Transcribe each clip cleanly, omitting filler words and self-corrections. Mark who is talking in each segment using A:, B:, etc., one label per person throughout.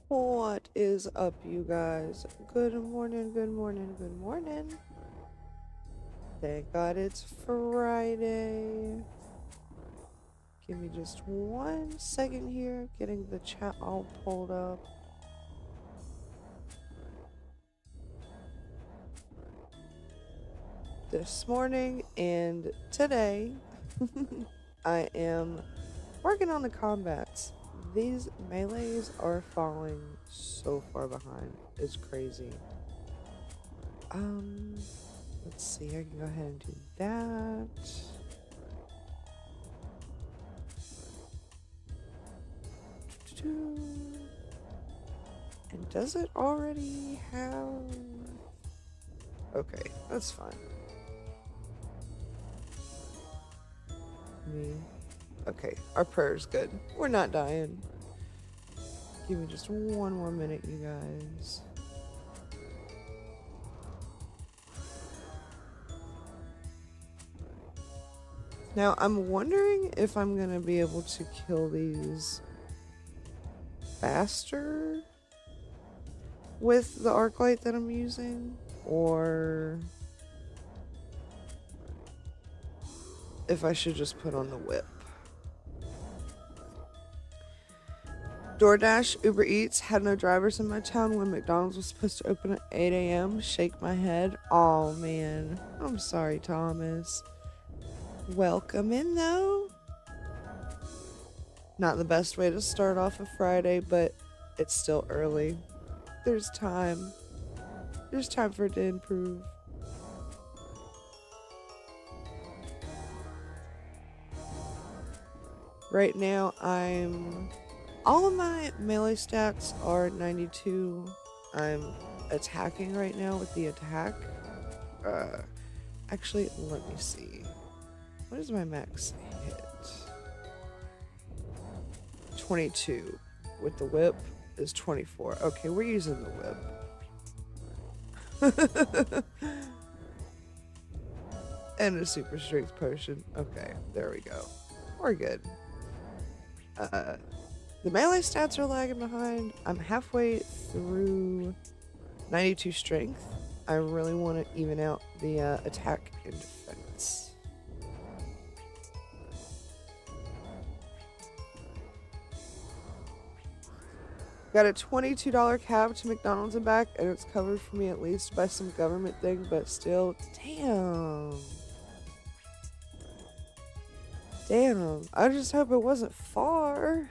A: What is up, you guys? Good morning, good morning, good morning. Thank God it's Friday. Give me just 1 second here, getting the chat all pulled up. This morning and today, I am working on the combats. These melees are falling so far behind. It's crazy. Um, let's see. I can go ahead and do that. And does it already have... Okay, that's fine. Me. Okay, our prayer's good. We're not dying. Give me just one more minute, you guys. Now, I'm wondering if I'm gonna be able to kill these faster with the arc light that I'm using, or if I should just put on the whip. DoorDash, Uber Eats had no drivers in my town when McDonald's was supposed to open at 8 a.m. Shake my head. Oh man, I'm sorry, Thomas. Welcome in though. Not the best way to start off a Friday, but it's still early. There's time. There's time for it to improve. Right now, all of my melee stats are 92. I'm attacking right now with the attack. Actually, let me see. What is my max hit? 22. With the whip is 24. Okay, we're using the whip. And a super strength potion. Okay, there we go. We're good. The melee stats are lagging behind. I'm halfway through 92 strength. I really want to even out the attack and defense. Got a $22 cab to McDonald's and back, and it's covered for me at least by some government thing, but still, damn. Damn. I just hope it wasn't far.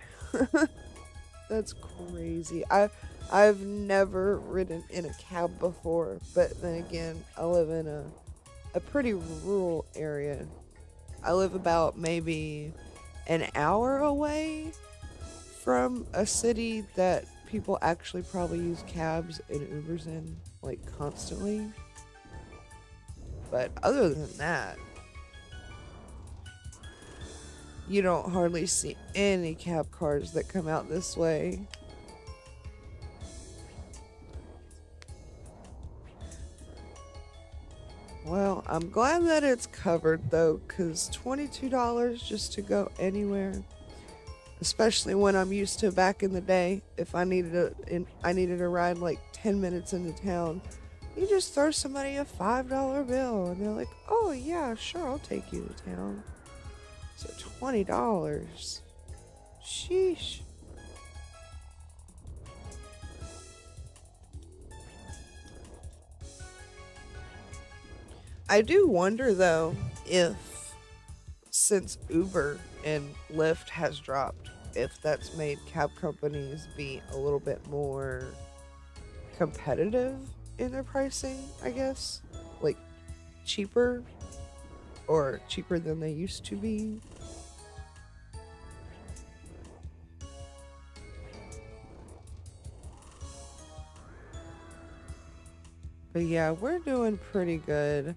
A: That's crazy. I've never ridden in a cab before, but then again, I live in a pretty rural area. I live about maybe an hour away from a city that people actually probably use cabs and Ubers in, like, constantly. But other than that, you don't hardly see any cab cars that come out this way. Well, I'm glad that it's covered though, because $22 just to go anywhere, especially when I'm used to back in the day, if I needed a ride like 10 minutes into town, you just throw somebody a $5 bill and they're like, "Oh yeah, sure, I'll take you to town." So $20. Sheesh. I do wonder though if, since Uber and Lyft has dropped, if that's made cab companies be a little bit more competitive in their pricing, I guess. Like cheaper, or cheaper than they used to be. But yeah, we're doing pretty good.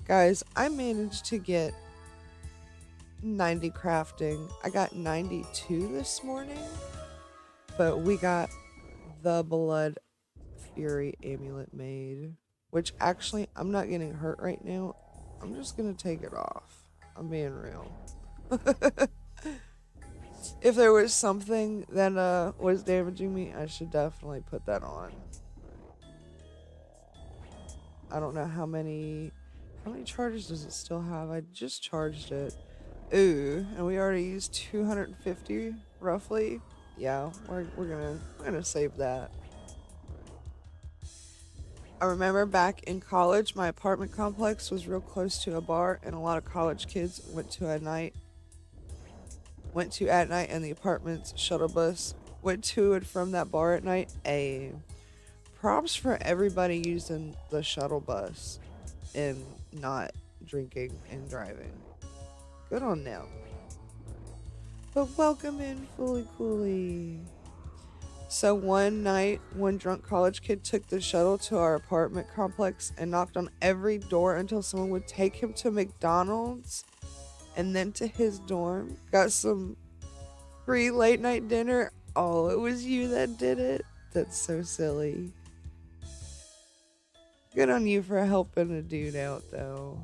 A: Guys, I managed to get 90 crafting. I got 92 this morning, but we got the Blood Fury amulet made, which actually, I'm not getting hurt right now. I'm just gonna take it off. I'm being real. If there was something that was damaging me, I should definitely put that on. I don't know how many charges does it still have? I just charged it. Ooh, and we already used 250 roughly. Yeah, we're gonna save that. I remember back in college, my apartment complex was real close to a bar, and a lot of college kids went to at night, and the apartment's shuttle bus went to and from that bar at night. A props for everybody using the shuttle bus and not drinking and driving. Good on them. But welcome in, Fully Cooley. So one night, one drunk college kid took the shuttle to our apartment complex and knocked on every door until someone would take him to McDonald's and then to his dorm. Got some free late night dinner. Oh, it was you that did it. That's so silly. Good on you for helping a dude out, though.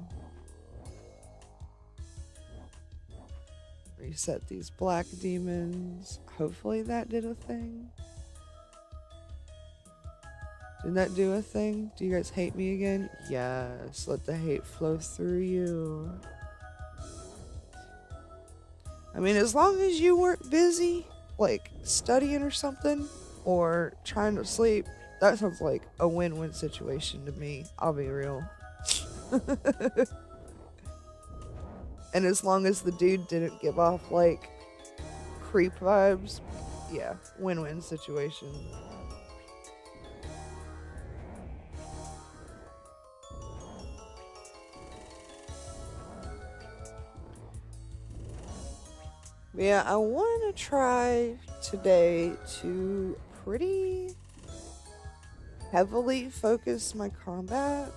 A: Reset these black demons. Hopefully that did a thing. Did that do a thing? Do you guys hate me again? Yes, let the hate flow through you. I mean, as long as you weren't busy, like studying or something, or trying to sleep, that sounds like a win-win situation to me. I'll be real. And as long as the dude didn't give off like creep vibes, yeah, win-win situation. Yeah, I want to try today to pretty heavily focus my combat.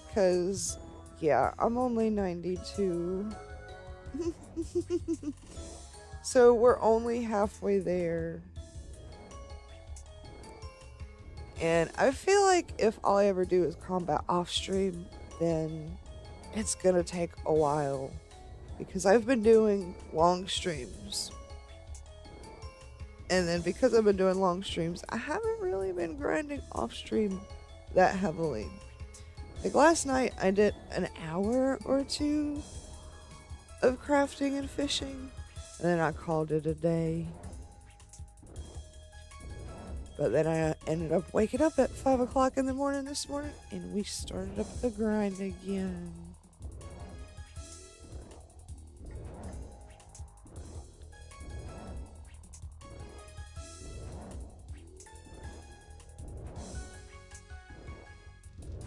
A: Because, yeah, I'm only 92. So we're only halfway there. And I feel like if all I ever do is combat off stream, then it's gonna take a while. Because I've been doing long streams. And then because I've been doing long streams, I haven't really been grinding off stream that heavily. Like last night, I did an hour or two of crafting and fishing, and then I called it a day. But then I ended up waking up at 5 o'clock in the morning this morning, and we started up the grind again.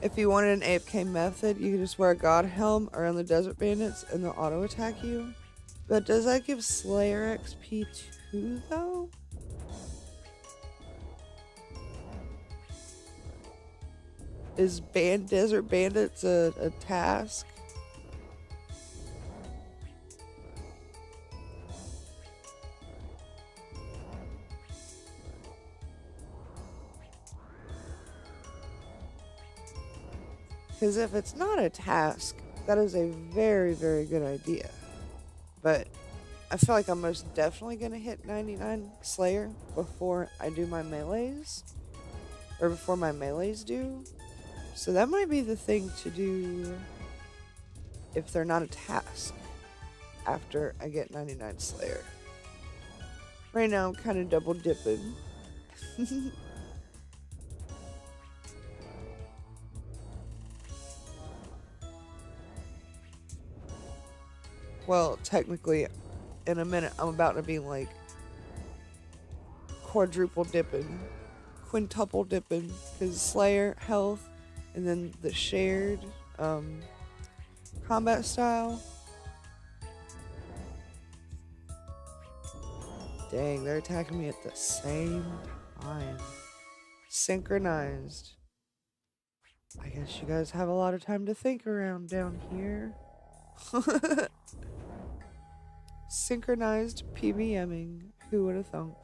A: If you wanted an AFK method, you could just wear a god helm around the desert bandits and they'll auto attack you. But does that give Slayer XP too, though? Is desert bandits a task? Because if it's not a task, that is a very, very good idea. But I feel like I'm most definitely going to hit 99 Slayer before I do my melees. Or before my melees do. So that might be the thing to do if they're not a task after I get 99 Slayer. Right now I'm kind of double dipping. Well, technically, in a minute, I'm about to be like quadruple dipping, quintuple dipping, because Slayer, health, and then the shared combat style. Dang, they're attacking me at the same time. Synchronized. I guess you guys have a lot of time to think around down here. Synchronized PBMing. Who would have thunk?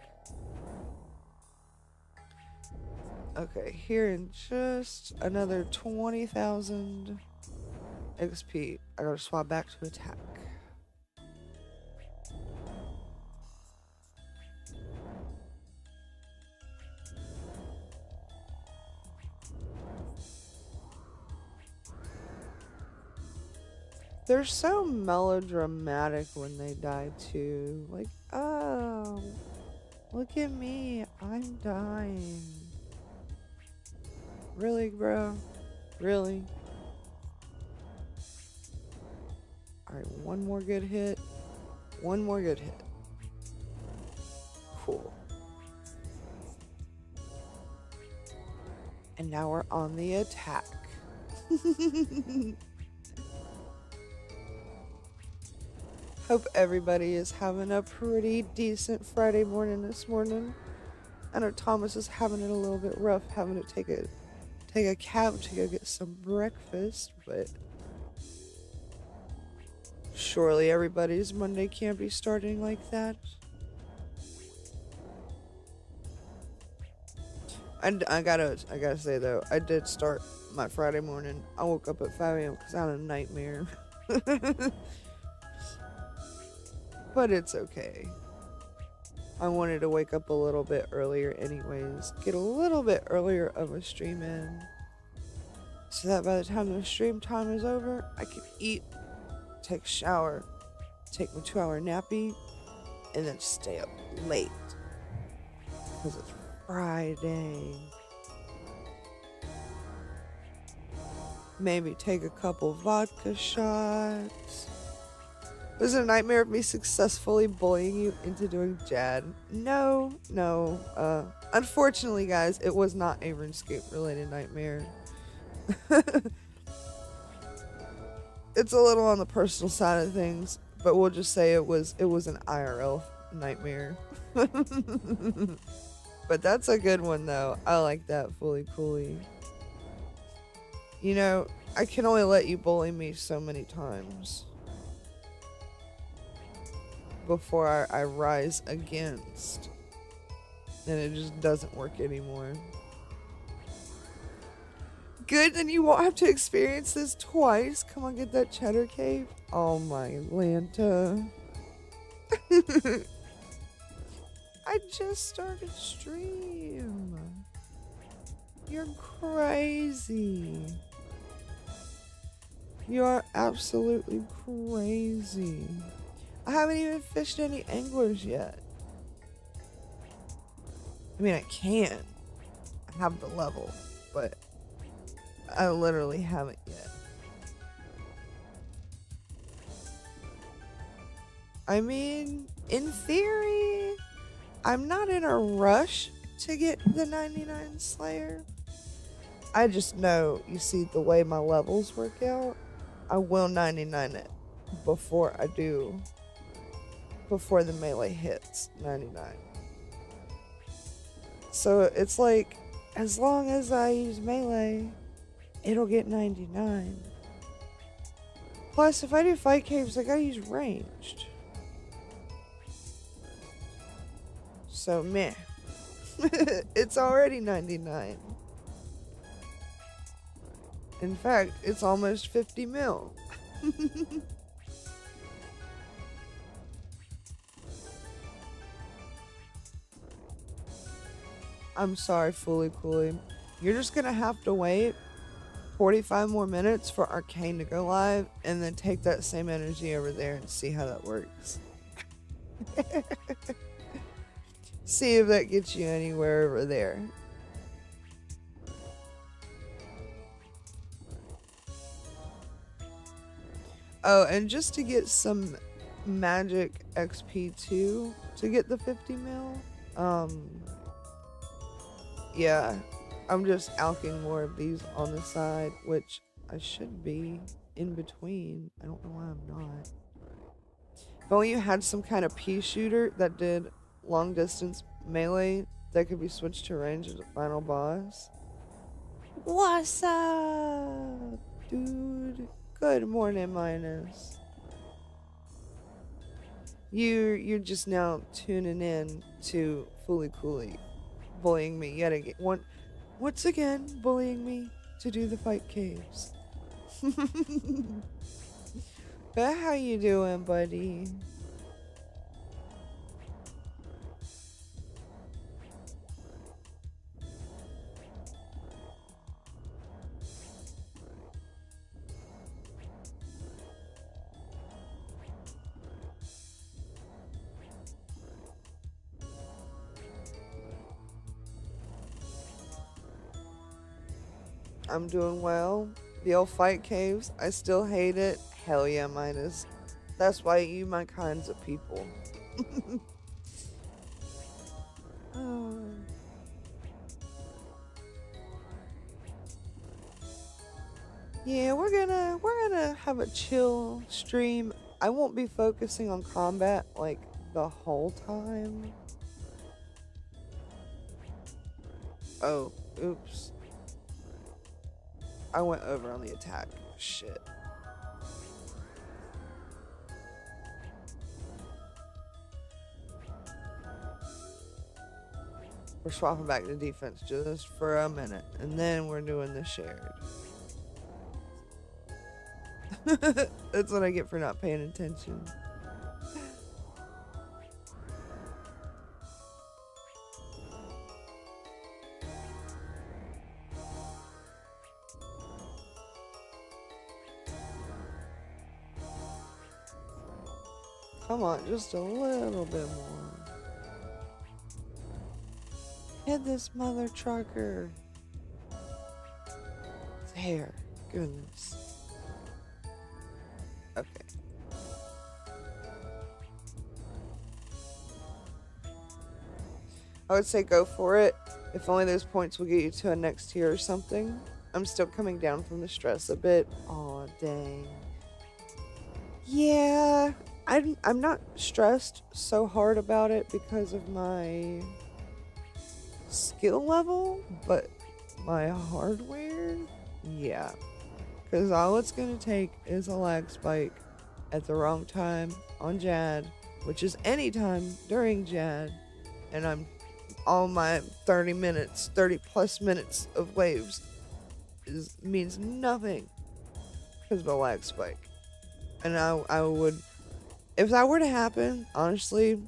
A: Okay, here in just another 20,000 XP. I gotta swap back to attack. They're so melodramatic when they die too. Like, oh, look at me, I'm dying. Really, bro? Really? Alright, one more good hit. One more good hit. Cool. And now we're on the attack. Hope everybody is having a pretty decent Friday morning this morning. I know Thomas is having it a little bit rough having to take a cab to go get some breakfast, but surely everybody's Monday can't be starting like that. I gotta say though, I did start my Friday morning. I woke up at 5 a.m. because I had a nightmare. But it's okay. I wanted to wake up a little bit earlier anyways. Get a little bit earlier of a stream in. So that by the time the stream time is over, I can eat, take a shower, take my 2-hour nappy, and then stay up late. Because it's Friday. Maybe take a couple vodka shots. Was it a nightmare of me successfully bullying you into doing Jad? No. Unfortunately, guys, it was not a RuneScape related nightmare. It's a little on the personal side of things, but we'll just say it was an IRL nightmare. But that's a good one though. I like that fully coolly. You know, I can only let you bully me so many times before I rise against, and it just doesn't work anymore. Good, then you won't have to experience this twice. Come on, get that cheddar cave. Oh my Lanta. I just started stream. You're crazy. You are absolutely crazy. I haven't even fished any anglers yet. I mean, I can. I have the level, but I literally haven't yet. I mean, in theory, I'm not in a rush to get the 99 Slayer. I just know, you see, the way my levels work out, I will 99 it before the melee hits 99. So it's like, as long as I use melee, it'll get 99. Plus, if I do fight caves, I gotta use ranged. So meh. It's already 99. In fact, it's almost 50 mil. I'm sorry, Fully Coolly. You're just gonna have to wait 45 more minutes for Arcane to go live, and then take that same energy over there and see how that works. See if that gets you anywhere over there. Oh, and just to get some magic XP too, to get the 50 mil, yeah, I'm just alching more of these on the side, which I should be in between. I don't know why I'm not. If only you had some kind of pea shooter that did long distance melee that could be switched to range as a final boss. What's up, dude? Good morning, Minus. You're just now tuning in to Fully Coolly bullying me yet again. Once again, bullying me to do the fight caves. But how you doing, buddy? I'm doing well. The old fight caves, I still hate it. Hell yeah, Midas. That's why you my kinds of people. Oh. Yeah, we're gonna have a chill stream. I won't be focusing on combat like the whole time. Oh, oops. I went over on the attack. Shit. We're swapping back to defense just for a minute, and then we're doing the shared. That's what I get for not paying attention. Come on, just a little bit more. Hit this mother trucker. There. Goodness. Okay. I would say go for it. If only those points will get you to a next tier or something. I'm still coming down from the stress a bit. Aw, dang. Yeah, I'm not stressed so hard about it because of my skill level, but my hardware, yeah. Because all it's going to take is a lag spike at the wrong time on Jad, which is any time during Jad, and I'm all my 30 plus minutes of waves means nothing because of a lag spike. And I would, if that were to happen, honestly,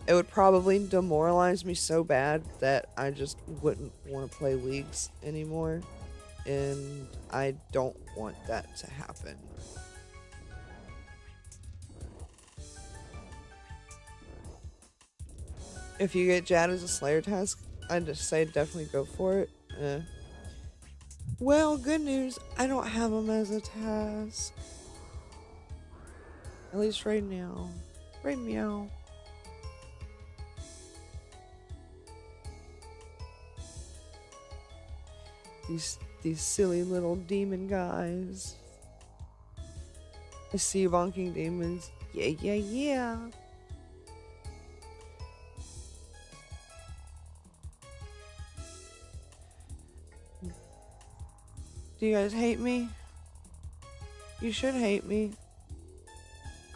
A: it would probably demoralize me so bad that I just wouldn't want to play leagues anymore. And I don't want that to happen. If you get Jad as a Slayer task, I'd just say definitely go for it. Well, good news, I don't have him as a task. At least right now. Right meow. These silly little demon guys. I see you bonking demons. Yeah, yeah, yeah. Do you guys hate me? You should hate me.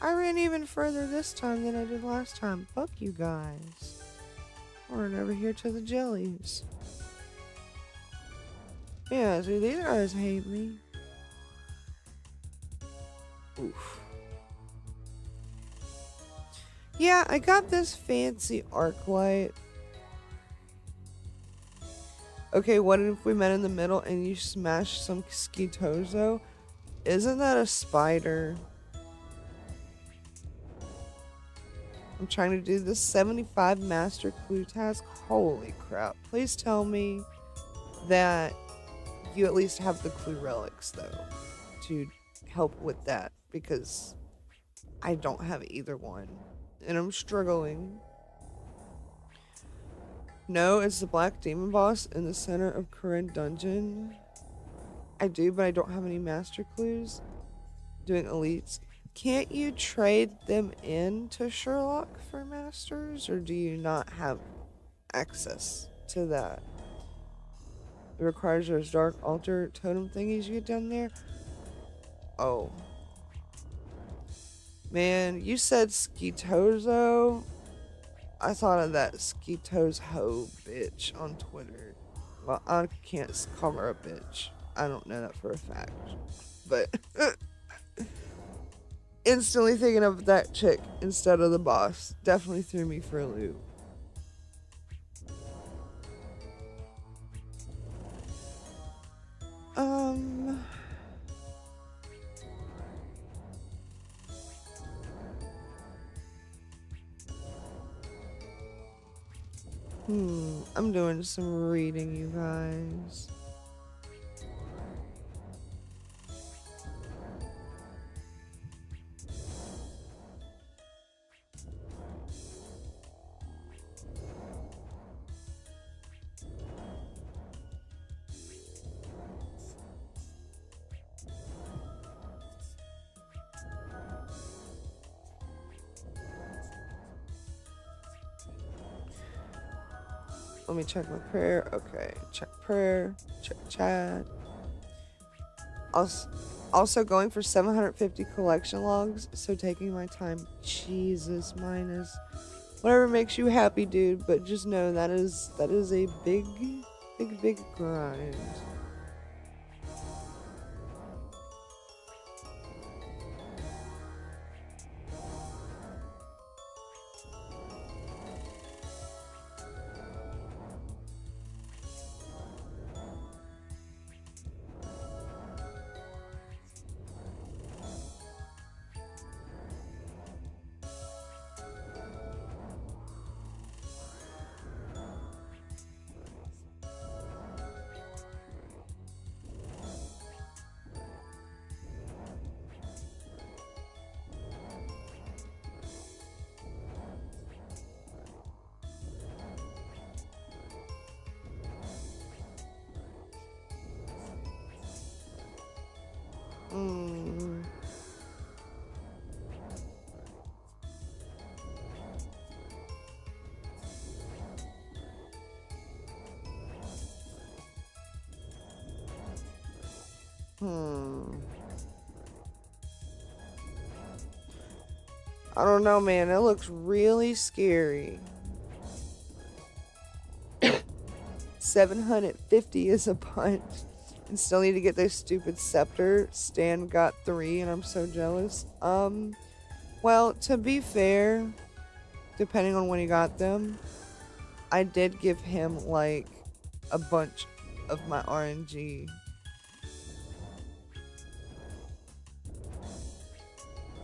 A: I ran even further this time than I did last time. Fuck you guys. I'll run over here to the jellies. Yeah, see, these guys hate me. Oof. Yeah, I got this fancy arc light. Okay, what if we met in the middle and you smashed some Skitozo? Isn't that a spider? I'm trying to do this 75 master clue task. Holy crap. Please tell me that you at least have the clue relics, though, to help with that, because I don't have either one, and I'm struggling. No, it's the Black Demon Boss in the center of Corinne Dungeon. I do, but I don't have any master clues. Doing elites. Can't you trade them in to Sherlock for masters, or do you not have access to that? It requires those dark altar totem thingies you get down there. Oh. Man, you said Skitozo. I thought of that Skito's hoe bitch on Twitter. Well, I can't call her a bitch. I don't know that for a fact. But instantly thinking of that chick instead of the boss definitely threw me for a loop. I'm doing some reading, you guys. Let me check my prayer. Okay, check prayer, check chat. Also going for 750 collection logs, so taking my time. Jesus, minus. Whatever makes you happy, dude, but just know that is a big grind. Mm. I don't know, man. It looks really scary. 750 is a bunch. And still need to get this stupid scepter. Stan got 3 and I'm so jealous. Well, to be fair, depending on when he got them, I did give him like a bunch of my RNG.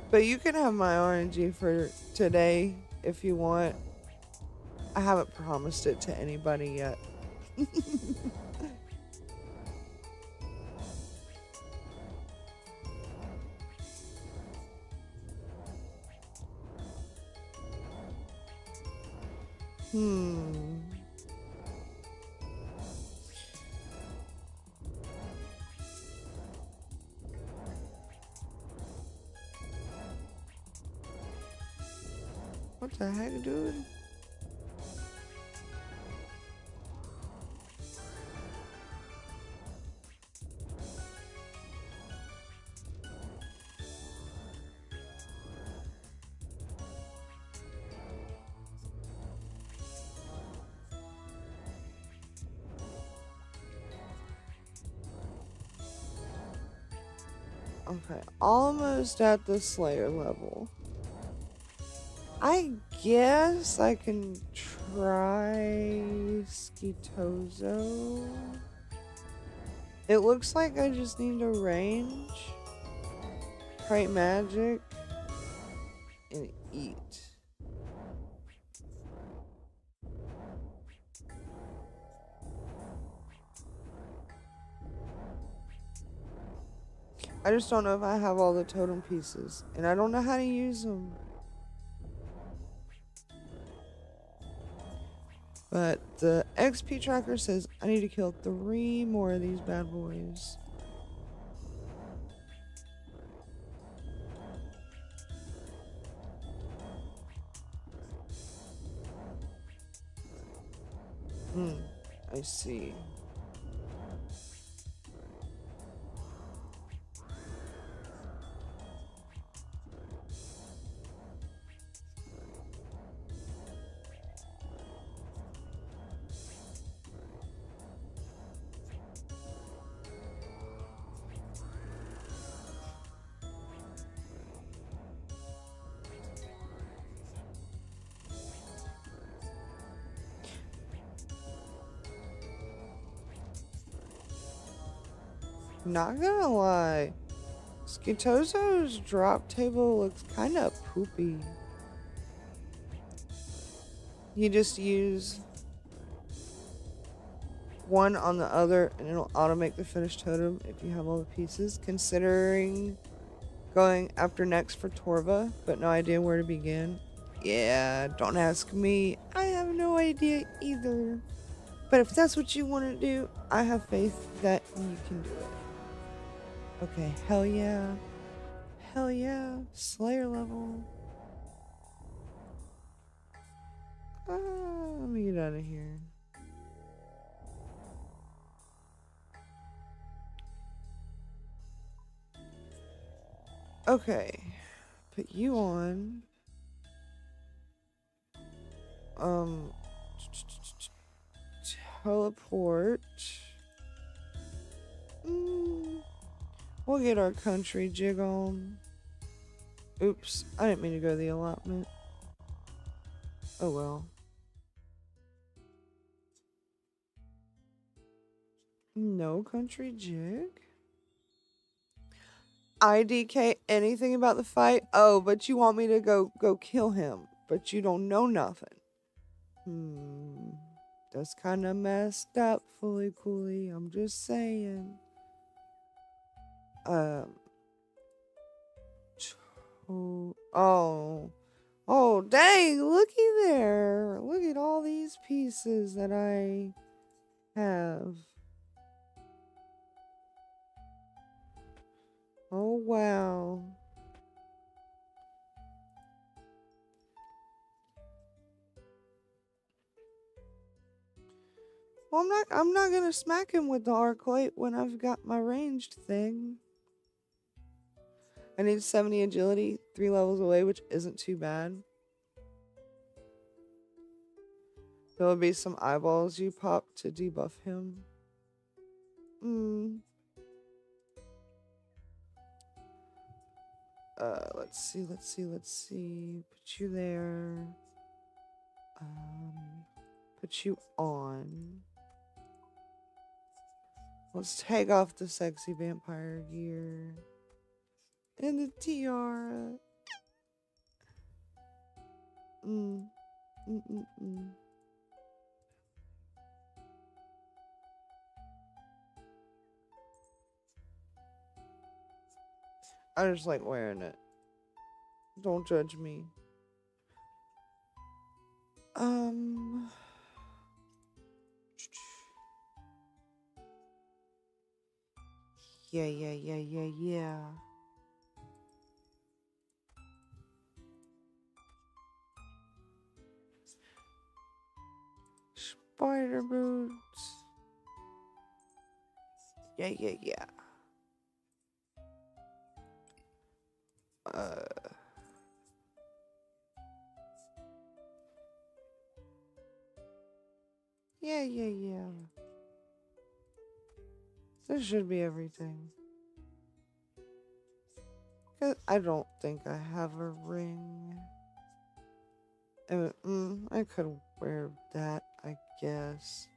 A: But you can have my RNG for today if you want. I haven't promised it to anybody yet. What the heck, dude? Okay, almost at the Slayer level. I guess I can try Skitozo. It looks like I just need a range, Kite Magic, and eat. I just don't know if I have all the totem pieces, and I don't know how to use them. But the XP tracker says I need to kill 3 more of these bad boys. I see. Not gonna lie, Skitozo's drop table looks kind of poopy. You just use one on the other and it'll auto-make the finished totem if you have all the pieces. Considering going after next for Torva, but no idea where to begin. Yeah, don't ask me. I have no idea either. But if that's what you want to do, I have faith that you can do it. Okay, hell yeah. Hell yeah. Slayer level. Let me get out of here. Okay. Put you on. Teleport. We'll get our country jig on. Oops, I didn't mean to go to the allotment. Oh well. No country jig? IDK anything about the fight? Oh, but you want me to go kill him, but you don't know nothing. That's kind of messed up, Fully Cooley. I'm just saying. Oh, dang, looky there. Look at all these pieces that I have. Oh, wow. Well, I'm not gonna smack him with the Arclight when I've got my ranged thing. I need 70 agility, 3 levels away, which isn't too bad. There'll be some eyeballs you pop to debuff him. Let's see. Put you there. Put you on. Let's take off the sexy vampire gear. And the tiara. I just like wearing it. Don't judge me. Yeah. Spider boots. Yeah. Yeah. This should be everything. I don't think I have a ring. I could wear that, I guess.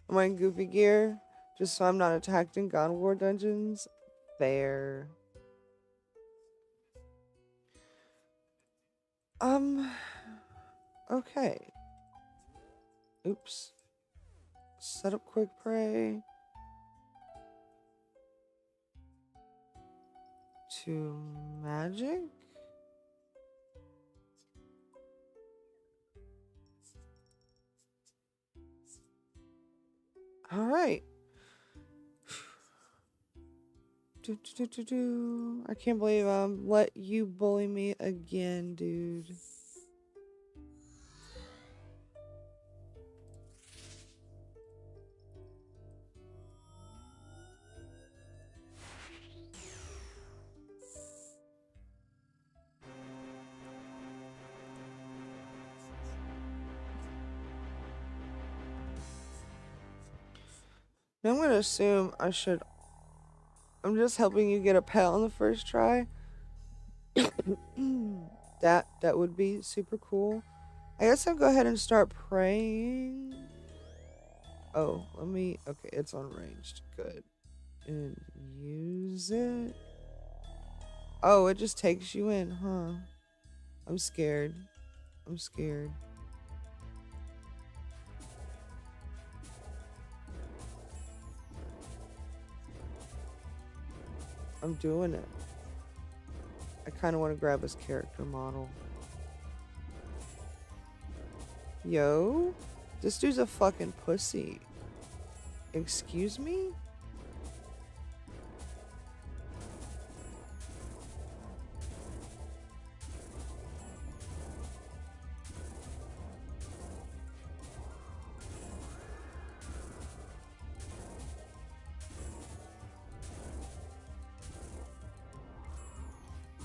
A: Am I in goofy gear? Just so I'm not attacked in God of War dungeons? Fair. Okay. Oops. Set up quick prey. To magic? Alright. I can't believe let you bully me again, dude. Now I'm gonna assume I should. I'm just helping you get a pet on the first try. that would be super cool. I guess I'll go ahead and start praying. Oh, okay, it's unranged. Good. And use it. Oh, it just takes you in, huh? I'm scared. I'm doing it. I kind of want to grab his character model. Yo, this dude's a fucking pussy. Excuse me?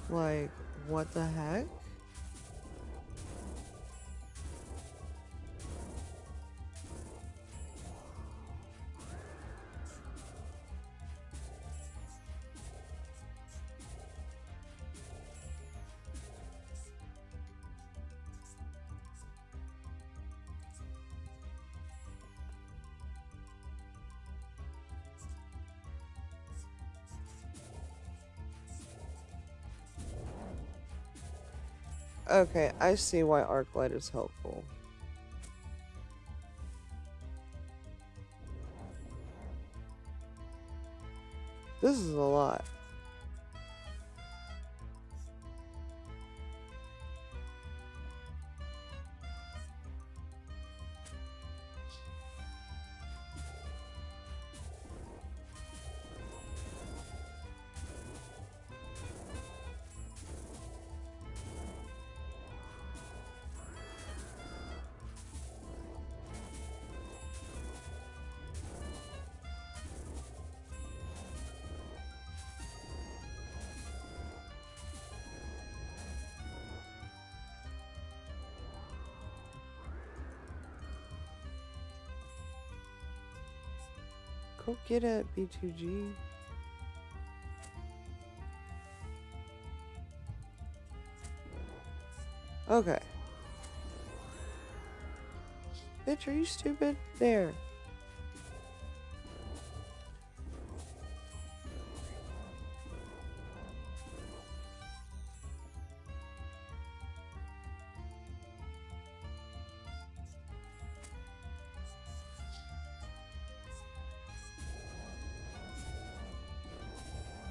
A: Like, what the heck? Okay, I see why Arclight is helpful. This is a lot. Go get it, B2G. Okay. Bitch, are you stupid? There.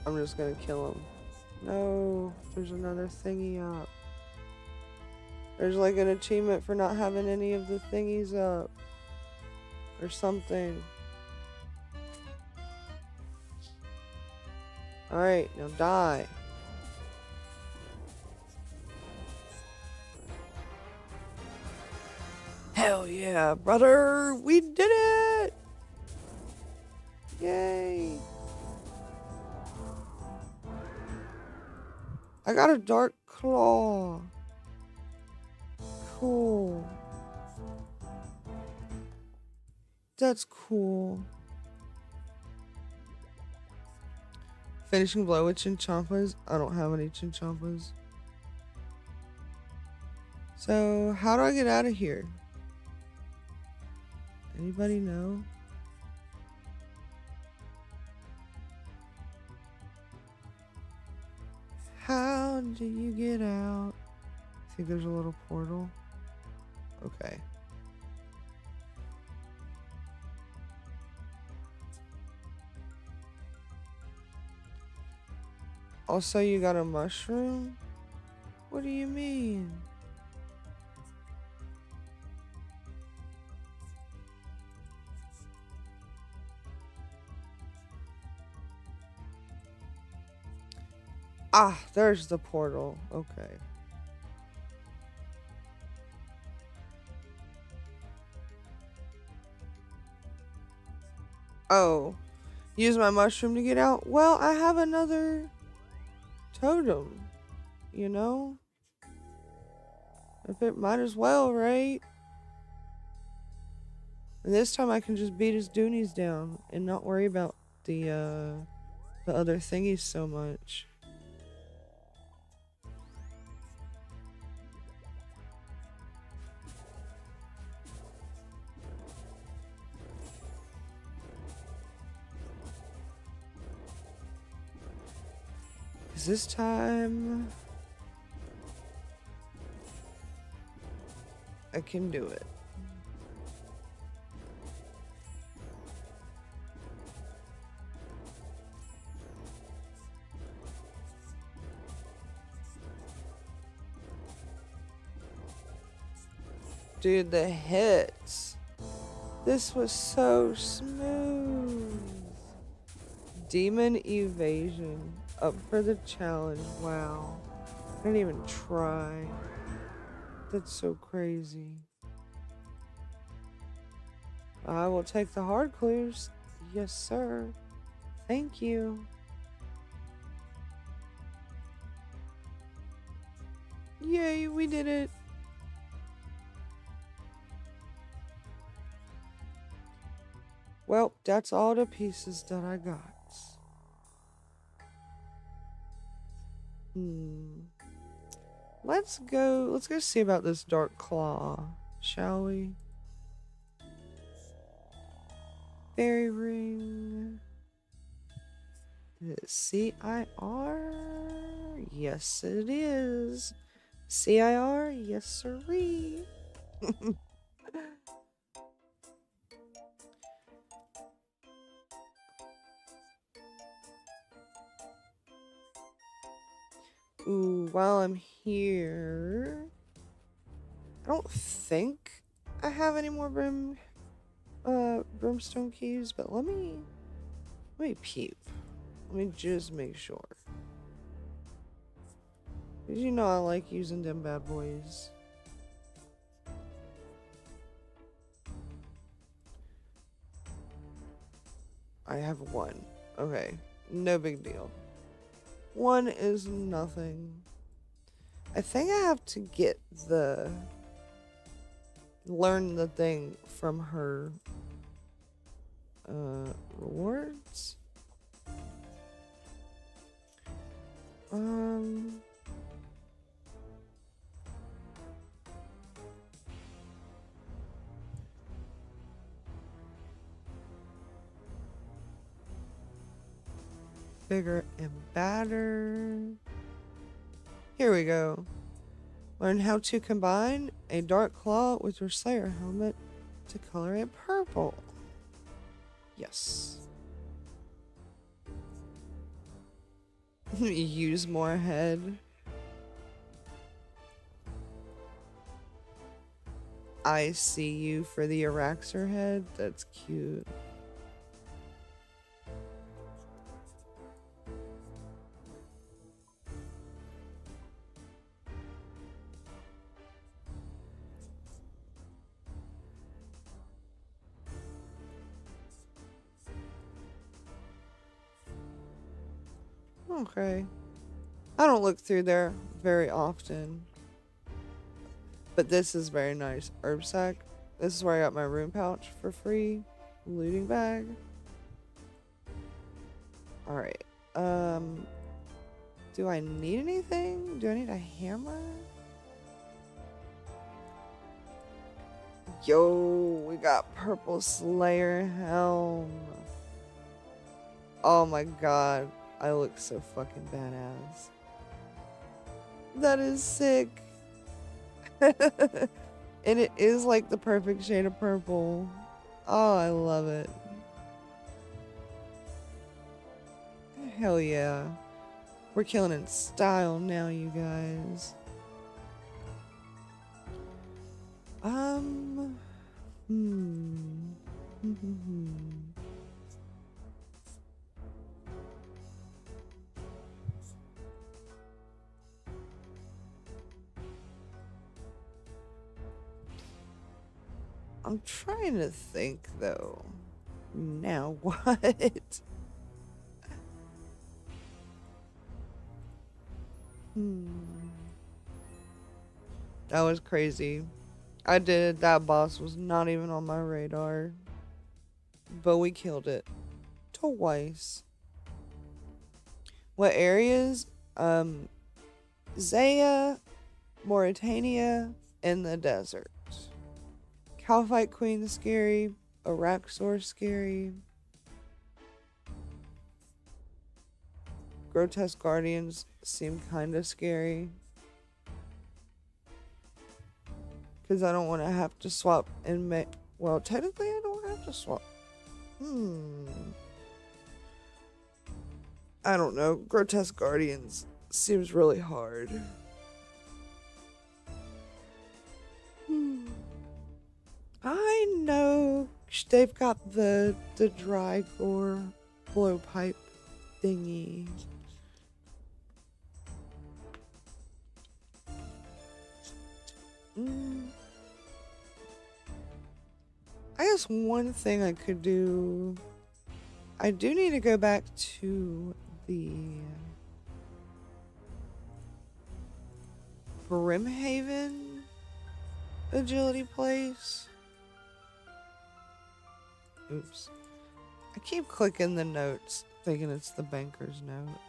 A: I'm just gonna kill him. No, there's another thingy up. There's like an achievement for not having any of the thingies up. Or something. Alright, now die. Hell yeah, brother! We did it! Yay! I got a dark claw. Cool. That's cool. Finishing blow with Chinchompas. I don't have any Chinchompas. So, how do I get out of here? Anybody know? How do you get out? I think there's a little portal. Okay. Also, you got a mushroom? What do you mean? Ah, there's the portal. Okay. Oh, use my mushroom to get out? Well, I have another totem, you know? It might as well, right? And this time I can just beat his doonies down and not worry about the other thingies so much. Is this time I can do it. Dude, the hits. This was so smooth. Demon evasion. Up for the challenge. Wow. I didn't even try. That's so crazy. I will take the hard clues. Yes, sir. Thank you. Yay, we did it. Well, that's all the pieces that I got. Let's go see about this dark claw, shall we? Fairy ring. CIR? Yes, it is. CIR? Yes, sirree. Ooh, while I'm here, I don't think I have any more brimstone keys, but let me peep. Let me just make sure. Cause you know I like using them bad boys. I have one. Okay, no big deal. One is nothing. I think I have to get learn the thing from her rewards. Bigger and badder. Here we go. Learn how to combine a dark claw with your Slayer helmet to color it purple. Yes. Use more head. I see you for the Araxer head. That's cute. Okay. I don't look through there very often. But this is very nice. Herb sack. This is where I got my room pouch for free. Looting bag. Alright. Do I need anything? Do I need a hammer? Yo, we got purple Slayer helm. Oh my god. I look so fucking badass. That is sick. And it is like the perfect shade of purple. Oh, I love it. Hell yeah. We're killing in style now, you guys. I'm trying to think though. Now what? That was crazy. I did. That boss was not even on my radar. But we killed it. Twice. What areas? Zaya, Mauritania, and the desert. Calphite Queen scary. Araxor scary. Grotesque Guardians seem kind of scary. Because I don't want to have to swap and make... Well, technically I don't have to swap. I don't know. Grotesque Guardians seems really hard. I know they've got the dry gore blowpipe thingy. I guess one thing I could do. I do need to go back to the Brimhaven agility place. Oops. I keep clicking the notes, thinking it's the banker's note.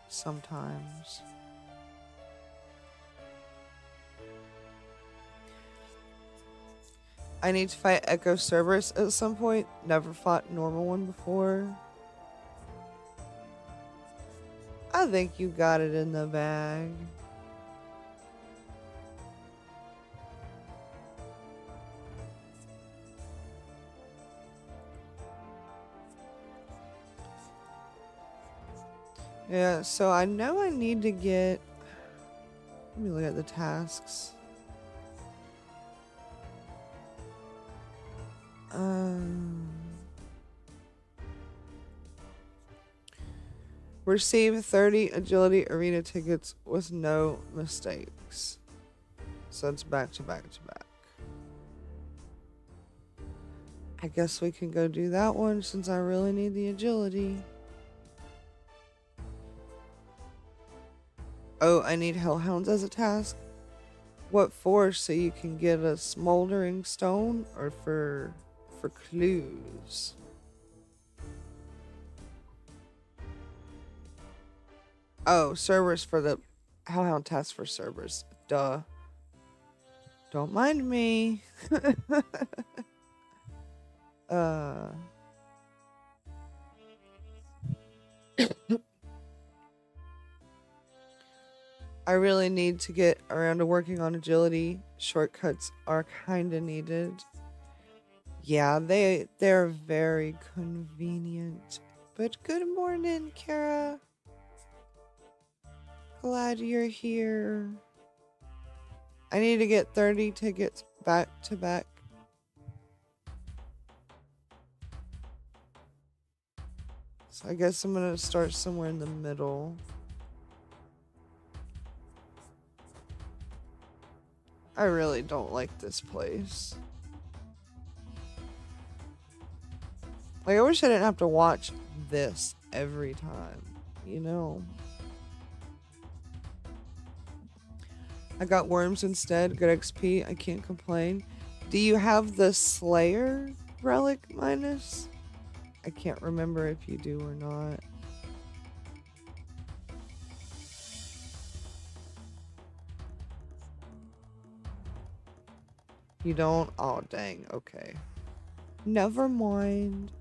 A: Sometimes. I need to fight Echo Cerberus at some point. Never fought normal one before. I think you got it in the bag. Yeah, so I know I need to get... Let me look at the tasks. Receive 30 agility arena tickets with no mistakes. So it's back to back to back. I guess we can go do that one since I really need the agility. Oh, I need hellhounds as a task. What for? So you can get a smoldering stone, or for clues? Oh, Cerberus for the hellhound task for Cerberus. Duh. Don't mind me. I really need to get around to working on agility. Shortcuts are kinda needed. Yeah, they're very convenient. But good morning, Kara. Glad you're here. I need to get 30 tickets back to back. So I guess I'm gonna start somewhere in the middle. I really don't like this place. Like, I wish I didn't have to watch this every time, you know? I got worms instead. Good XP. I can't complain. Do you have the Slayer relic minus? I can't remember if you do or not. You don't? Oh, dang. Okay. Never mind.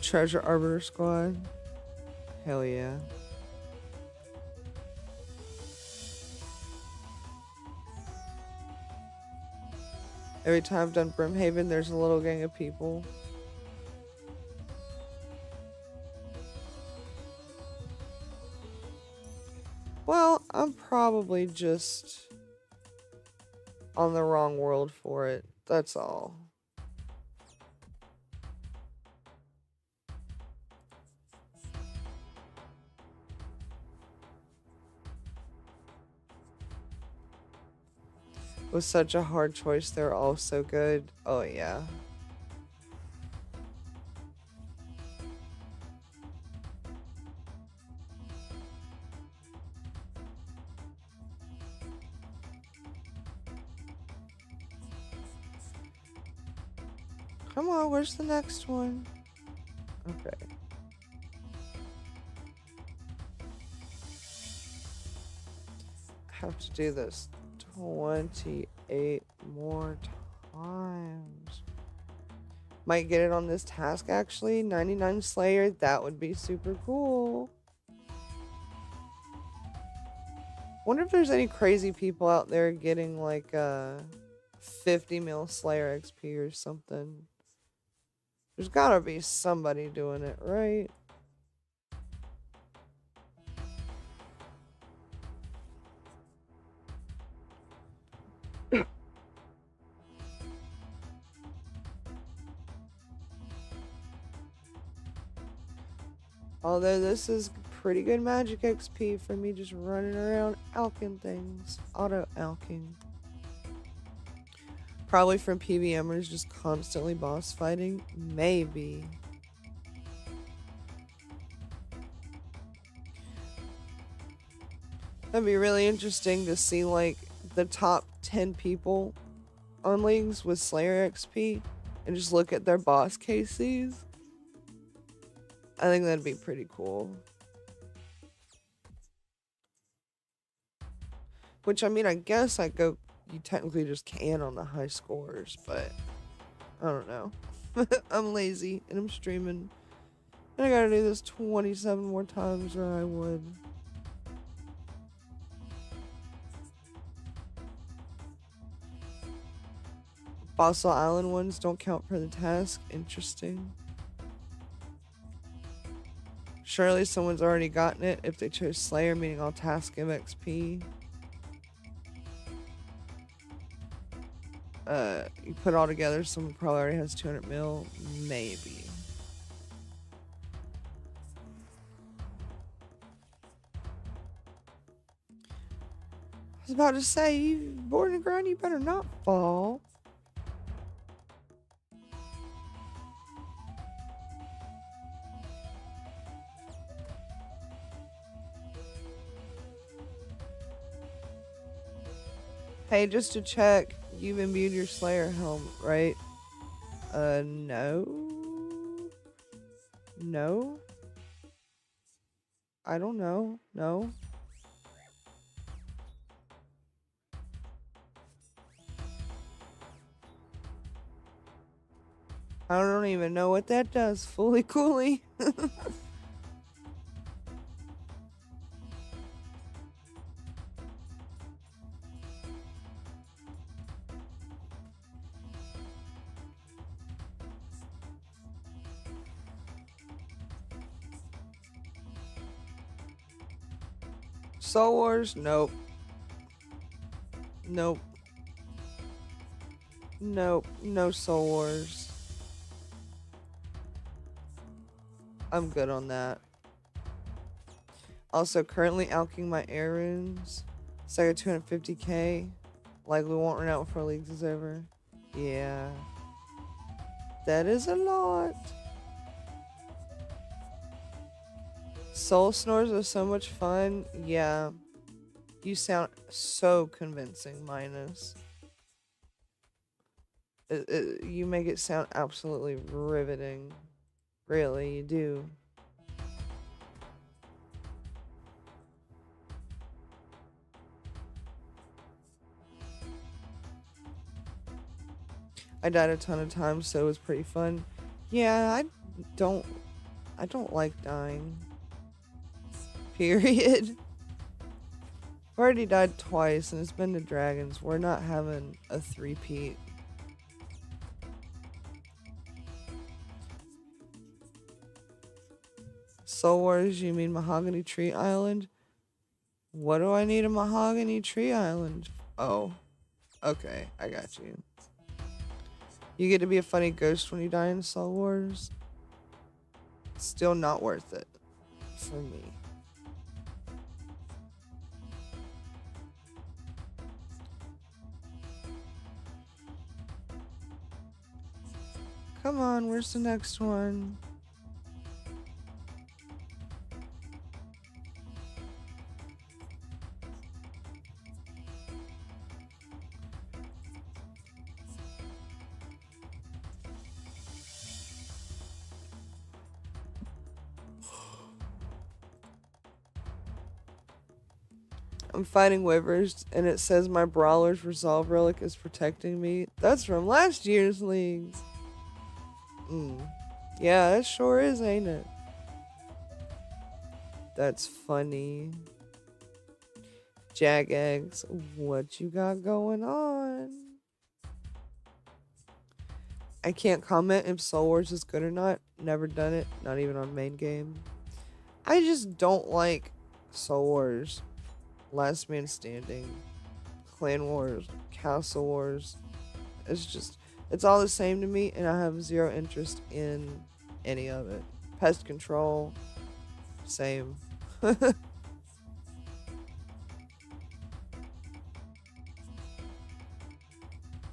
A: Treasure Arbiter Squad. Hell yeah. Every time I've done Brimhaven, there's a little gang of people. Well, I'm probably just on the wrong world for it. That's all. It was such a hard choice. They're all so good. Oh, yeah. Come on, where's the next one? Okay. I have to do this 28 more times. Might get it on this task actually. 99 Slayer, that would be super cool. Wonder if there's any crazy people out there getting like 50 mil Slayer XP or something. There's gotta be somebody doing it, right? Although this is pretty good magic XP for me just running around alking things. Auto alking. Probably from PVMers just constantly boss fighting. Maybe. That'd be really interesting to see like the top 10 people on leagues with Slayer XP and just look at their boss KCs. I think that'd be pretty cool. Which, I mean, I guess you technically just can on the high scores, but I don't know. I'm lazy and I'm streaming. And I gotta do this 27 more times than I would. Fossil Island ones don't count for the task. Interesting. Surely someone's already gotten it if they chose Slayer, meaning all tasks give XP. You put it all together, someone probably already has 200 mil. Maybe. I was about to say, you born and ground, you better not fall. Hey, just to check, you've imbued your Slayer helm, right? No. No? I don't know. No. I don't even know what that does. Fully coolly. Soul Wars? Nope. Nope. Nope. No Soul Wars. I'm good on that. Also, currently alching my air runes. So I got 250k. Likely won't run out before Leagues is over. Yeah. That is a lot. Soul Snores are so much fun. Yeah. You sound so convincing, Minus. You make it sound absolutely riveting. Really, you do. I died a ton of times, so it was pretty fun. Yeah, I don't like dying. Period. I've already died twice, and it's been to dragons. We're not having a three-peat. Soul Wars, you mean Mahogany Tree Island? What do I need a Mahogany Tree Island? Oh. Okay, I got you. You get to be a funny ghost when you die in Soul Wars. Still not worth it. For me. Come on, where's the next one? I'm fighting Wyvers, and it says my Brawler's Resolve Relic is protecting me. That's from last year's leagues. Yeah, that sure is, ain't it? That's funny. Jagex, what you got going on? I can't comment if Soul Wars is good or not. Never done it, not even on main game. I just don't like Soul Wars. Last Man Standing, Clan Wars, Castle Wars. It's all the same to me, and I have zero interest in any of it. Pest Control, Same.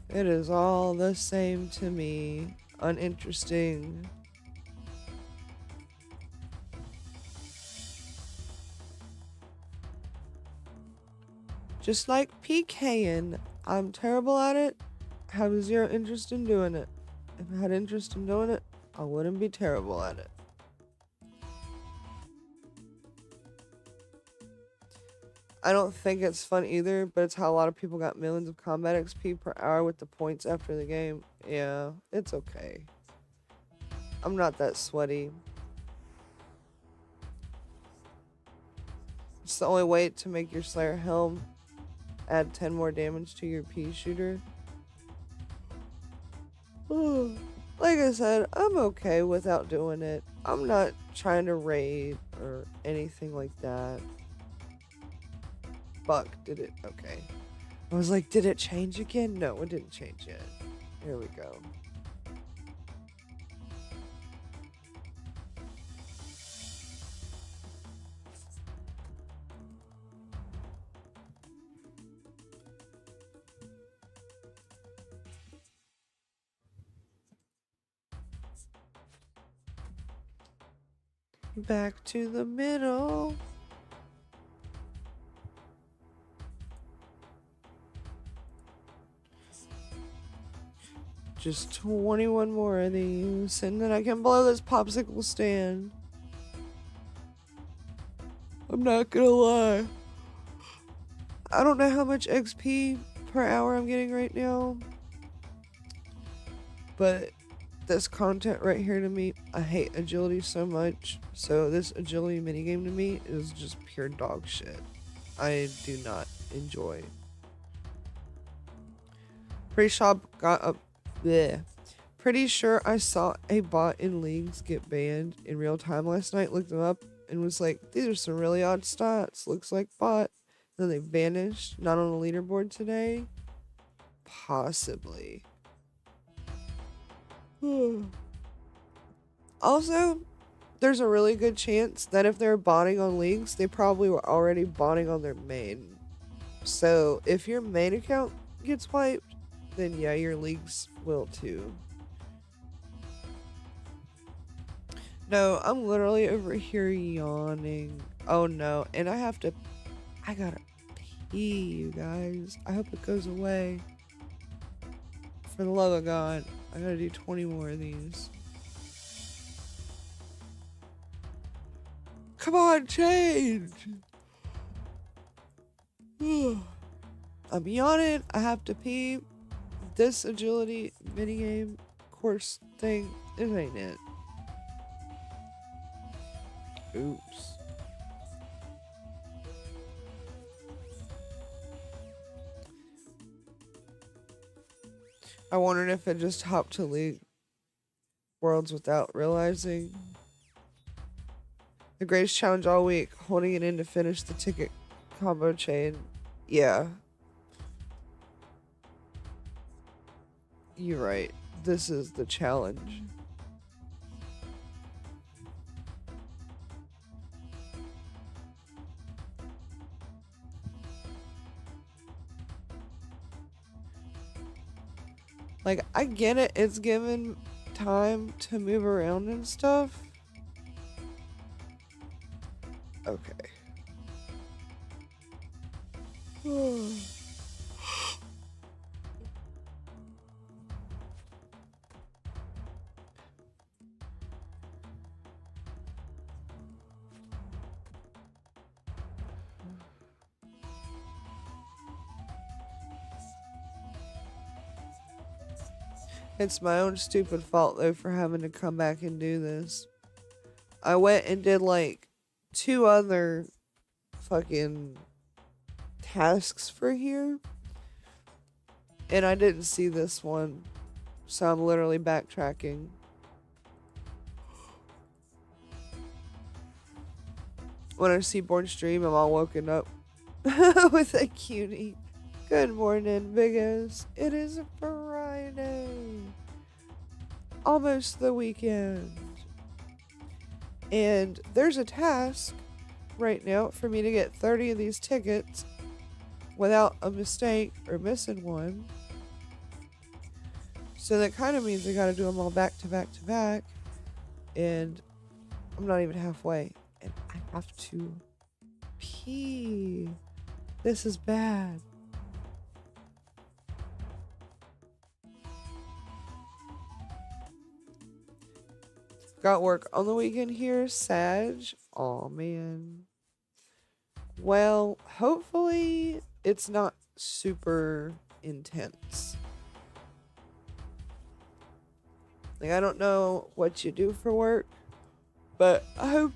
A: It is all the same to me. Uninteresting. Just like PKing, I'm terrible at it. Have zero interest in doing it. If I had interest in doing it, I wouldn't be terrible at it. I don't think it's fun either, but it's how a lot of people got millions of combat XP per hour with the points after the game. Yeah, it's okay. I'm not that sweaty. It's the only way to make your Slayer helm add 10 more damage to your pea shooter. Like I said, I'm okay without doing it. I'm not trying to raid or anything like that. Fuck, did it? Okay. I was like, did it change again? No, it didn't change yet. Here we go. Back to the middle. Just 21 more of these, and then I can blow this popsicle stand. I'm not gonna lie. I don't know how much XP per hour I'm getting right now, but this content right here to me, I hate agility so much. So this agility minigame to me is just pure dog shit. I do not enjoy. Pretty sure got up. Bleh. Pretty sure I saw a bot in leagues get banned in real time last night. Looked them up and was like, these are some really odd stats. Looks like bot. Then they vanished. Not on the leaderboard today. Possibly. Also, there's a really good chance that if they're botting on leagues, they probably were already botting on their main. So if your main account gets wiped, then yeah, your leagues will too. No, I'm literally over here yawning. Oh no, and I gotta pee, you guys. I hope it goes away. For the love of God, I gotta do 20 more of these. Come on, change! I'm yawning, I have to pee. This agility minigame course thing, it ain't it. Oops. I wondered if it just hopped to League Worlds without realizing. The greatest challenge all week, holding it in to finish the ticket combo chain. Yeah. You're right. This is the challenge. Like, I get it. It's given time to move around and stuff. Okay. It's my own stupid fault, though, for having to come back and do this. I went and did, like, 2 other fucking tasks for here. And I didn't see this one. So I'm literally backtracking. When I see Born Stream, I'm all woken up with a cutie. Good morning, biggos. It is a Friday. Almost the weekend. And there's a task right now for me to get 30 of these tickets without a mistake or missing one. So that kind of means I got to do them all back to back to back. And I'm not even halfway. And I have to pee. This is bad. Got work on the weekend here, Sag. Oh man. Well, hopefully it's not super intense. Like, I don't know what you do for work, but I hope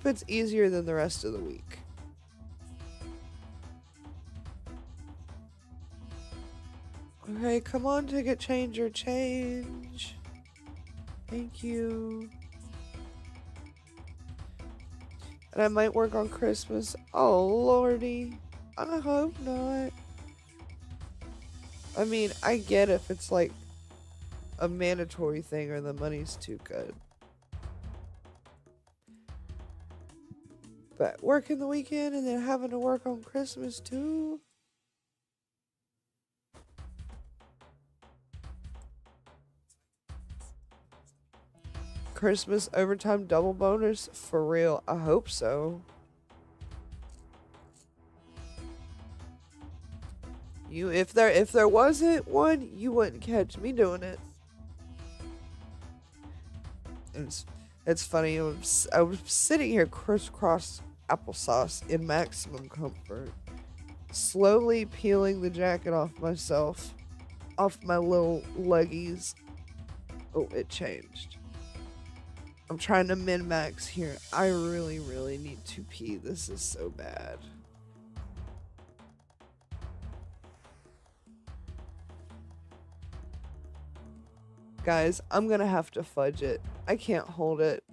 A: it's easier than the rest of the week. Okay, come on, ticket changer, change. Thank you. And I might work on Christmas. Oh, lordy. I hope not. I mean, I get if it's like a mandatory thing or the money's too good. But working the weekend and then having to work on Christmas too. Christmas overtime double bonus? For real, I hope so. If there wasn't one, you wouldn't catch me doing it. It's funny. I was sitting here crisscross applesauce in maximum comfort, slowly peeling the jacket off myself, off my little leggies. Oh, it changed. I'm trying to min-max here. I really, really need to pee. This is so bad. Guys, I'm gonna have to fudge it. I can't hold it.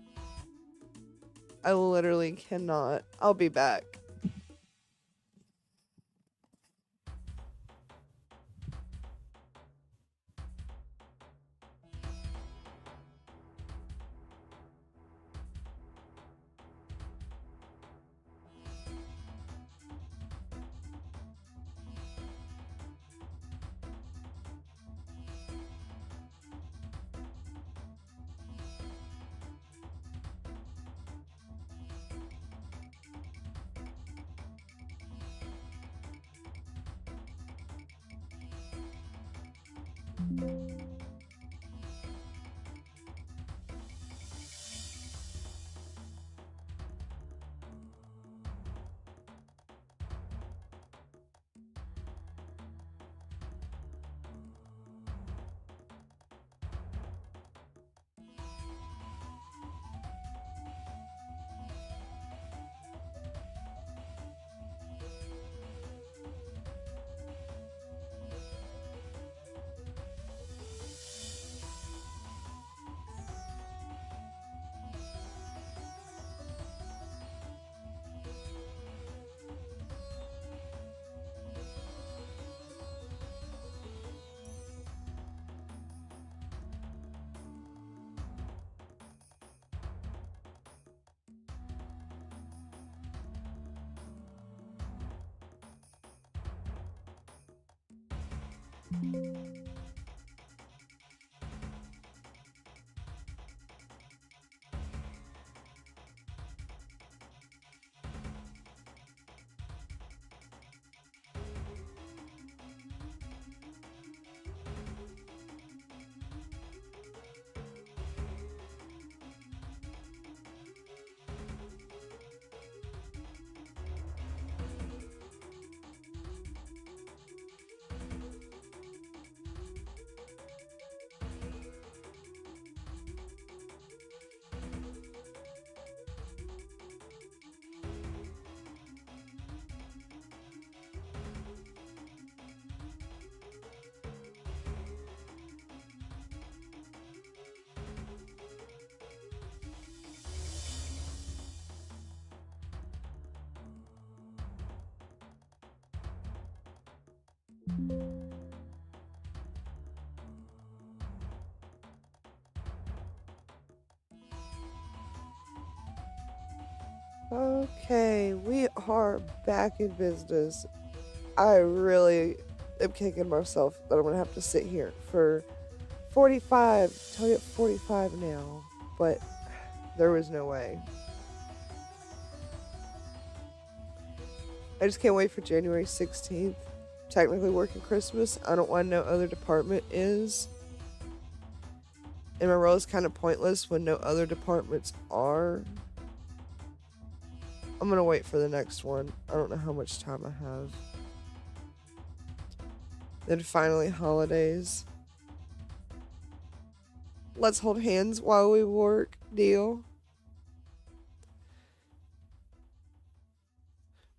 A: I literally cannot. I'll be back. Okay, we are back in business. I really am kicking myself that I'm gonna have to sit here for 45 till I get 45 now, but there was no way. I just can't wait for January 16th. Technically working Christmas. I don't want to know other department is. And my role is kind of pointless when no other departments are. I'm gonna wait for the next one. I don't know how much time I have. Then finally, holidays. Let's hold hands while we work. Deal.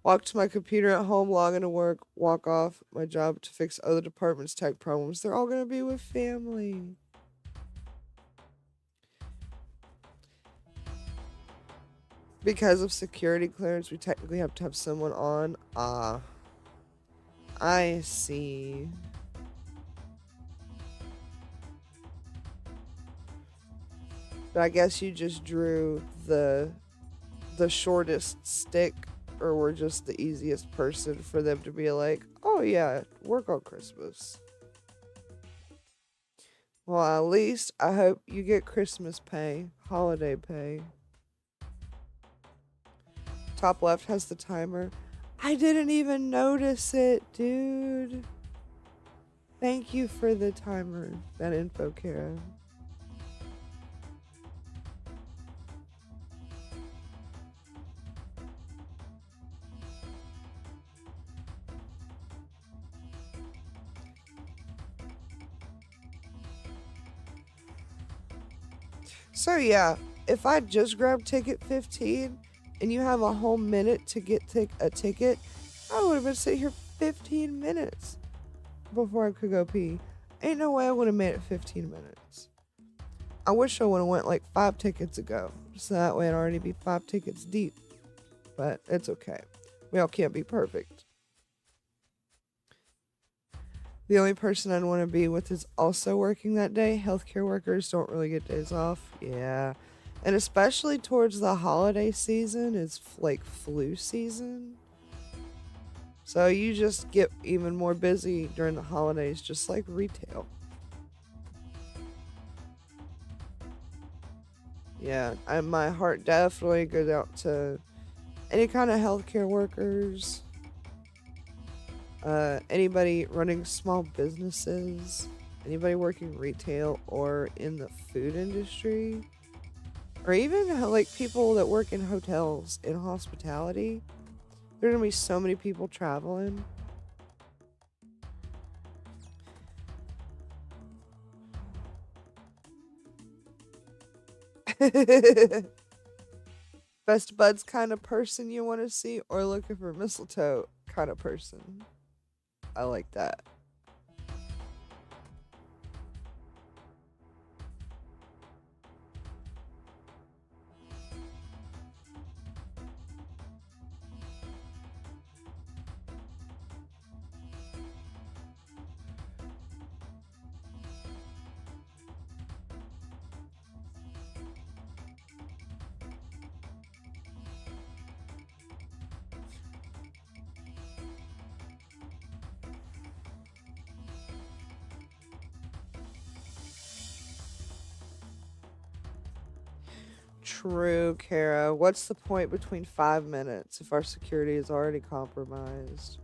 A: Walk to my computer at home, log into work, walk off my job to fix other departments' tech problems. They're all gonna be with family. Because of security clearance, we technically have to have someone on. I see. But I guess you just drew the shortest stick, or were just the easiest person for them to be like, oh yeah, work on Christmas. Well, at least I hope you get Christmas pay, holiday pay. Top left has the timer. I didn't even notice it, dude. Thank you for the timer, that info, Kara. So yeah, if I just grabbed ticket 15 and you have a whole minute to get a ticket, I would have been sitting here 15 minutes before I could go pee. Ain't no way I would have made it 15 minutes. I wish I would have went like 5 tickets ago, so that way I'd already be 5 tickets deep. But it's okay. We all can't be perfect. The only person I'd want to be with is also working that day. Healthcare workers don't really get days off. Yeah. And especially towards the holiday season, it's like flu season. So you just get even more busy during the holidays, just like retail. Yeah, my heart definitely goes out to any kind of healthcare workers, anybody running small businesses, anybody working retail or in the food industry, or even like people that work in hotels in hospitality. There's gonna be so many people traveling. Best buds kind of person you want to see, or looking for mistletoe kind of person. I like that. True, Kara. What's the point between 5 minutes if our security is already compromised?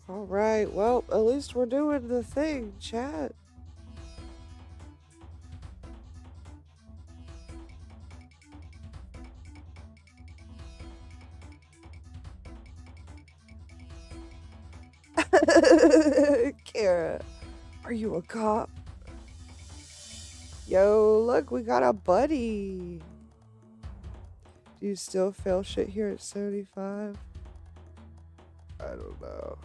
A: All right. Well, at least we're doing the thing, chat. Kara, are you a cop? Yo, look, we got a buddy. Do you still fail shit here at 75? I don't know.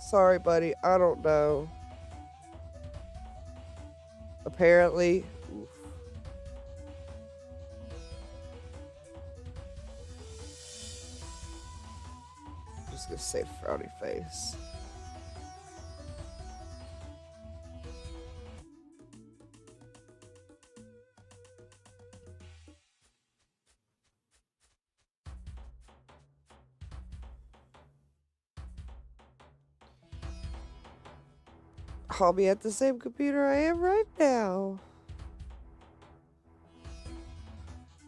A: Sorry, buddy. I don't know. Apparently. Oof. Just gonna say frowny face. I'll be at the same computer I am right now.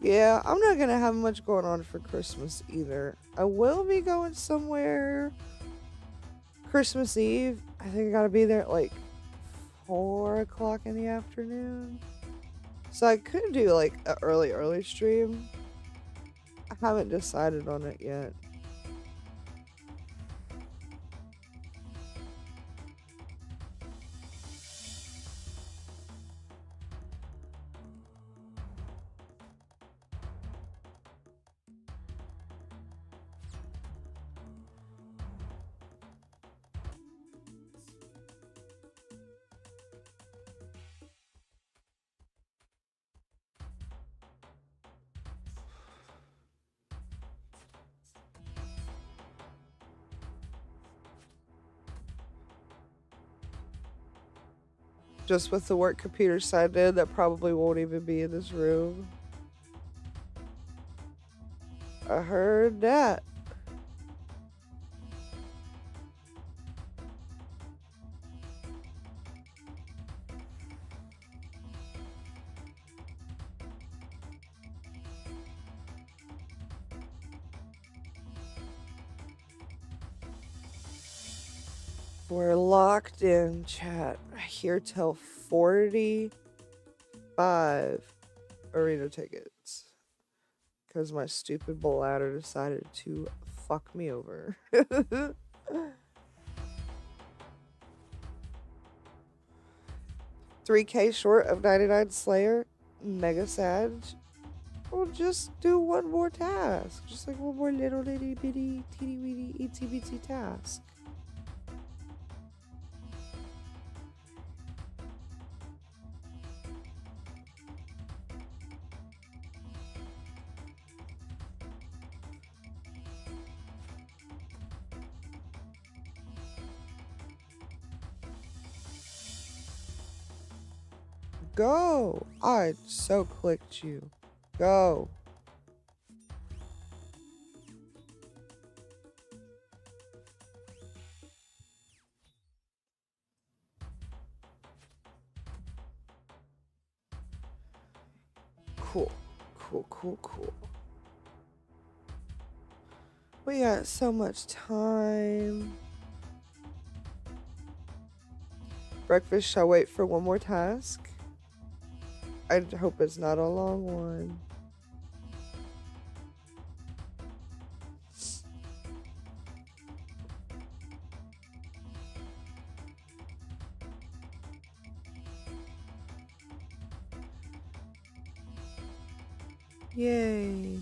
A: Yeah, I'm not gonna have much going on for Christmas either. I will be going somewhere Christmas Eve. I think I gotta be there at like 4 o'clock in the afternoon. So I could do like an early stream. I haven't decided on it yet. Just with the work computer side did, that probably won't even be in this room. I heard that. We're locked in, chat. Here till 45 arena tickets. Because my stupid bladder decided to fuck me over. 3K short of 99 Slayer. Mega sad. We'll just do one more task. Just like one more little itty bitty teeny weeny itsy bitsy task. Go! I so clicked you. Go. Cool. Cool, cool, cool. We got so much time. Breakfast shall wait for one more task. I hope it's not a long one. Yay.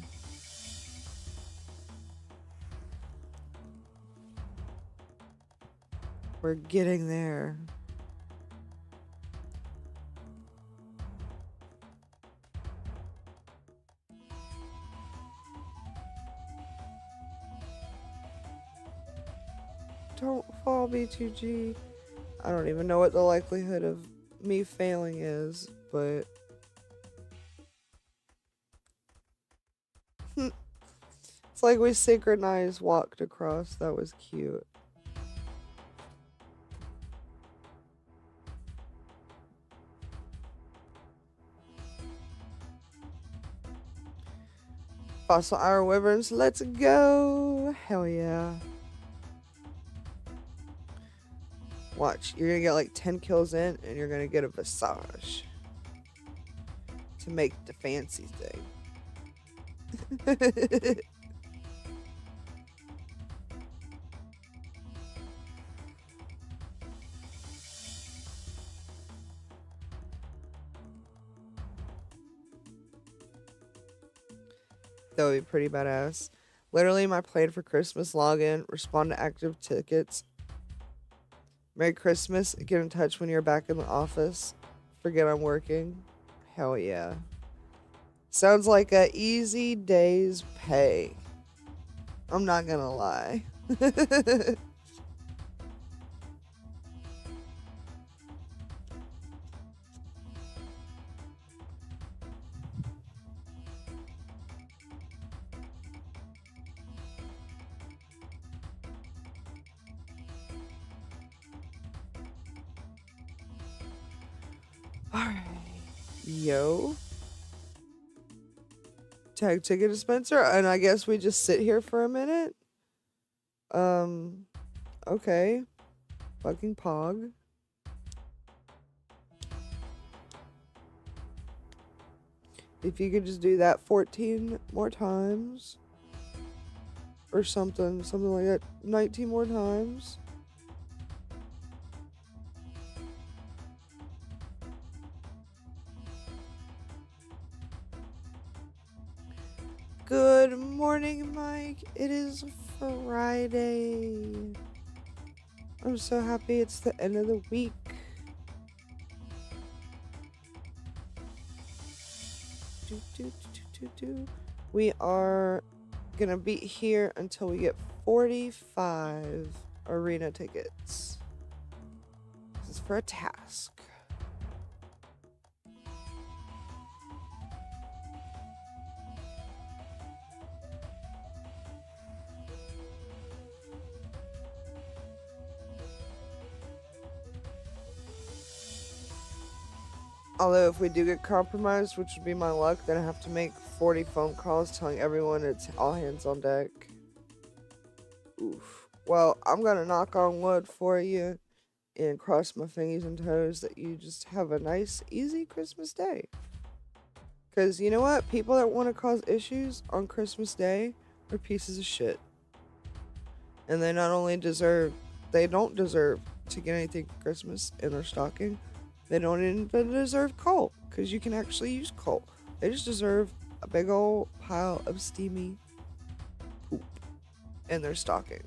A: We're getting there. Don't fall, B2G. I don't even know what the likelihood of me failing is, but it's like we synchronized walked across. That was cute. Fossil Iron Wyverns, let's go! Hell yeah. Watch, you're gonna get like 10 kills in and you're gonna get a Visage to make the fancy thing. That would be pretty badass. Literally, my plan for Christmas login, respond to active tickets, Merry Christmas. Get in touch when you're back in the office. Forget I'm working. Hell yeah. Sounds like a easy day's pay. I'm not gonna lie. Alright. Yo. Tag ticket dispenser, and I guess we just sit here for a minute. Okay. Fucking pog. If you could just do that 14 more times. Or something like that. 19 more times. Good morning, Mike. It is Friday. I'm so happy it's the end of the week. We are gonna be here until we get 45 arena tickets. This is for a task. Although if we do get compromised, which would be my luck, then I have to make 40 phone calls telling everyone it's all hands on deck. Oof. Well, I'm gonna knock on wood for you and cross my fingers and toes that you just have a nice, easy Christmas day. Because you know what? People that want to cause issues on Christmas Day are pieces of shit. And they not only don't deserve to get anything for Christmas in their stocking, they don't even deserve coal, because you can actually use coal. They just deserve a big old pile of steamy poop in their stocking.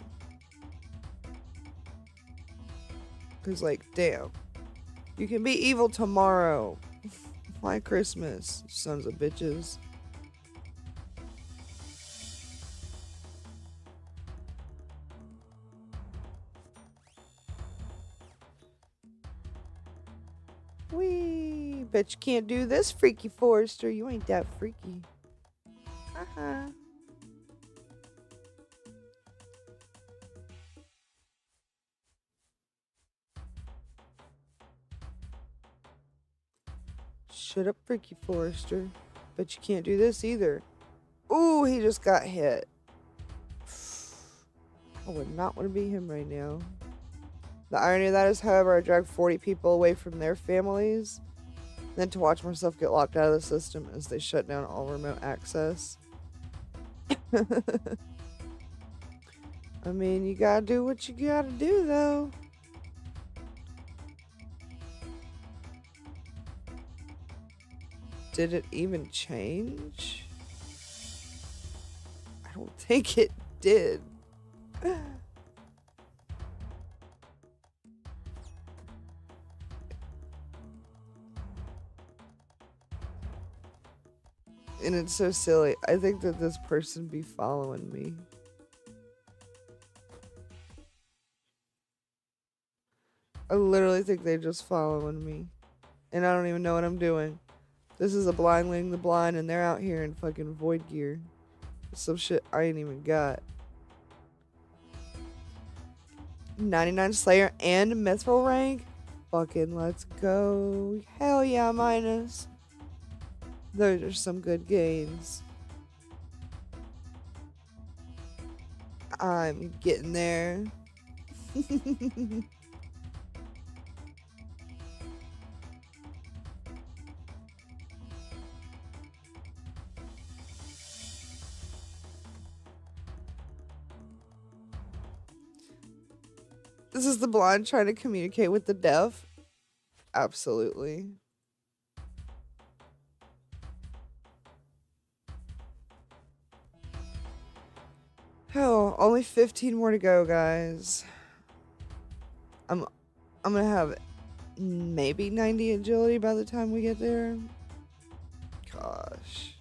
A: Because, like, damn. You can be evil tomorrow. Why Christmas, sons of bitches. Wee, bet you can't do this, Freaky Forester. You ain't that freaky. Haha. Shut up, Freaky Forester. Bet you can't do this either. Ooh, he just got hit. I would not want to be him right now. The irony of that is, however, I dragged 40 people away from their families, then to watch myself get locked out of the system as they shut down all remote access. I mean, you gotta do what you gotta do, though. Did it even change? I don't think it did. And it's so silly. I think that this person be following me. I literally think they just following me. And I don't even know what I'm doing. This is a blind leading the blind, and they're out here in fucking void gear. Some shit I ain't even got. 99 Slayer and Mithril rank? Fucking let's go. Hell yeah, minus. Those are some good gains. I'm getting there. This is the blind trying to communicate with the deaf. Absolutely. Oh, only 15 more to go, guys. I'm I'm gonna have maybe 90 agility by the time we get there. Gosh.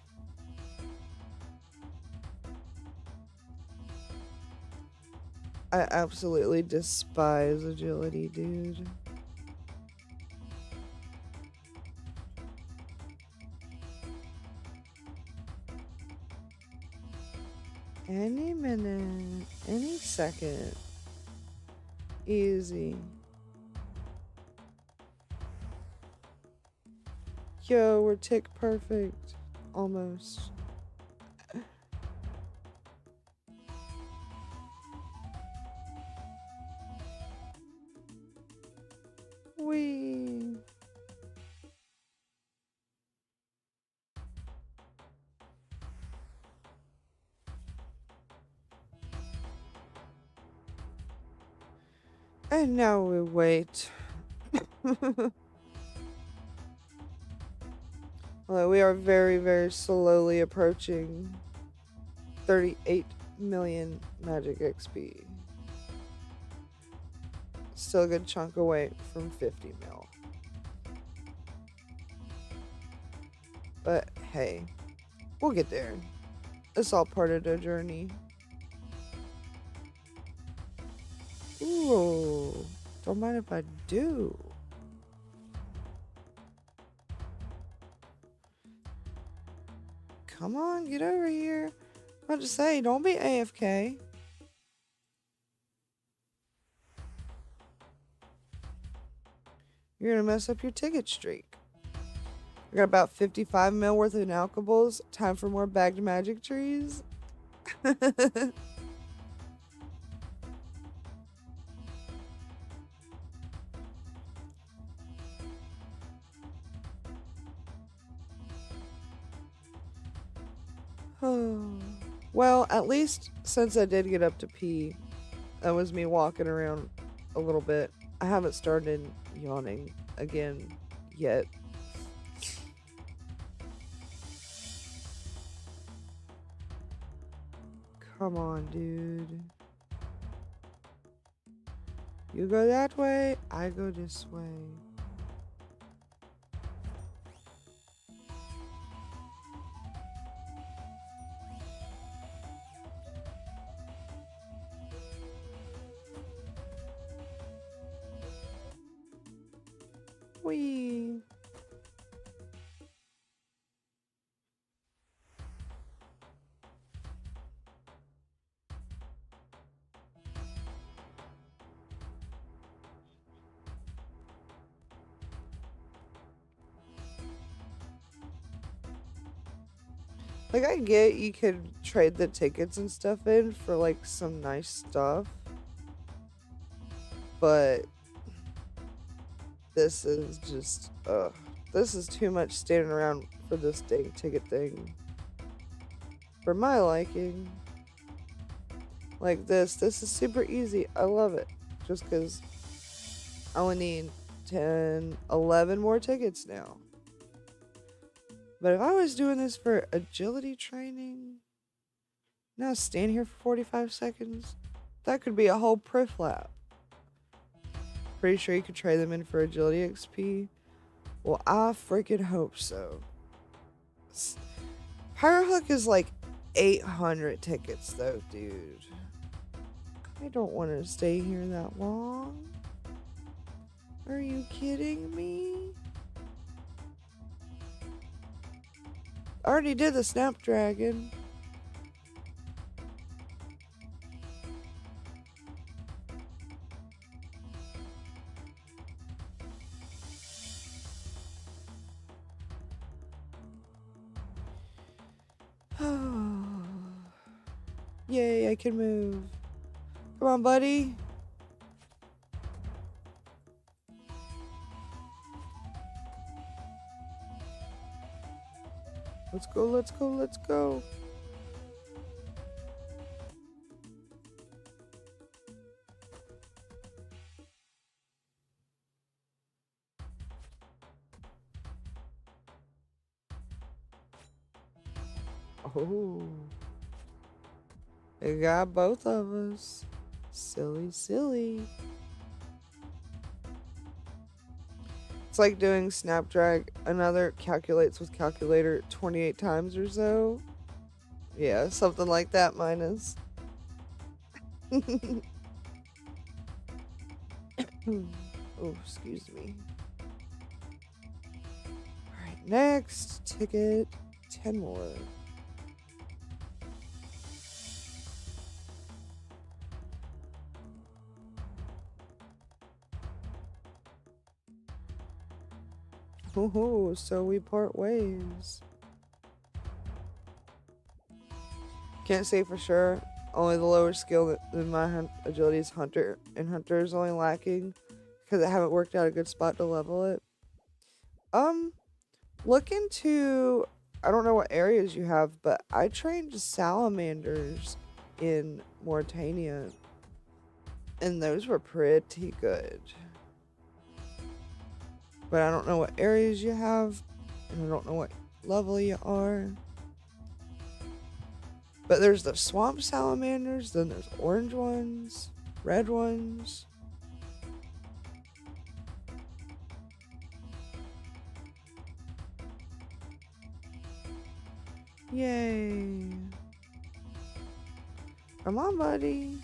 A: I absolutely despise agility, dude. Any minute, any second. Easy. Yo, we're tick perfect. Almost. Wee. And now we wait. Well, we are very, very slowly approaching 38 million magic XP. Still a good chunk away from 50 mil. But hey, we'll get there. It's all part of the journey. Ooh, don't mind if I do. Come on, get over here. I'm about to say, don't be AFK. You're gonna mess up your ticket streak. I got about 55 mil worth of alkables. Time for more bagged magic trees. Oh. Well, at least since I did get up to P, that was me walking around a little bit. I haven't started yawning again yet. Come on, dude. You go that way, I go this way. Whee! Like, I get you could trade the tickets and stuff in for, like, some nice stuff. But this is just, this is too much standing around for this dang ticket thing. For my liking. Like this is super easy. I love it. Just because I only need 10, 11 more tickets now. But if I was doing this for agility training, now stand here for 45 seconds, that could be a whole priff lap. Pretty sure you could trade them in for agility XP. Well, I freaking hope so. Pyrohook is like 800 tickets though, dude. I don't want to stay here that long. Are you kidding me? I already did the Snapdragon. Yay, I can move. Come on, buddy. Let's go, let's go, let's go. Oh. It got both of us. Silly, silly. like doing Snapdrag. Another calculates with calculator 28 times or so. Yeah, something like that minus. Oh, excuse me. Alright, next ticket. 10 more. Oh, so we part ways. Can't say for sure. Only the lower skill than my agility is hunter, and hunter is only lacking because I haven't worked out a good spot to level it. Um, look into, I don't know what areas you have, but I trained salamanders in Mauritania, and those were pretty good. But I don't know what areas you have, and I don't know what level you are. But there's the swamp salamanders, then there's orange ones, red ones. Yay. Come on, buddy.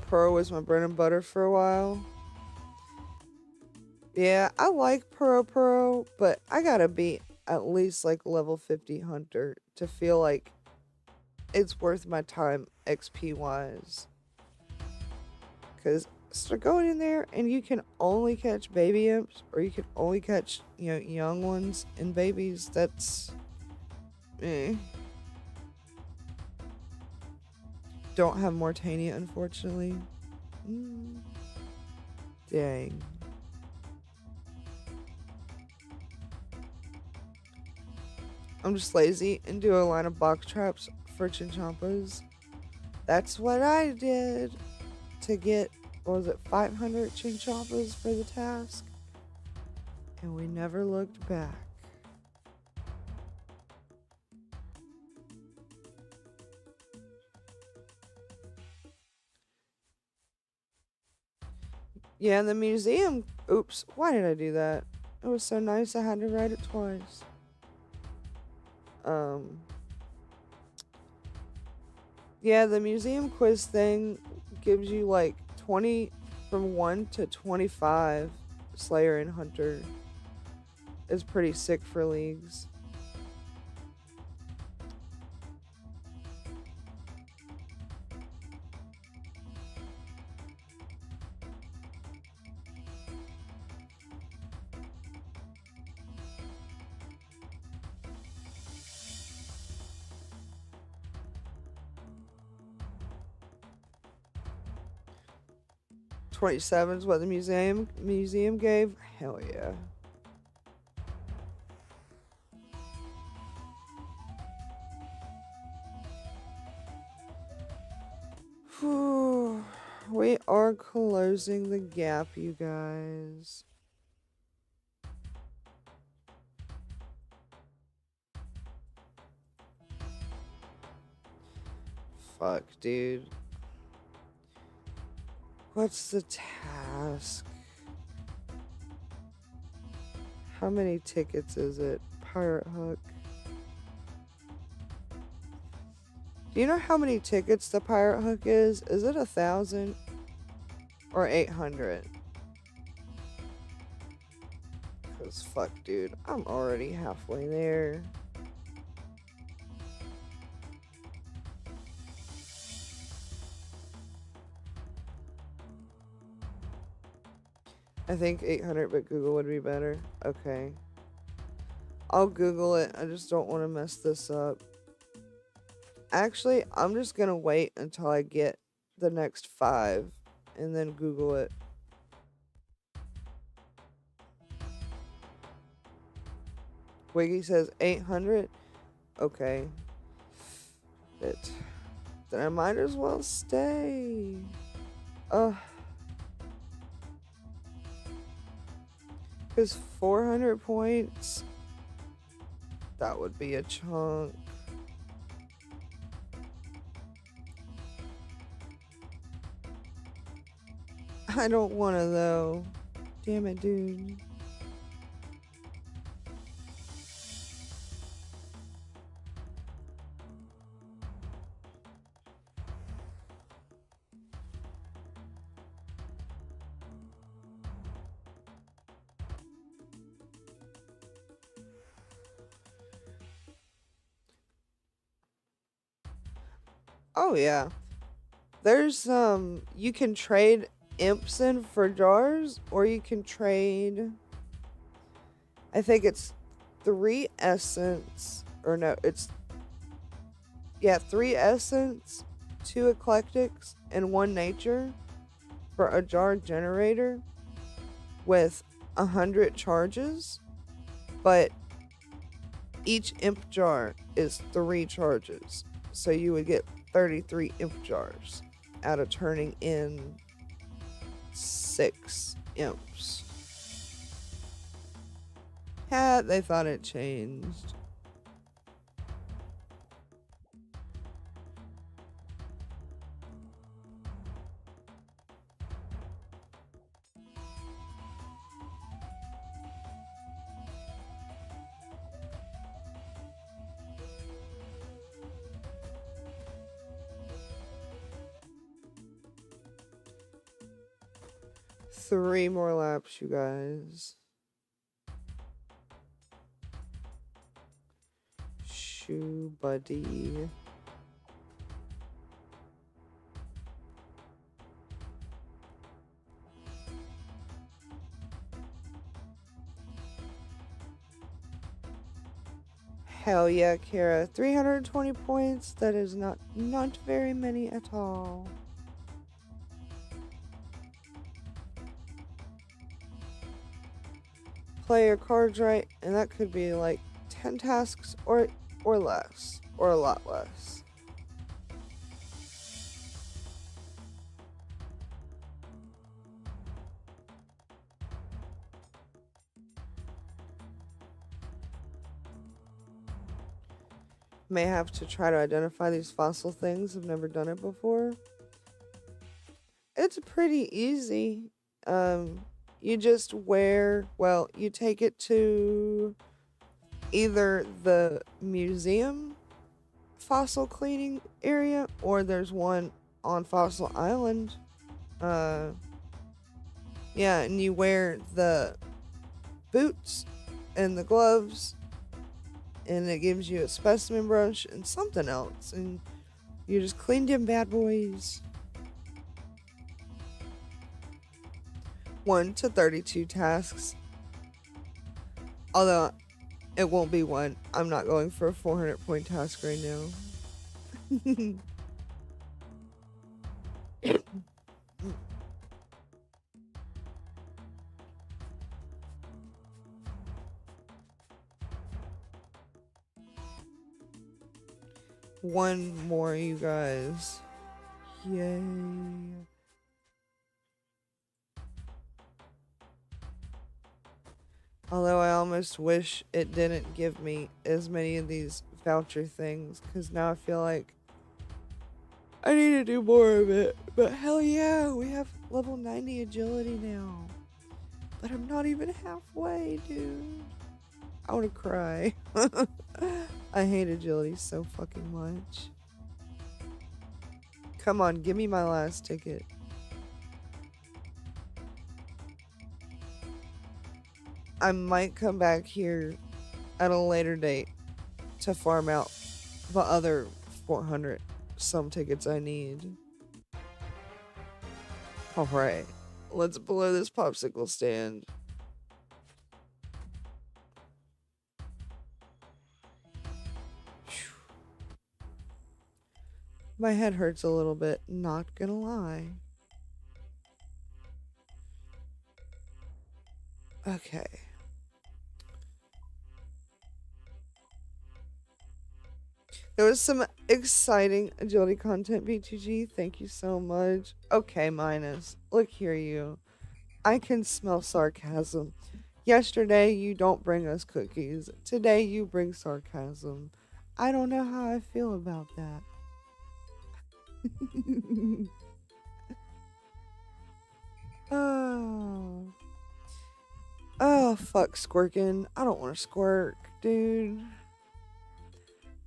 A: Pro was my bread and butter for a while. Yeah, I like Pro, but I gotta be at least like level 50 hunter to feel like it's worth my time XP wise. Because start going in there and you can only catch baby imps, or you can only catch, young ones and babies. That's don't have Mortania, unfortunately. Dang. I'm just lazy and do a line of box traps for chinchompas. That's what I did to get, what was it, 500 chinchompas for the task. And we never looked back. Yeah, in the museum. Oops, why did I do that? It was so nice I had to write it twice. Yeah, the museum quiz thing gives you like 20 from 1 to 25 Slayer and Hunter. Is pretty sick for leagues. $27 is what the museum gave. Hell yeah. Whew. We are closing the gap, you guys. Fuck, dude. What's the task? How many tickets is it? Pirate Hook. Do you know how many tickets the Pirate Hook is? Is it 1,000 or 800? Cause fuck, dude, I'm already halfway there. I think 800, but Google would be better. Okay. I'll Google it. I just don't want to mess this up. Actually, I'm just gonna wait until I get the next 5 and then Google it. Wiggy says 800. Okay. Then I might as well stay. Because 400 points, That would be a chunk. I don't want to though. Damn it, dude. Oh yeah. There's you can trade imps in for jars, or you can trade, I think it's 3 essence, or no, it's, yeah, 3 essence, 2 eclectics, and 1 nature for a jar generator with 100 charges, but each imp jar is 3 charges. So you would get 33 imp jars out of turning in 6 imps. Yeah, they thought it changed. Three more laps, you guys. Shoo, buddy. Hell yeah, Kara. 320 points. That is not very many at all. Play your cards right, and that could be like 10 tasks or less, or a lot less. May have to try to identify these fossil things. I've never done it before. It's pretty easy. You just you take it to either the museum fossil cleaning area, or there's one on Fossil Island. Yeah, and you wear the boots and the gloves, and it gives you a specimen brush and something else, and you just clean them bad boys. 1 to 32 tasks. Although it won't be 1. I'm not going for a 400 point task right now. One more, you guys. Yay. Although I almost wish it didn't give me as many of these voucher things, because now I feel like I need to do more of it. But hell yeah, we have level 90 agility now. But I'm not even halfway, dude. I want to cry. I hate agility so fucking much. Come on, give me my last ticket. I might come back here at a later date to farm out the other 400 some tickets I need. Alright, let's blow this popsicle stand. My head hurts a little bit, not gonna lie. Okay. There was some exciting agility content, BTG. Thank you so much. Okay, Minus. Look here, you. I can smell sarcasm. Yesterday, you don't bring us cookies. Today, you bring sarcasm. I don't know how I feel about that. Oh. Oh, fuck Squirkin. I don't want to squirk, dude.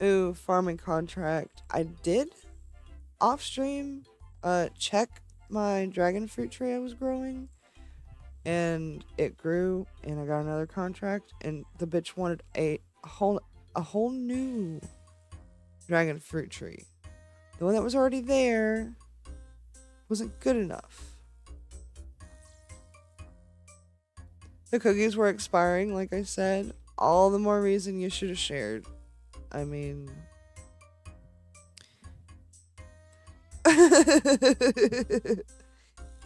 A: Ooh, farming contract. I did off stream check my dragon fruit tree I was growing, and it grew, and I got another contract, and the bitch wanted a whole new dragon fruit tree. The one that was already there wasn't good enough. The cookies were expiring, like I said. All the more reason you should have shared. I mean,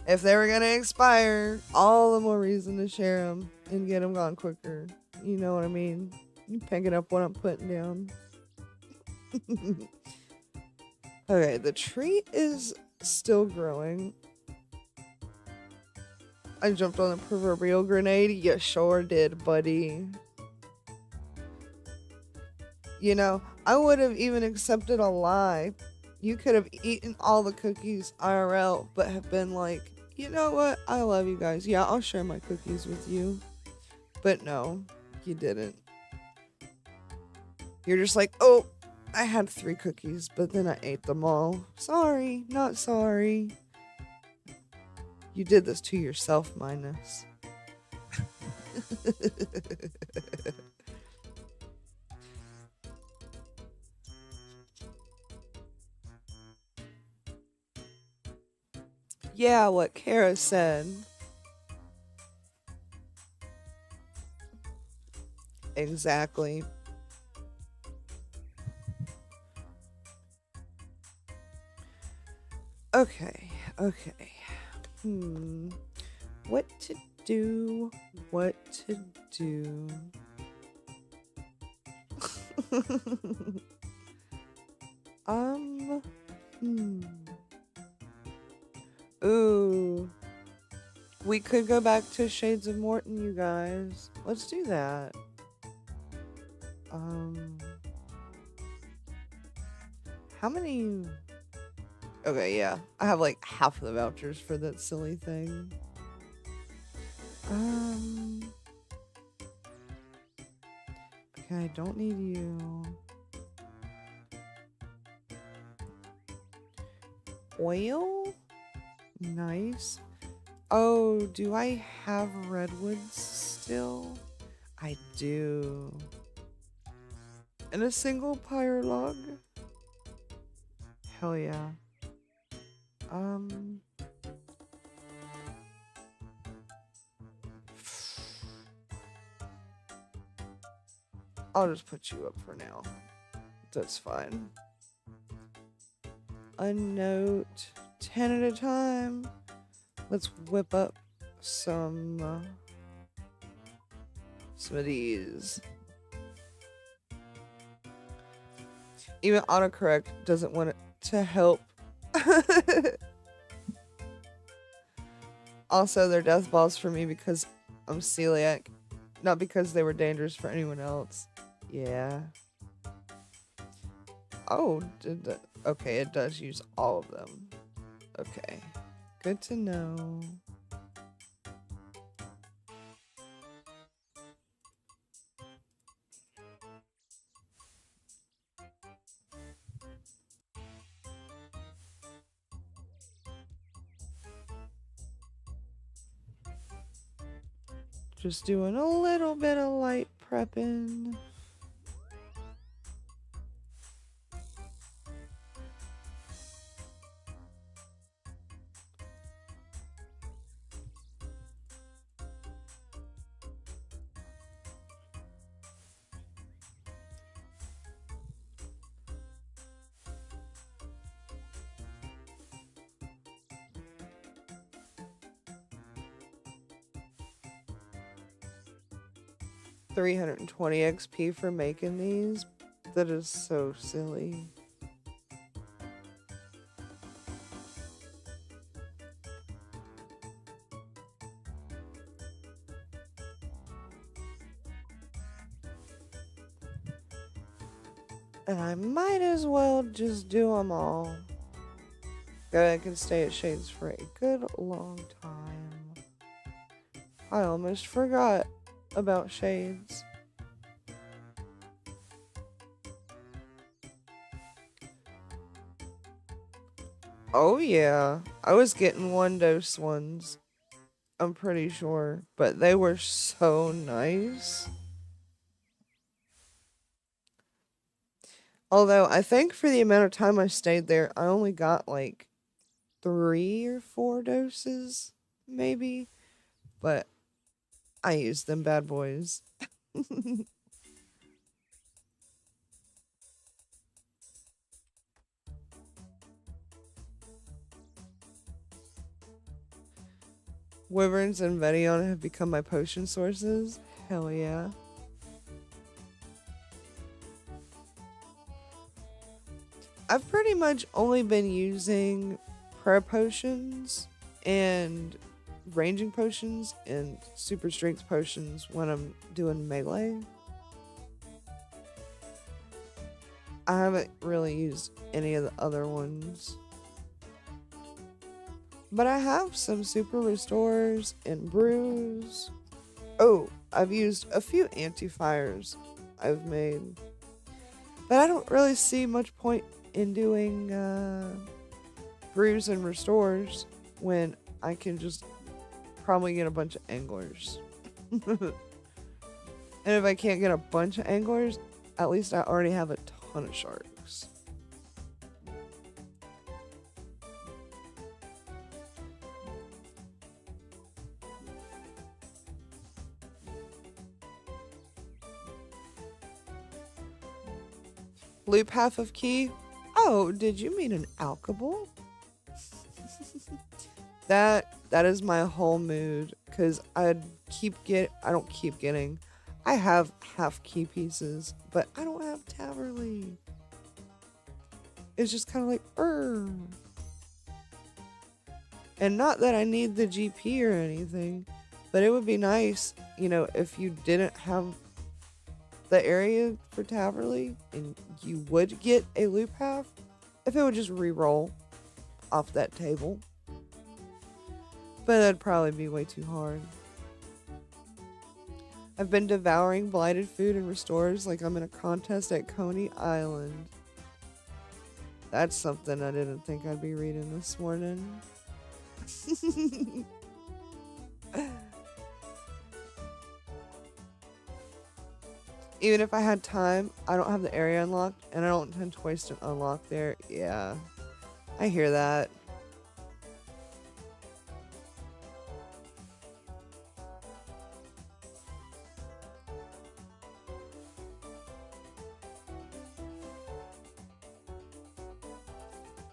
A: if they were gonna expire, all the more reason to share them and get them gone quicker. You know what I mean? You picking up what I'm putting down. Okay, the tree is still growing. I jumped on the proverbial grenade. You sure did, buddy. You know, I would have even accepted a lie. You could have eaten all the cookies IRL, but have been like, you know what? I love you guys. Yeah, I'll share my cookies with you. But no, you didn't. You're just like, oh, I had 3 cookies, but then I ate them all. Sorry, not sorry. You did this to yourself, Minus. Yeah, what Kara said. Exactly. Okay, okay. What to do? What to do? um, hmm. Ooh. We could go back to Shades of Morton, you guys. Let's do that. How many? Okay, yeah. I have like half of the vouchers for that silly thing. Okay, I don't need you. Oil? Nice. Oh, do I have redwoods still? I do. And a single pyre log? Hell yeah. I'll just put you up for now. That's fine. A note. 10 at a time. Let's whip up some of these. Even autocorrect doesn't want it to help. Also, they're death balls for me because I'm celiac, not because they were dangerous for anyone else. Yeah. Oh, okay, it does use all of them. Okay. Good to know. Just doing a little bit of light prepping. $320 XP for making these. That is so silly. And I might as well just do them all. I can stay at Shades for a good long time. I almost forgot about Shades. Oh yeah, I was getting 1 dose ones. I'm pretty sure, but they were so nice. Although I think for the amount of time I stayed there, I only got like 3 or 4 doses, maybe. But I used them bad boys. Wyverns and Vedion have become my potion sources. Hell yeah. I've pretty much only been using prayer potions and ranging potions and super strength potions when I'm doing melee. I haven't really used any of the other ones. But I have some super restores and brews. Oh, I've used a few anti-fires I've made. But I don't really see much point in doing brews and restores when I can just probably get a bunch of anglers. And if I can't get a bunch of anglers, at least I already have a ton of sharks. Loop half of key. Oh, did you mean an alchable? That is my whole mood, because I don't keep getting. I have half key pieces, but I don't have Taverly. It's just kind of like, And not that I need the GP or anything, but it would be nice, if you didn't have the area for Taverly and you would get a loop half, if it would just re-roll off that table. But that'd probably be way too hard. I've been devouring blighted food and restores like I'm in a contest at Coney Island. That's something I didn't think I'd be reading this morning. Even if I had time, I don't have the area unlocked, and I don't intend to waste an unlock there. Yeah, I hear that.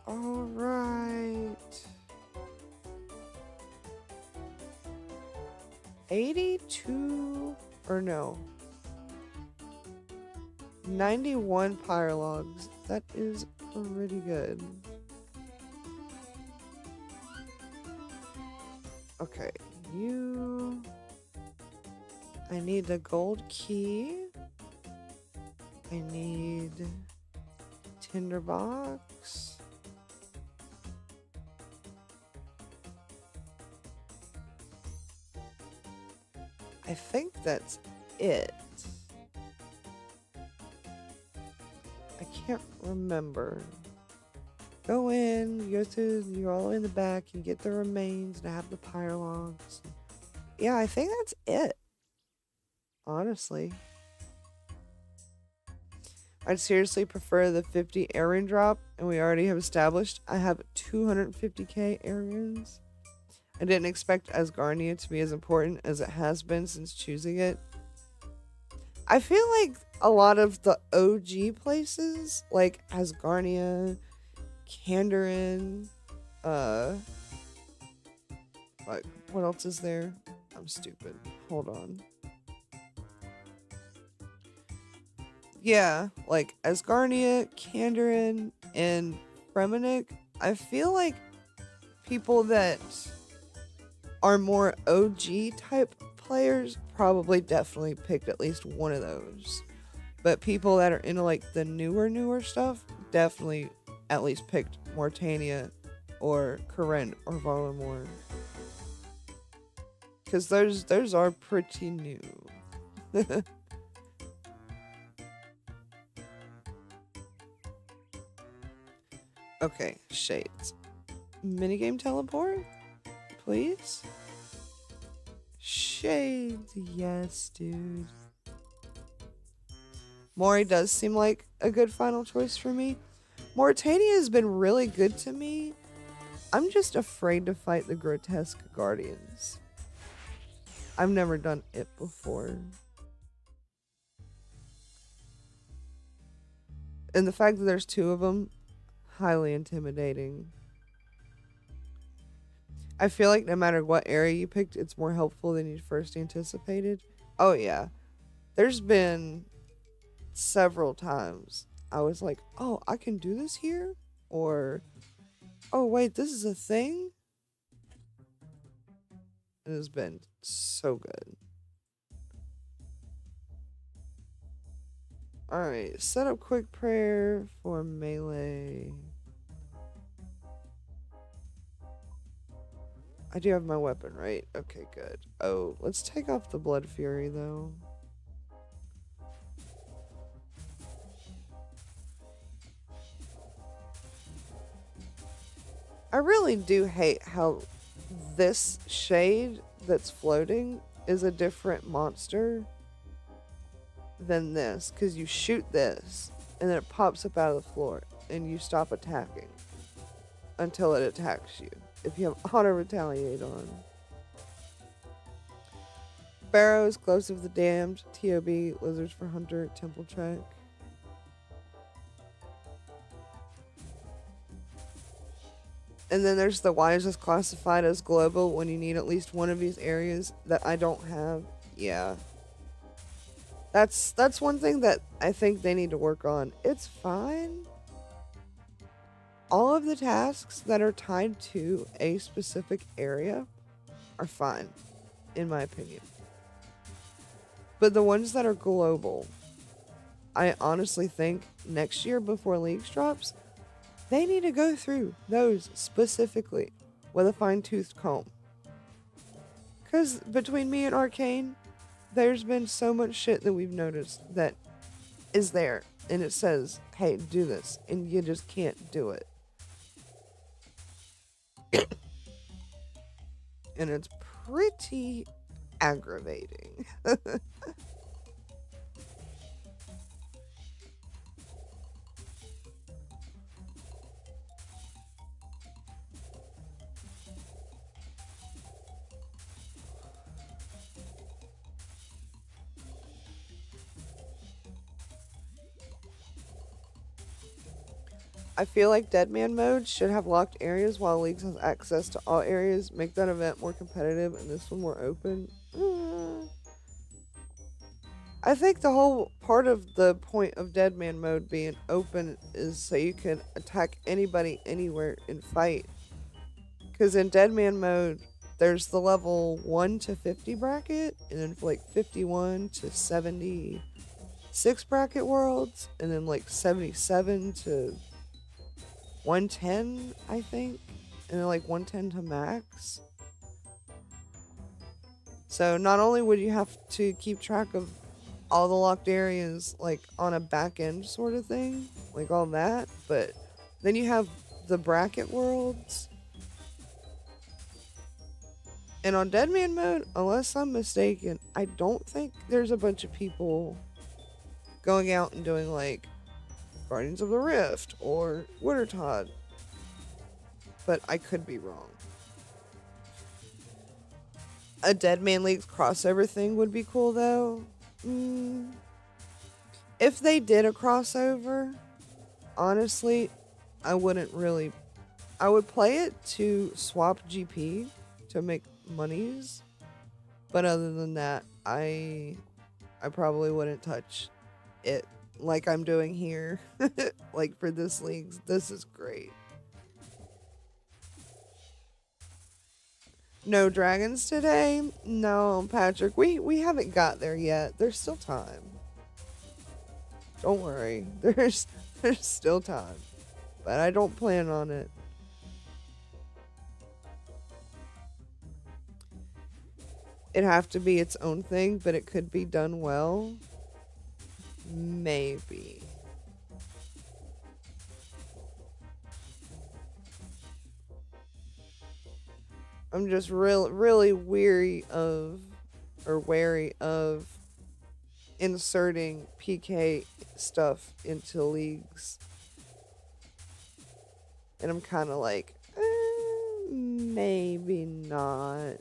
A: All right. 82 or no. 91 pyrologs. That is pretty good. Okay, I need the gold key. I need tinderbox. I think that's it. I can't remember. Go in, you're all in the back, and get the remains, and have the pyrologs. Yeah, I think that's it. Honestly. I'd seriously prefer the 50 air rune drop, and we already have established I have 250k air runes. I didn't expect Asgarnia to be as important as it has been since choosing it. I feel like a lot of the OG places, like Asgarnia, Kandarin, like, what else is there? I'm stupid. Hold on. Yeah, like Asgarnia, Kandarin, and Fremennik. I feel like people that are more OG type players probably definitely picked at least one of those. But people that are into like the newer stuff definitely at least picked Mortania or Corinne or Varlamore. Because those are pretty new. Okay, shades. Minigame teleport? Please? Shades, yes, dude. Mori does seem like a good final choice for me. Mortania has been really good to me. I'm just afraid to fight the grotesque guardians. I've never done it before. And the fact that there's two of them, highly intimidating. I feel like no matter what area you picked, it's more helpful than you first anticipated. Oh yeah. There's been several times I was like, oh, I can do this here? Or, oh wait, this is a thing? It has been so good. Alright, set up quick prayer for melee. I do have my weapon, right? Okay, good. Oh, let's take off the Blood Fury, though. I really do hate how this shade that's floating is a different monster than this, because you shoot this and then it pops up out of the floor and you stop attacking until it attacks you if you have auto retaliate on. Barrows, Gloves of the Damned, TOB, Lizards for Hunter, Temple Trek. And then there's the why is this classified as global when you need at least one of these areas that I don't have. Yeah. That's one thing that I think they need to work on. It's fine. All of the tasks that are tied to a specific area are fine, in my opinion. But the ones that are global, I honestly think next year before Leagues drops, they need to go through those specifically with a fine-toothed comb. Because between me and Arcane, there's been so much shit that we've noticed that is there. And it says, hey, do this. And you just can't do it. And it's pretty aggravating. I feel like Deadman mode should have locked areas while Leagues has access to all areas. Make that event more competitive and this one more open. I think the whole part of the point of Deadman mode being open is so you can attack anybody anywhere and fight. Because in Deadman mode, there's the level 1 to 50 bracket, and then like 51 to 76 bracket worlds, and then like 77 to 110, I think, and then like 110 to max. So not only would you have to keep track of all the locked areas like on a back end sort of thing, like all that, but then you have the bracket worlds. And on Deadman mode, unless I'm mistaken, I don't think there's a bunch of people going out and doing like Guardians of the Rift or Wintertodt, but I could be wrong. A Deadman Leagues crossover thing would be cool though. If they did a crossover, honestly, I wouldn't really. I would play it to swap GP to make monies, but other than that, I probably wouldn't touch it like I'm doing here. Like for this leagues, this is great. No dragons today? No, Patrick, we haven't got there yet. There's still time. Don't worry. There's still time. But I don't plan on it. It'd have to be its own thing, but it could be done well. Maybe. I'm just really weary of, or wary of, inserting PK stuff into leagues. And I'm kind of like, maybe not.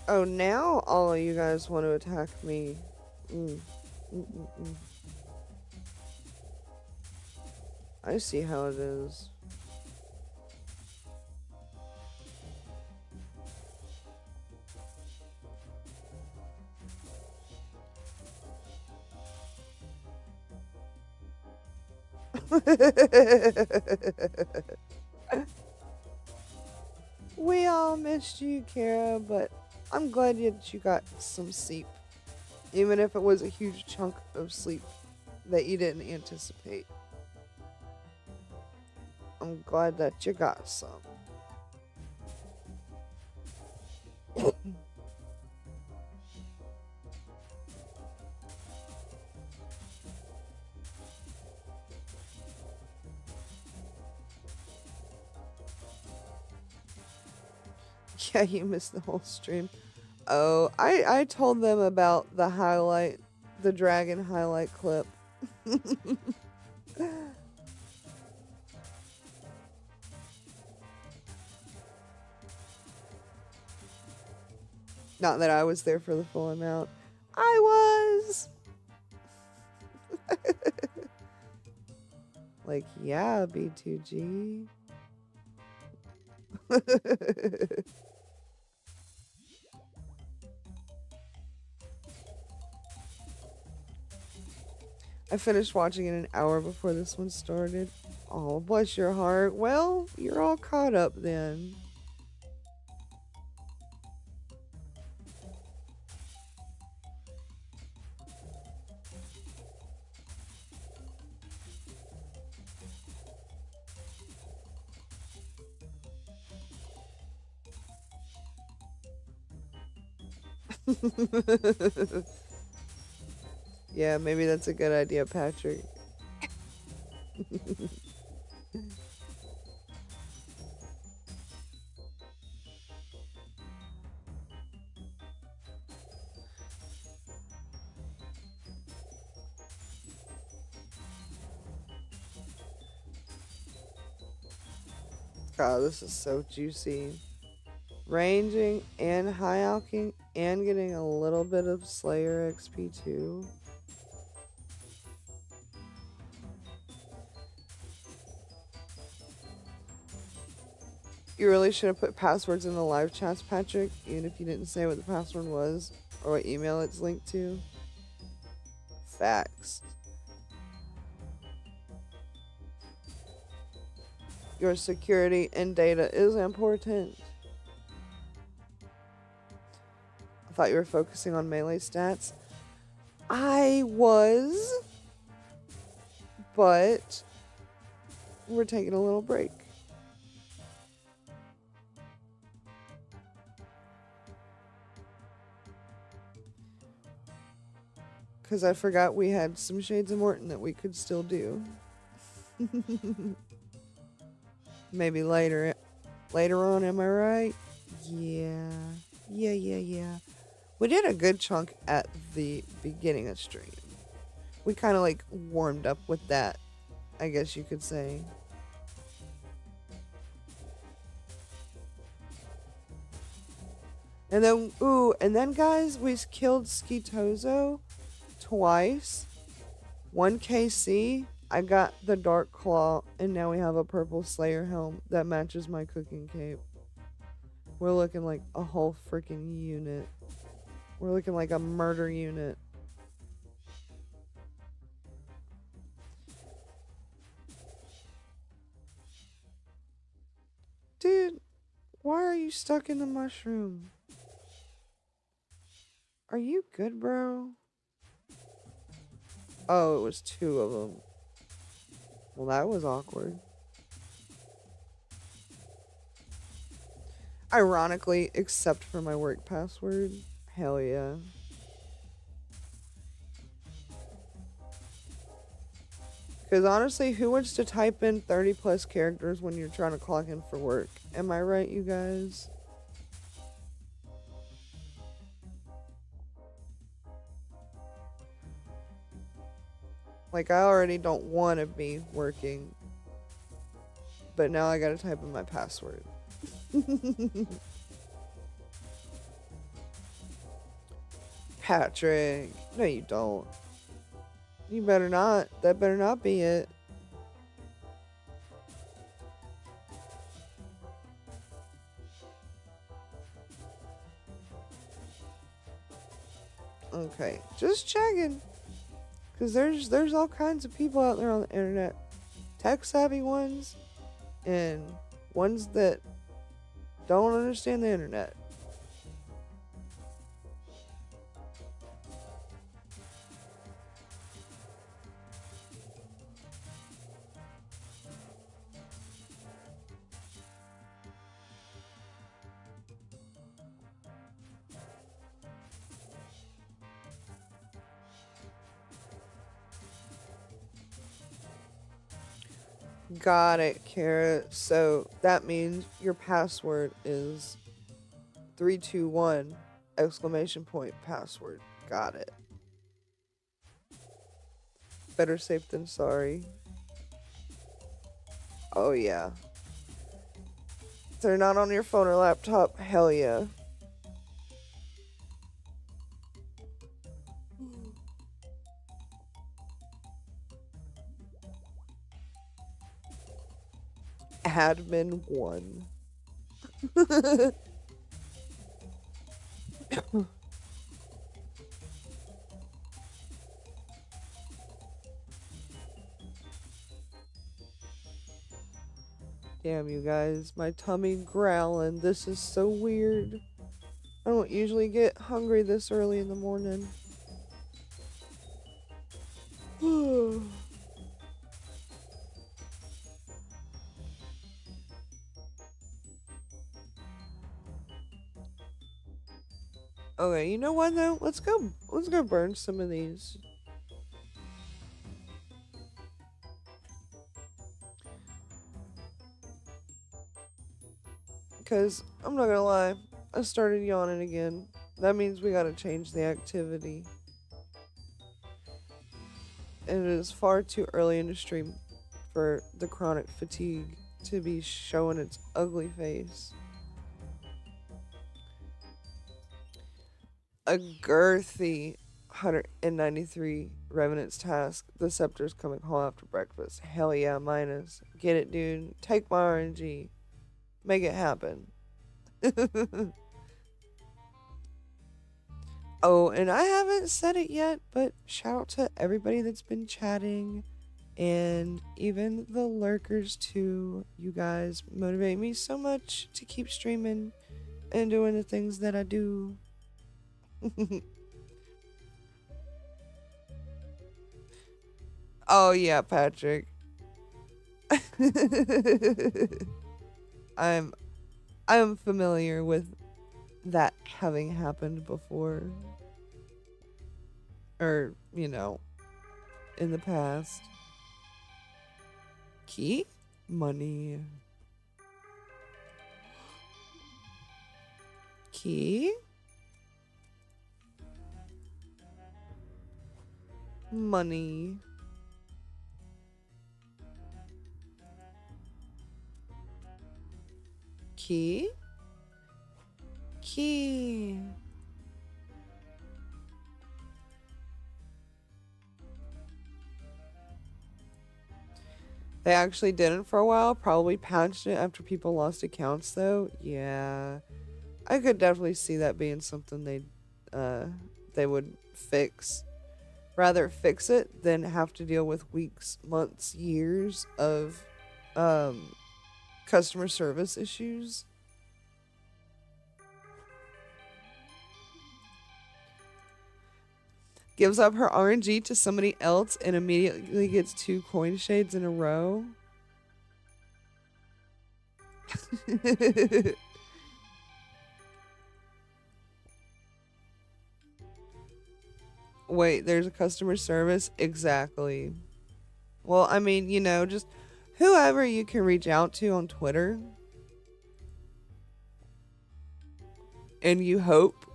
A: Oh, now all of you guys want to attack me. Mm. Mm-mm-mm. I see how it is. We all missed you, Kara, but I'm glad that you got some sleep. Even if it was a huge chunk of sleep that you didn't anticipate. I'm glad that you got some. Yeah, you missed the whole stream. Oh, I told them about the dragon highlight clip. Not that I was there for the full amount. I was! Like, yeah, B2G. I finished watching it an hour before this one started. Oh, bless your heart. Well, you're all caught up then. Yeah, maybe that's a good idea, Patrick. God, this is so juicy. Ranging and high alching and getting a little bit of Slayer XP too. You really should have put passwords in the live chats, Patrick, even if you didn't say what the password was or what email it's linked to. Facts. Your security and data is important. I thought you were focusing on melee stats. I was, but we're taking a little break. Because I forgot we had some Shades of Morton that we could still do. Maybe later on, am I right? Yeah. Yeah. We did a good chunk at the beginning of stream. We kind of like warmed up with that, I guess you could say. And then guys, we killed Skitozo twice. 1 KC. I got the Dark Claw, and now we have a purple Slayer helm that matches my cooking cape. We're looking like a whole freaking unit. We're looking like a murder unit. Why are you stuck in the mushroom? Are you good, bro? Oh, it was two of them. Well, that was awkward. Ironically, except for my work password. Hell yeah. Because honestly, who wants to type in 30 plus characters when you're trying to clock in for work? Am I right, you guys? Like, I already don't want to be working, but now I gotta type in my password. Patrick. No, you don't. You better not. That better not be it. Okay, just checking. Cause there's all kinds of people out there on the internet, tech savvy ones, and ones that don't understand the internet. Got it, Kara. So that means your password is 321 exclamation point password. Got it. Better safe than sorry. Oh yeah. If they're not on your phone or laptop, hell yeah. Admin 1. Damn, you guys, my tummy growling. This is so weird. I don't usually get hungry this early in the morning. Okay, you know what though? Let's go burn some of these. Cause I'm not gonna lie, I started yawning again. That means we gotta change the activity. And it is far too early in the stream for the chronic fatigue to be showing its ugly face. A girthy 193 Revenant's task. The scepter's coming home after breakfast. Hell yeah, minus. Get it, dude. Take my RNG. Make it happen. Oh, and I haven't said it yet, but shout out to everybody that's been chatting and even the lurkers too. You guys motivate me so much to keep streaming and doing the things that I do. Oh yeah, Patrick. I'm I'm familiar with that having happened before. Or, in the past. Key? Money. Key? Money. Key? Key. They actually didn't for a while. Probably patched it after people lost accounts, though. Yeah, I could definitely see that being something they would fix. Rather fix it than have to deal with weeks, months, years of customer service issues. Gives up her RNG to somebody else and immediately gets 2 coin shades in a row. Wait, there's a customer service? Exactly. Well, I mean, you know, just whoever you can reach out to on Twitter. And you hope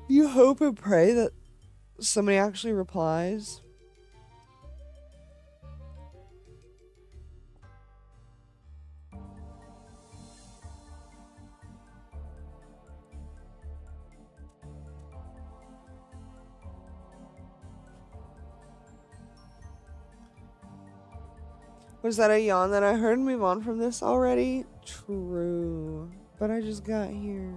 A: and pray that somebody actually replies. Was that a yawn that I heard? Move on from this already? True. But I just got here.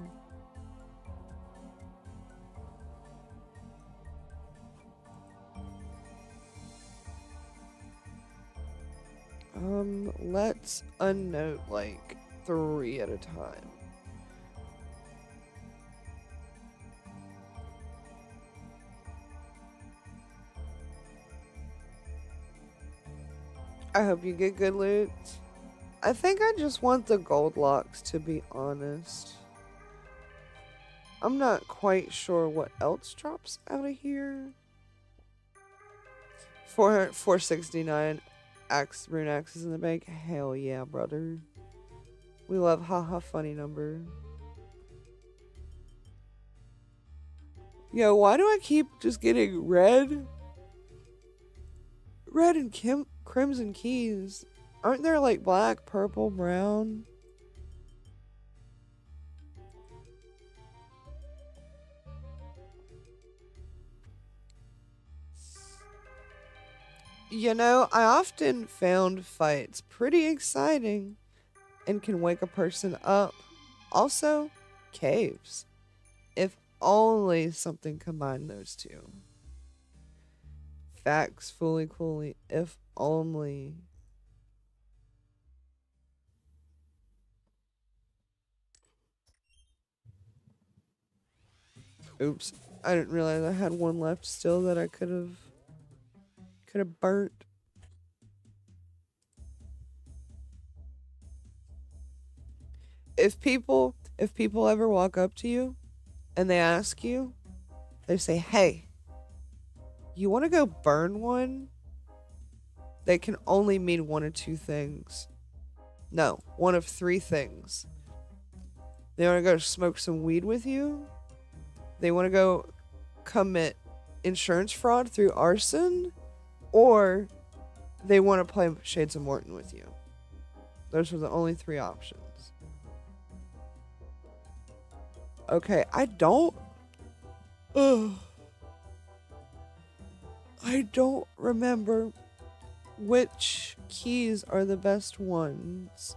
A: Let's unnote like 3 at a time. I hope you get good loot. I think I just want the gold locks, to be honest. I'm not quite sure what else drops out of here. 469 rune axes in the bank. Hell yeah, brother. We love haha funny number. Yo, why do I keep just getting red and crimson keys? Aren't there like black, purple, brown? You know, I often found fights pretty exciting and can wake a person up. Also, caves. If only something combined those two. Facts, fully coolly. If only. Oops. I didn't realize I had one left still that I could have burnt. If people ever walk up to you and they ask you, they say, "Hey, you want to go burn one?" They can only mean one of 2 things. No, one of 3 things. They want to go smoke some weed with you. They want to go commit insurance fraud through arson, or they want to play Shades of Morton with you. Those are the only 3 options. Okay, I don't remember which keys are the best ones,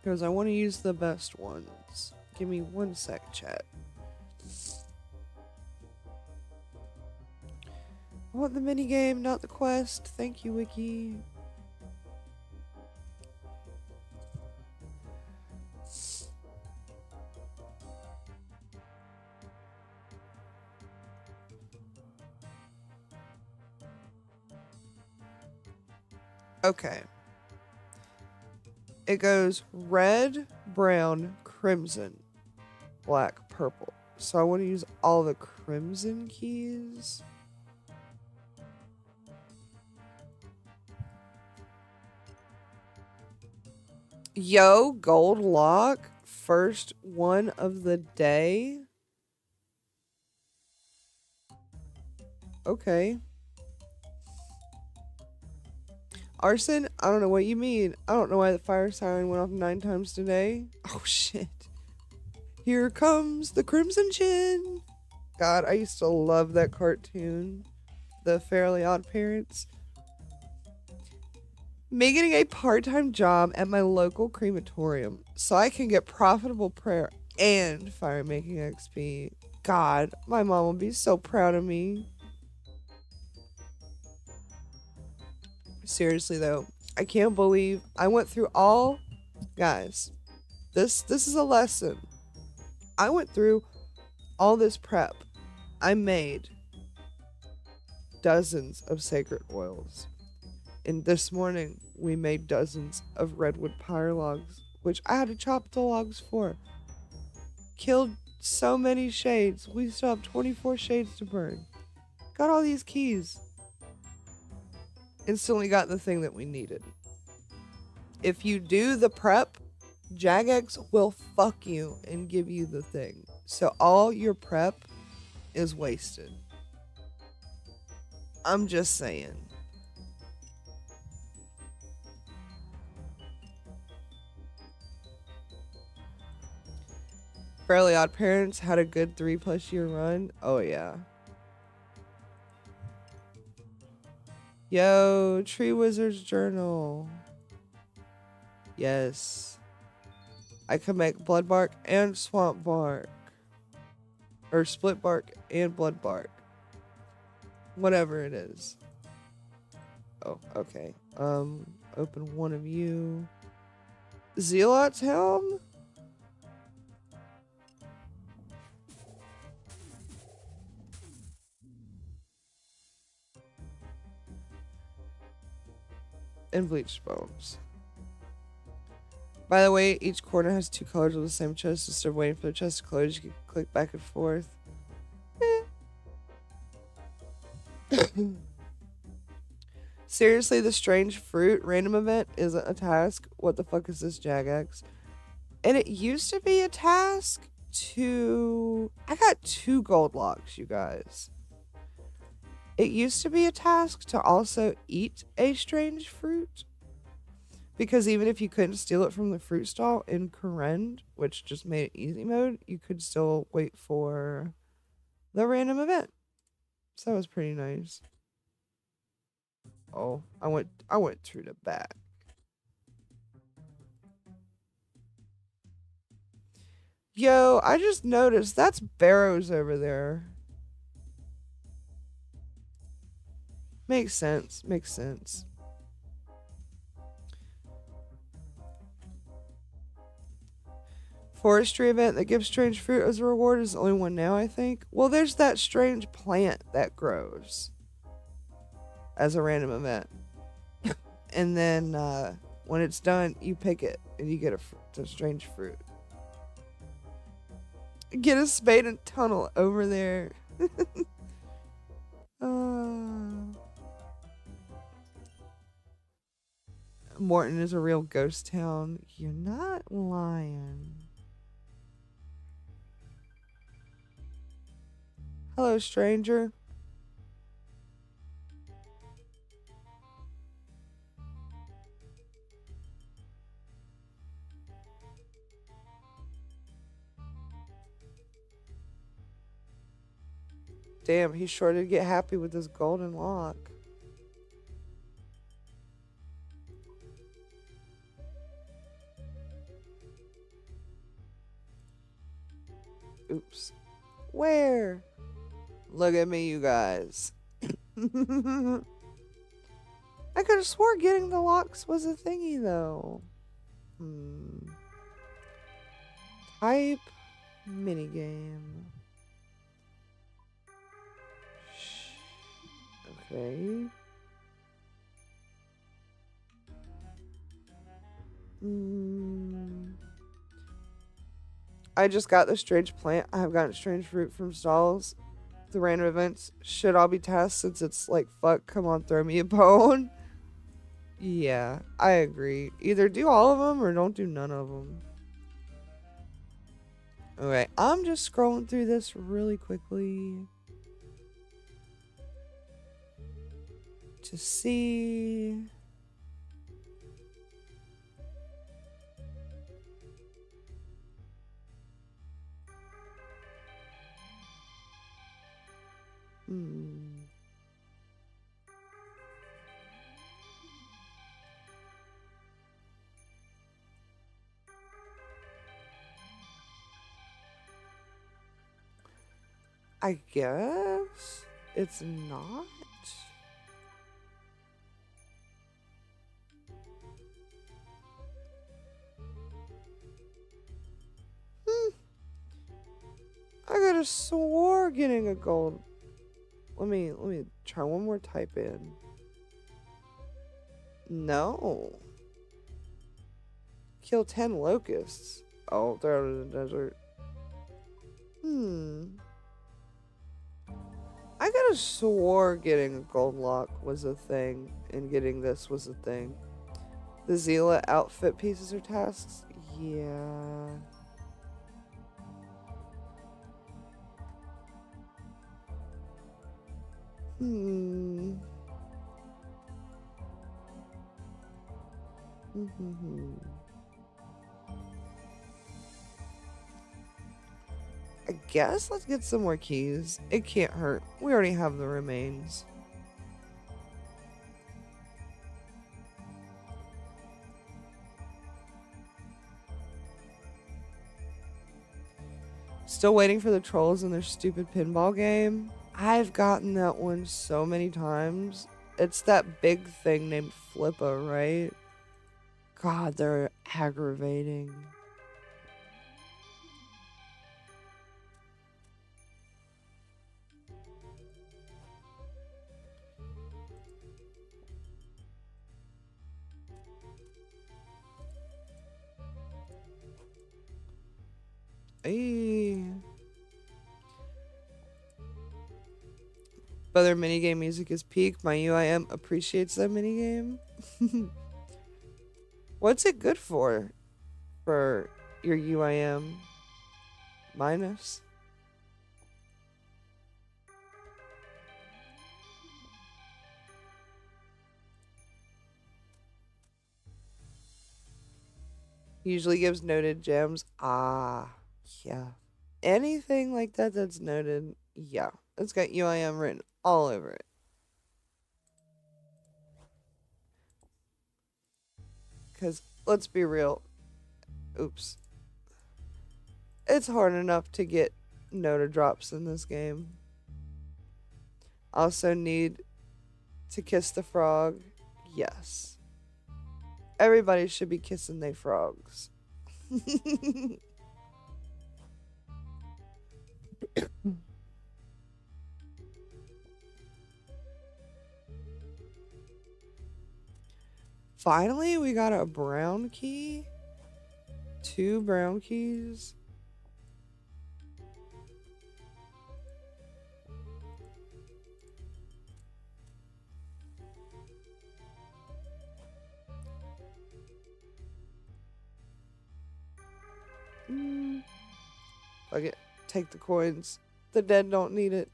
A: because I want to use the best ones. Give me 1 sec, chat. I want the minigame, not the quest. Thank you, Wiki. Okay. It goes red, brown, crimson, black, purple. So I want to use all the crimson keys. Yo, gold lock. First one of the day. Okay. Arson? I don't know what you mean. I don't know why the fire siren went off 9 times today. Oh, shit. Here comes the Crimson Chin. God, I used to love that cartoon. The Fairly Odd Parents. Me getting a part-time job at my local crematorium so I can get profitable prayer and fire making XP. God, my mom will be so proud of me. Seriously though, I can't believe I went through all, guys, this is a lesson. I went through all this prep. I made dozens of sacred oils. And this morning, we made dozens of redwood pyre logs, which I had to chop the logs for. Killed so many shades. We still have 24 shades to burn. Got all these keys. Instantly got the thing that we needed. If you do the prep, Jagex will fuck you and give you the thing. So all your prep is wasted. I'm just saying. Fairly Odd Parents had a good 3+ year run. Oh yeah. Yo, Tree Wizard's Journal. Yes. I can make blood bark and swamp bark. Or split bark and blood bark. Whatever it is. Oh, okay. Open one of you. Zealot's Helm? And bleached bones. By the way, each corner has 2 colors of the same chest. Instead of waiting for the chest to close, you can click back and forth. Seriously, the strange fruit random event isn't a task. What the fuck is this, Jagex? And it used to be a task to... I got 2 gold locks, you guys. It used to be a task to also eat a strange fruit. Because even if you couldn't steal it from the fruit stall in Kourend, which just made it easy mode, you could still wait for the random event. So that was pretty nice. Oh, I went through the back. Yo, I just noticed that's Barrows over there. Makes sense. Makes sense. Forestry event that gives strange fruit as a reward is the only one now, I think. Well, there's that strange plant that grows as a random event. And then when it's done, you pick it and you get a strange fruit. Get a spade and tunnel over there. Morton is a real ghost town. You're not lying. Hello, stranger. Damn, he's sure to get happy with this golden lock. Oops. Where? Look at me, you guys. I could have swore getting the locks was a thingy, though. Type minigame. Okay. I just got the strange plant. I have gotten strange fruit from stalls. The random events should all be tasks since it's like, fuck, come on, throw me a bone. Yeah, I agree. Either do all of them or don't do none of them. Okay, I'm just scrolling through this really quickly to see. I guess it's not. I could have swore getting a gold Let me try one more type in. No. Kill 10 locusts. Oh, they're out in the desert. I could have swore getting a gold lock was a thing, and getting this was a thing. The Zila outfit pieces or tasks? Yeah. I guess let's get some more keys. It can't hurt. We already have the remains. Still waiting for the trolls in their stupid pinball game. I've gotten that one so many times. It's that big thing named Flippa, right? God, they're aggravating. Hey. But their minigame music is peak. My UIM appreciates that minigame. What's it good for? For your UIM? Minus? Usually gives noted gems. Ah, yeah. Anything like that that's noted, yeah. It's got UIM written all over it. Because, let's be real. Oops. It's hard enough to get noted drops in this game. Also need to kiss the frog. Yes. Everybody should be kissing they frogs. Finally, we got a brown key. 2 brown keys. Fuck it. Take the coins. The dead don't need it.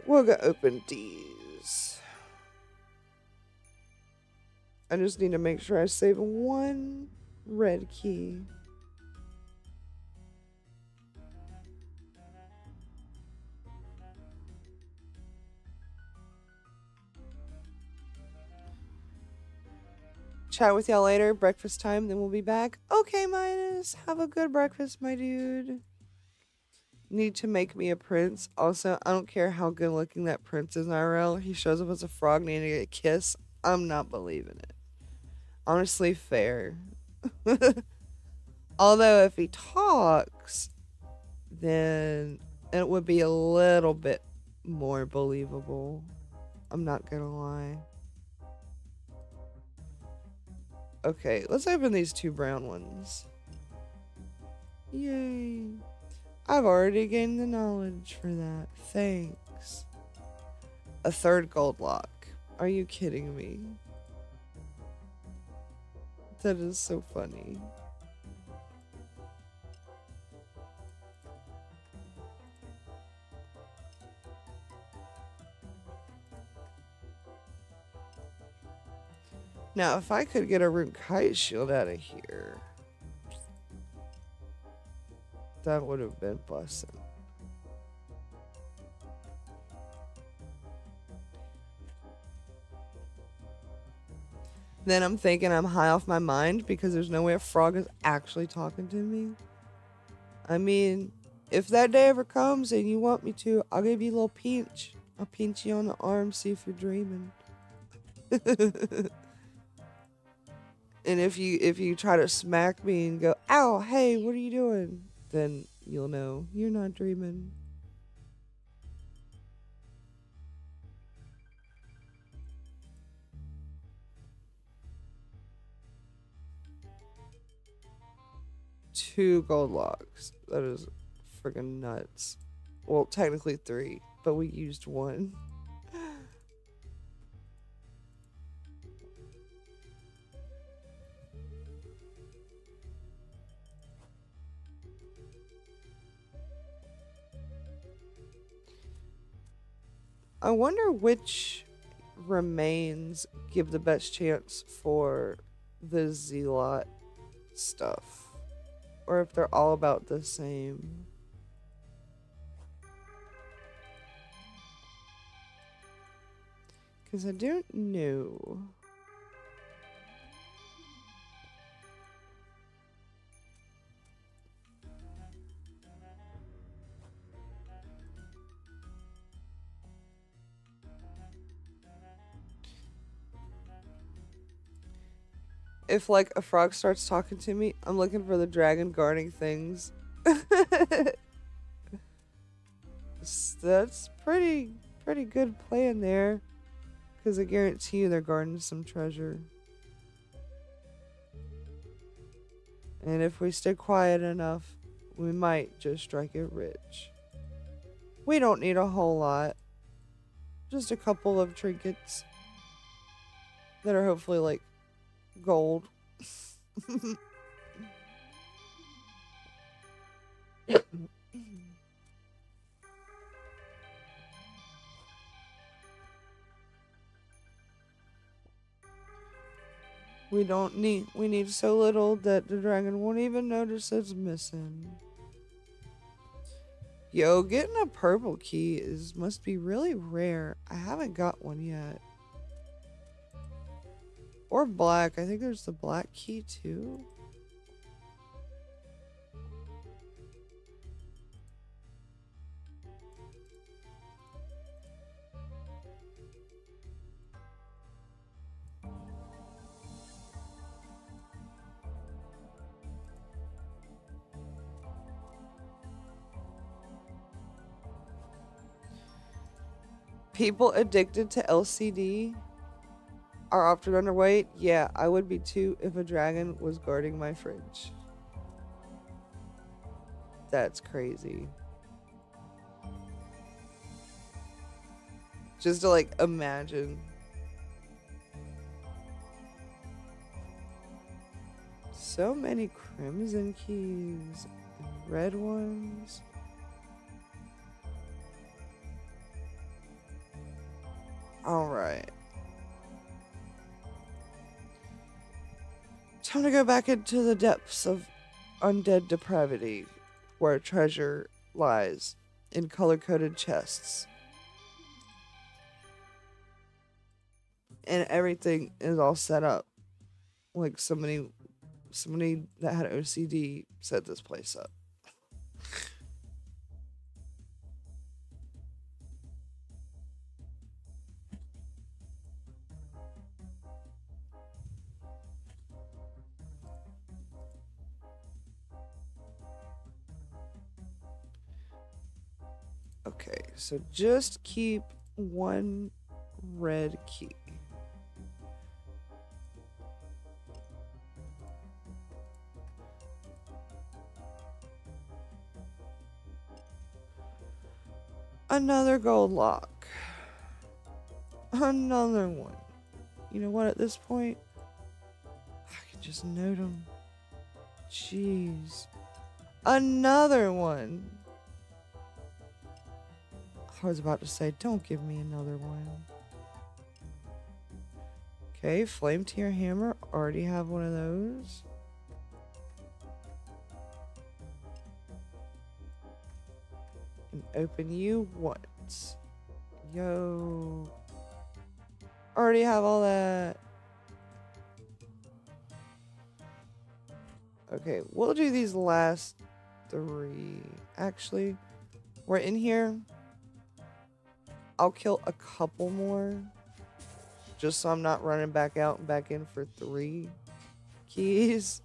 A: We'll go open these. I just need to make sure I save 1 red key. Chat with y'all later. Breakfast time, then we'll be back. Okay, Midas. Have a good breakfast, my dude. Need to make me a prince. Also, I don't care how good looking that prince is in IRL. He shows up as a frog needing to get a kiss. I'm not believing it. Honestly, fair. Although, if he talks, then it would be a little bit more believable. I'm not gonna lie. Okay, let's open these 2 brown ones. Yay. I've already gained the knowledge for that. Thanks. A 3rd gold lock. Are you kidding me? That is so funny. Now, if I could get a Rune Kite shield out of here, that would have been bussin'. Then I'm thinking I'm high off my mind because there's no way a frog is actually talking to me. I mean, if that day ever comes and you want me to, I'll give you a little pinch. I'll pinch you on the arm, see if you're dreaming. And if you try to smack me and go, ow, hey, what are you doing? Then you'll know you're not dreaming. 2 gold locks. That is friggin' nuts. Well, technically 3, but we used 1. I wonder which remains give the best chance for the Zealot stuff. Or if they're all about the same. Because I don't know. If like a frog starts talking to me, I'm looking for the dragon guarding things. That's pretty good plan there. Because I guarantee you they're guarding some treasure. And if we stay quiet enough, we might just strike it rich. We don't need a whole lot. Just a couple of trinkets that are hopefully like gold. We need so little that the dragon won't even notice it's missing. Yo, getting a purple key must be really rare. I haven't got one yet. Or black. I think there's the black key too. People addicted to LCD are often underweight. Yeah, I would be too if a dragon was guarding my fridge. That's crazy. Just to like imagine. So many crimson keys and red ones. Alright. Time to go back into the depths of undead depravity, where treasure lies in color-coded chests. And everything is all set up. Like somebody that had OCD set this place up. Okay, so just keep one red key. Another gold lock. Another one. You know what, at this point, I can just note them. Jeez. Another one. I was about to say, don't give me another one. Okay, flame tier hammer. Already have one of those. And open you once. Yo. Already have all that. Okay, we'll do these last 3. Actually, we're in here. I'll kill a couple more. Just so I'm not running back out and back in for 3 keys.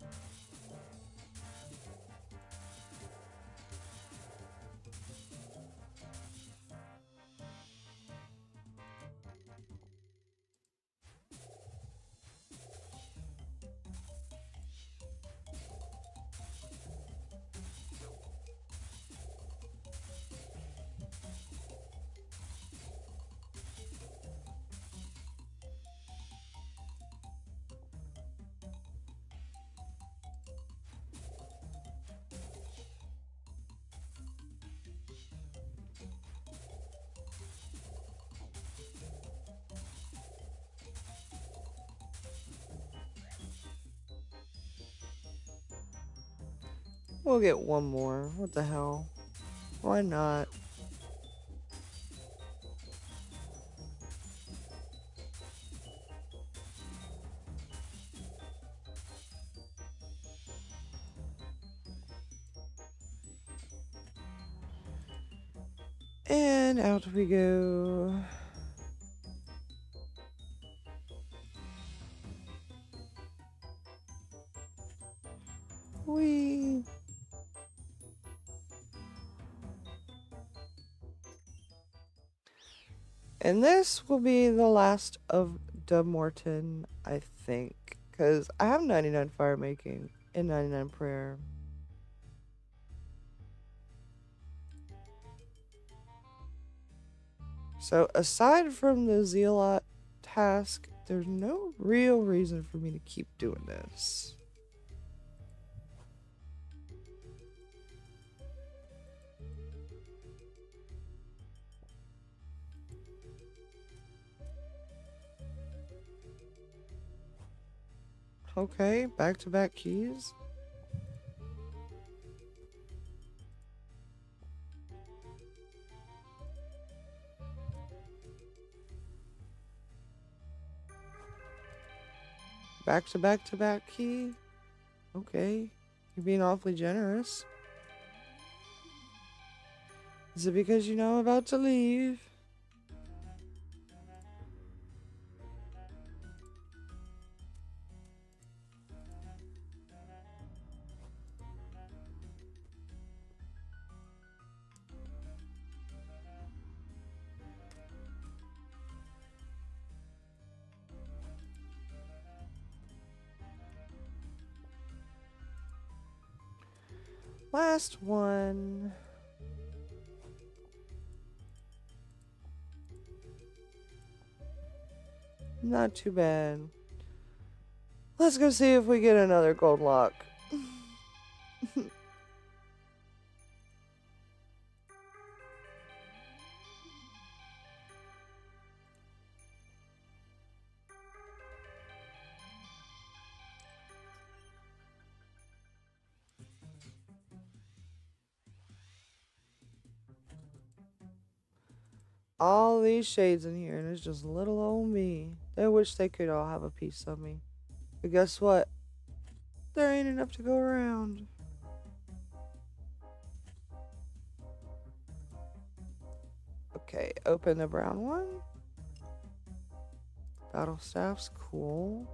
A: We'll get one more. What the hell? Why not? And out we go. Whee! And this will be the last of Dubmorton, I think. Because I have 99 fire making and 99 prayer. So aside from the Zealot task, there's no real reason for me to keep doing this. Okay, back-to-back keys. Back-to-back-to-back key. Okay, you're being awfully generous. Is it because you know I'm about to leave? Last one. Not too bad. Let's go see if we get another gold lock. All these shades in here, and it's just little old me. I wish they could all have a piece of me. But guess what? There ain't enough to go around. Okay, open the brown one. Battle staff's cool.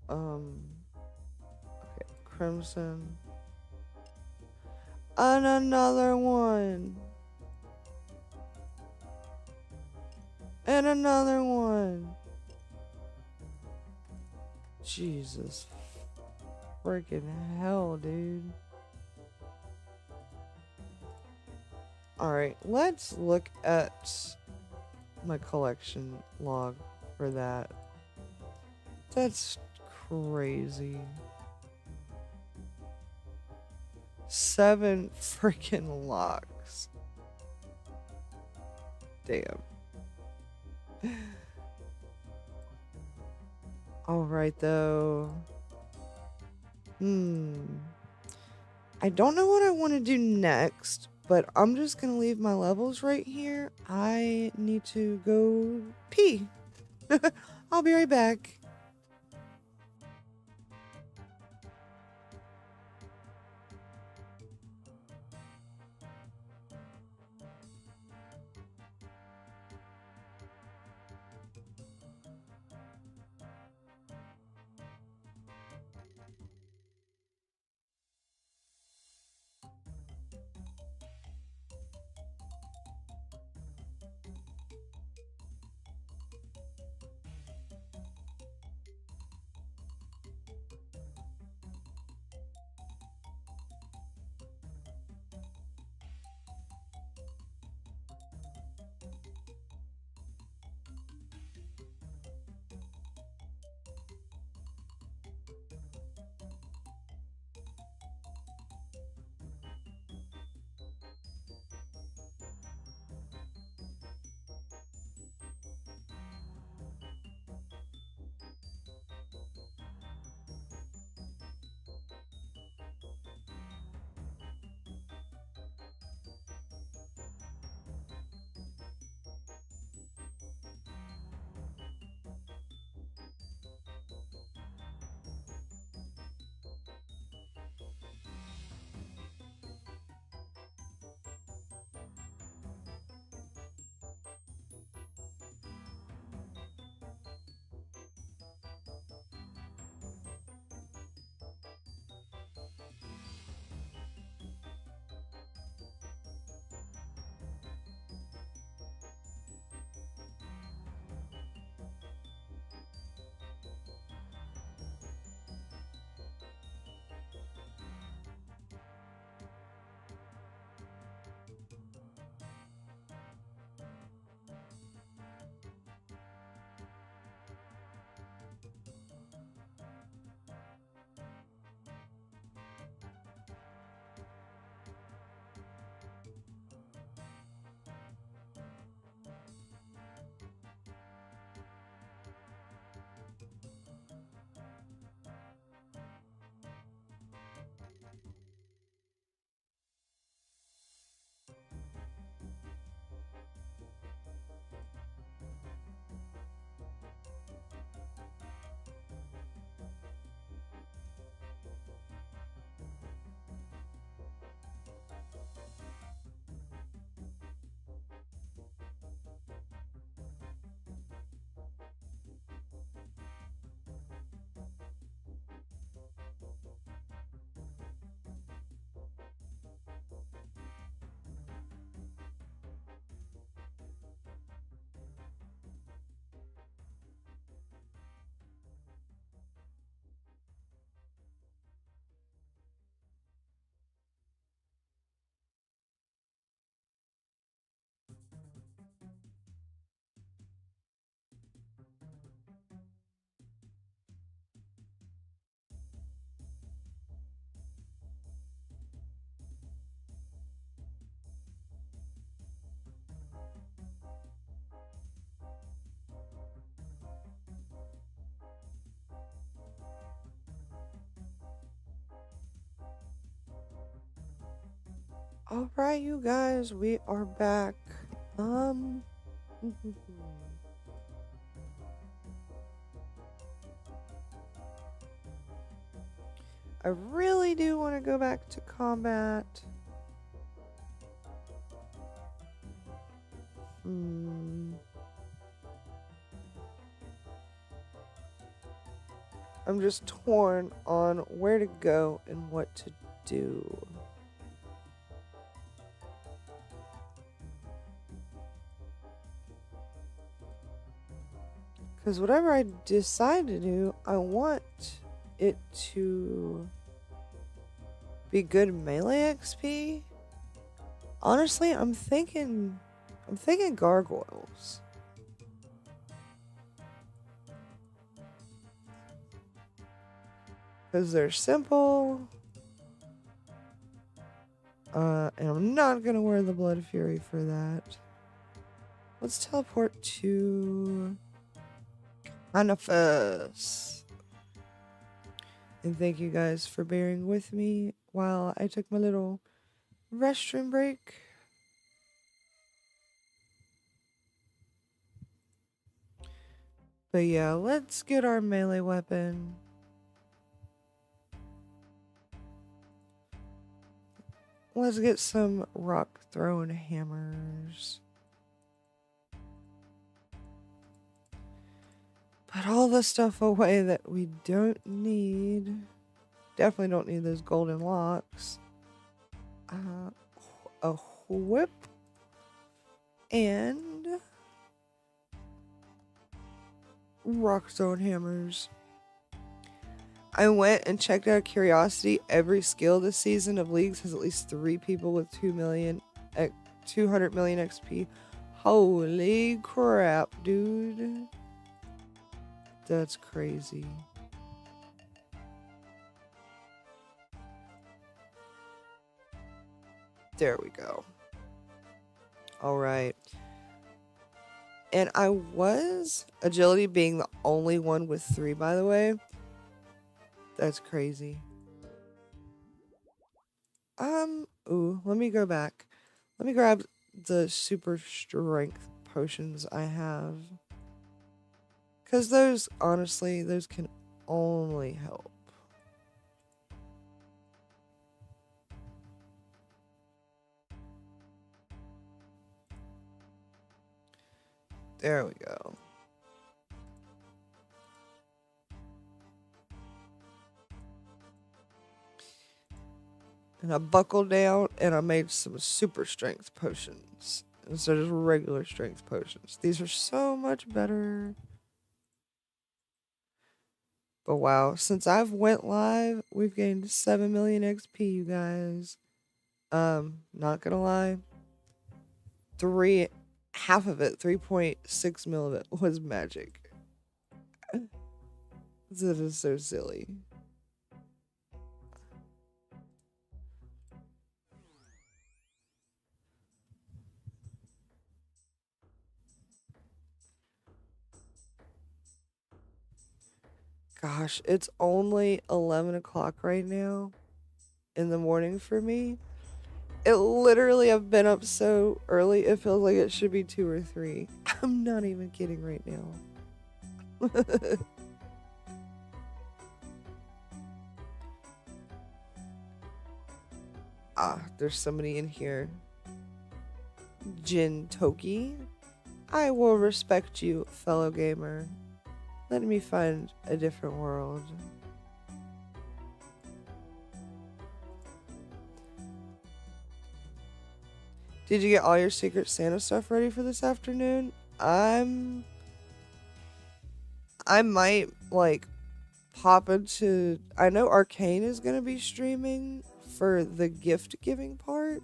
A: Okay, crimson. And another one. And another one. Jesus. Freaking hell, dude. Alright, let's look at my collection log for that. That's crazy. 7 freaking locks. Damn. Alright, though. I don't know what I want to do next, but I'm just going to leave my levels right here. I need to go pee. I'll be right back. Alright, you guys, we are back. I really do want to go back to combat. I'm just torn on where to go and what to do. Because whatever I decide to do, I want it to be good melee XP. Honestly, I'm thinking gargoyles. Because they're simple. And I'm not gonna wear the Blood Fury for that. Let's teleport to Anafus. And thank you guys for bearing with me while I took my little restroom break. But yeah, let's get our melee weapon. Let's get some rock throwing hammers. Put all the stuff away that we don't need. Definitely don't need those golden locks. A whip. And rock throwing hammers. I went and checked out of curiosity. Every skill this season of Leagues has at least 3 people with 200 million XP. Holy crap, dude. That's crazy. There we go. All right. And I was agility being the only one with 3, by the way. That's crazy. Ooh, let me go back. Let me grab the super strength potions I have. Because those, honestly, those can only help. There we go. And I buckled down and I made some super strength potions instead of regular strength potions. These are so much better. But wow, since I've went live, we've gained 7 million XP, you guys. Not gonna lie. Half of it, 3.6 mil of it was magic. This is so silly. Gosh, it's only 11 o'clock right now in the morning for me. It literally, I've been up so early, it feels like it should be 2 or 3. I'm not even kidding right now. There's somebody in here. Jin Toki. I will respect you, fellow gamer. Let me find a different world. Did you get all your Secret Santa stuff ready for this afternoon? I might, like, pop into... I know Arcane is going to be streaming for the gift giving part,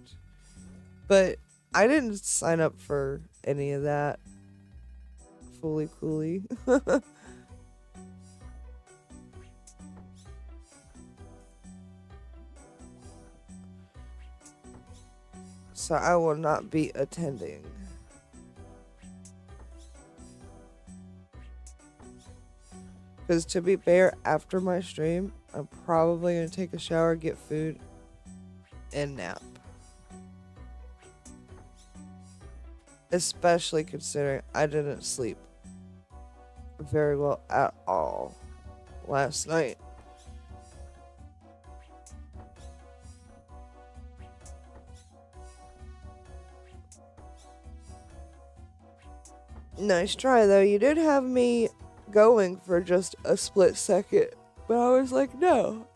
A: but I didn't sign up for any of that. Fully coolly. So I will not be attending. Because to be fair, after my stream, I'm probably going to take a shower, get food, and nap. especially considering I didn't sleep very well at all last night. Nice try, though. You did have me going for just a split second, but I was like, no,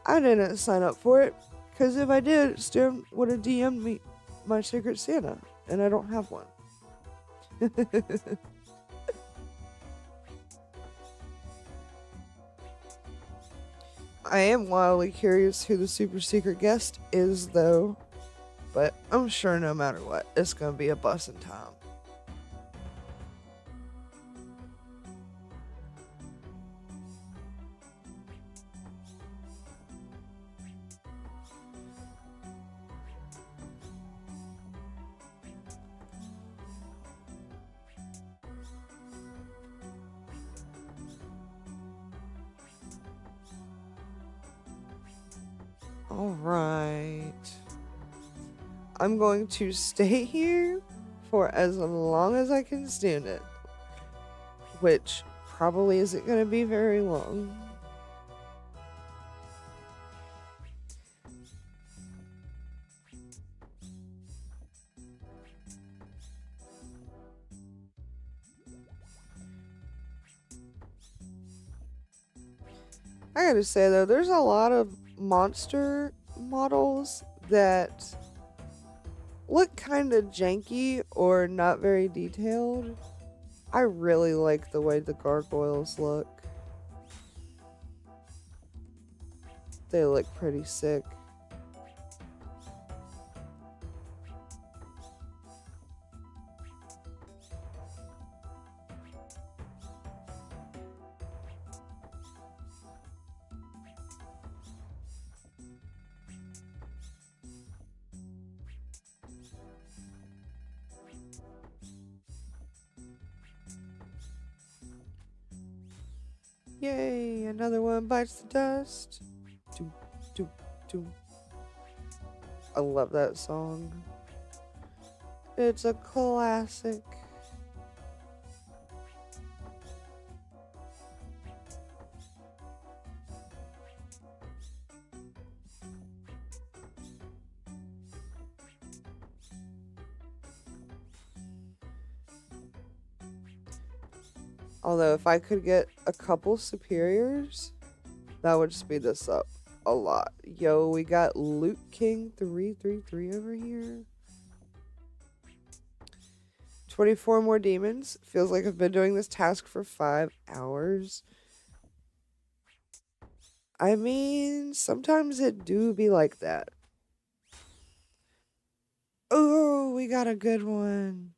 A: I didn't sign up for it, because if I did, Stim would have DM'd me my Secret Santa, and I don't have one. I am wildly curious who the super secret guest is, though, but I'm sure no matter what, it's gonna be a bussin' time. Alright. I'm going to stay here for as long as I can stand it, which probably isn't going to be very long. I gotta say though, there's a lot of monster models that look kind of janky or not very detailed. I really like the way the gargoyles look. They look pretty sick. Yay, another one bites the dust. Doom, doom, doom. I love that song. It's a classic. Although if I could get a couple superiors, that would speed this up a lot. Yo, we got Luke King 333 over here. 24 more demons. Feels like I've been doing this task for 5 hours. I mean, sometimes it do be like that. Oh, we got a good one.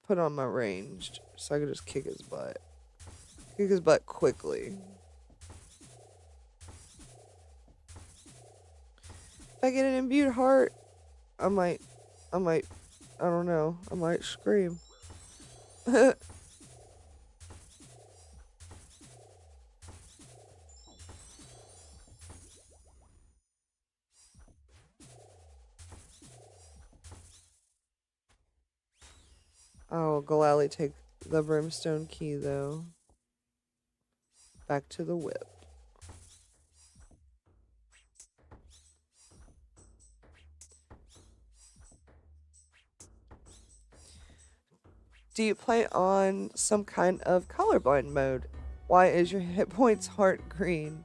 A: Put on my ranged so I can just kick his butt. Kick his butt quickly. If I get an imbued heart, I might, I don't know, I might scream. Oh, gladly take the brimstone key, though. Back to the whip. Do you play on some kind of colorblind mode? Why is your hit points heart green?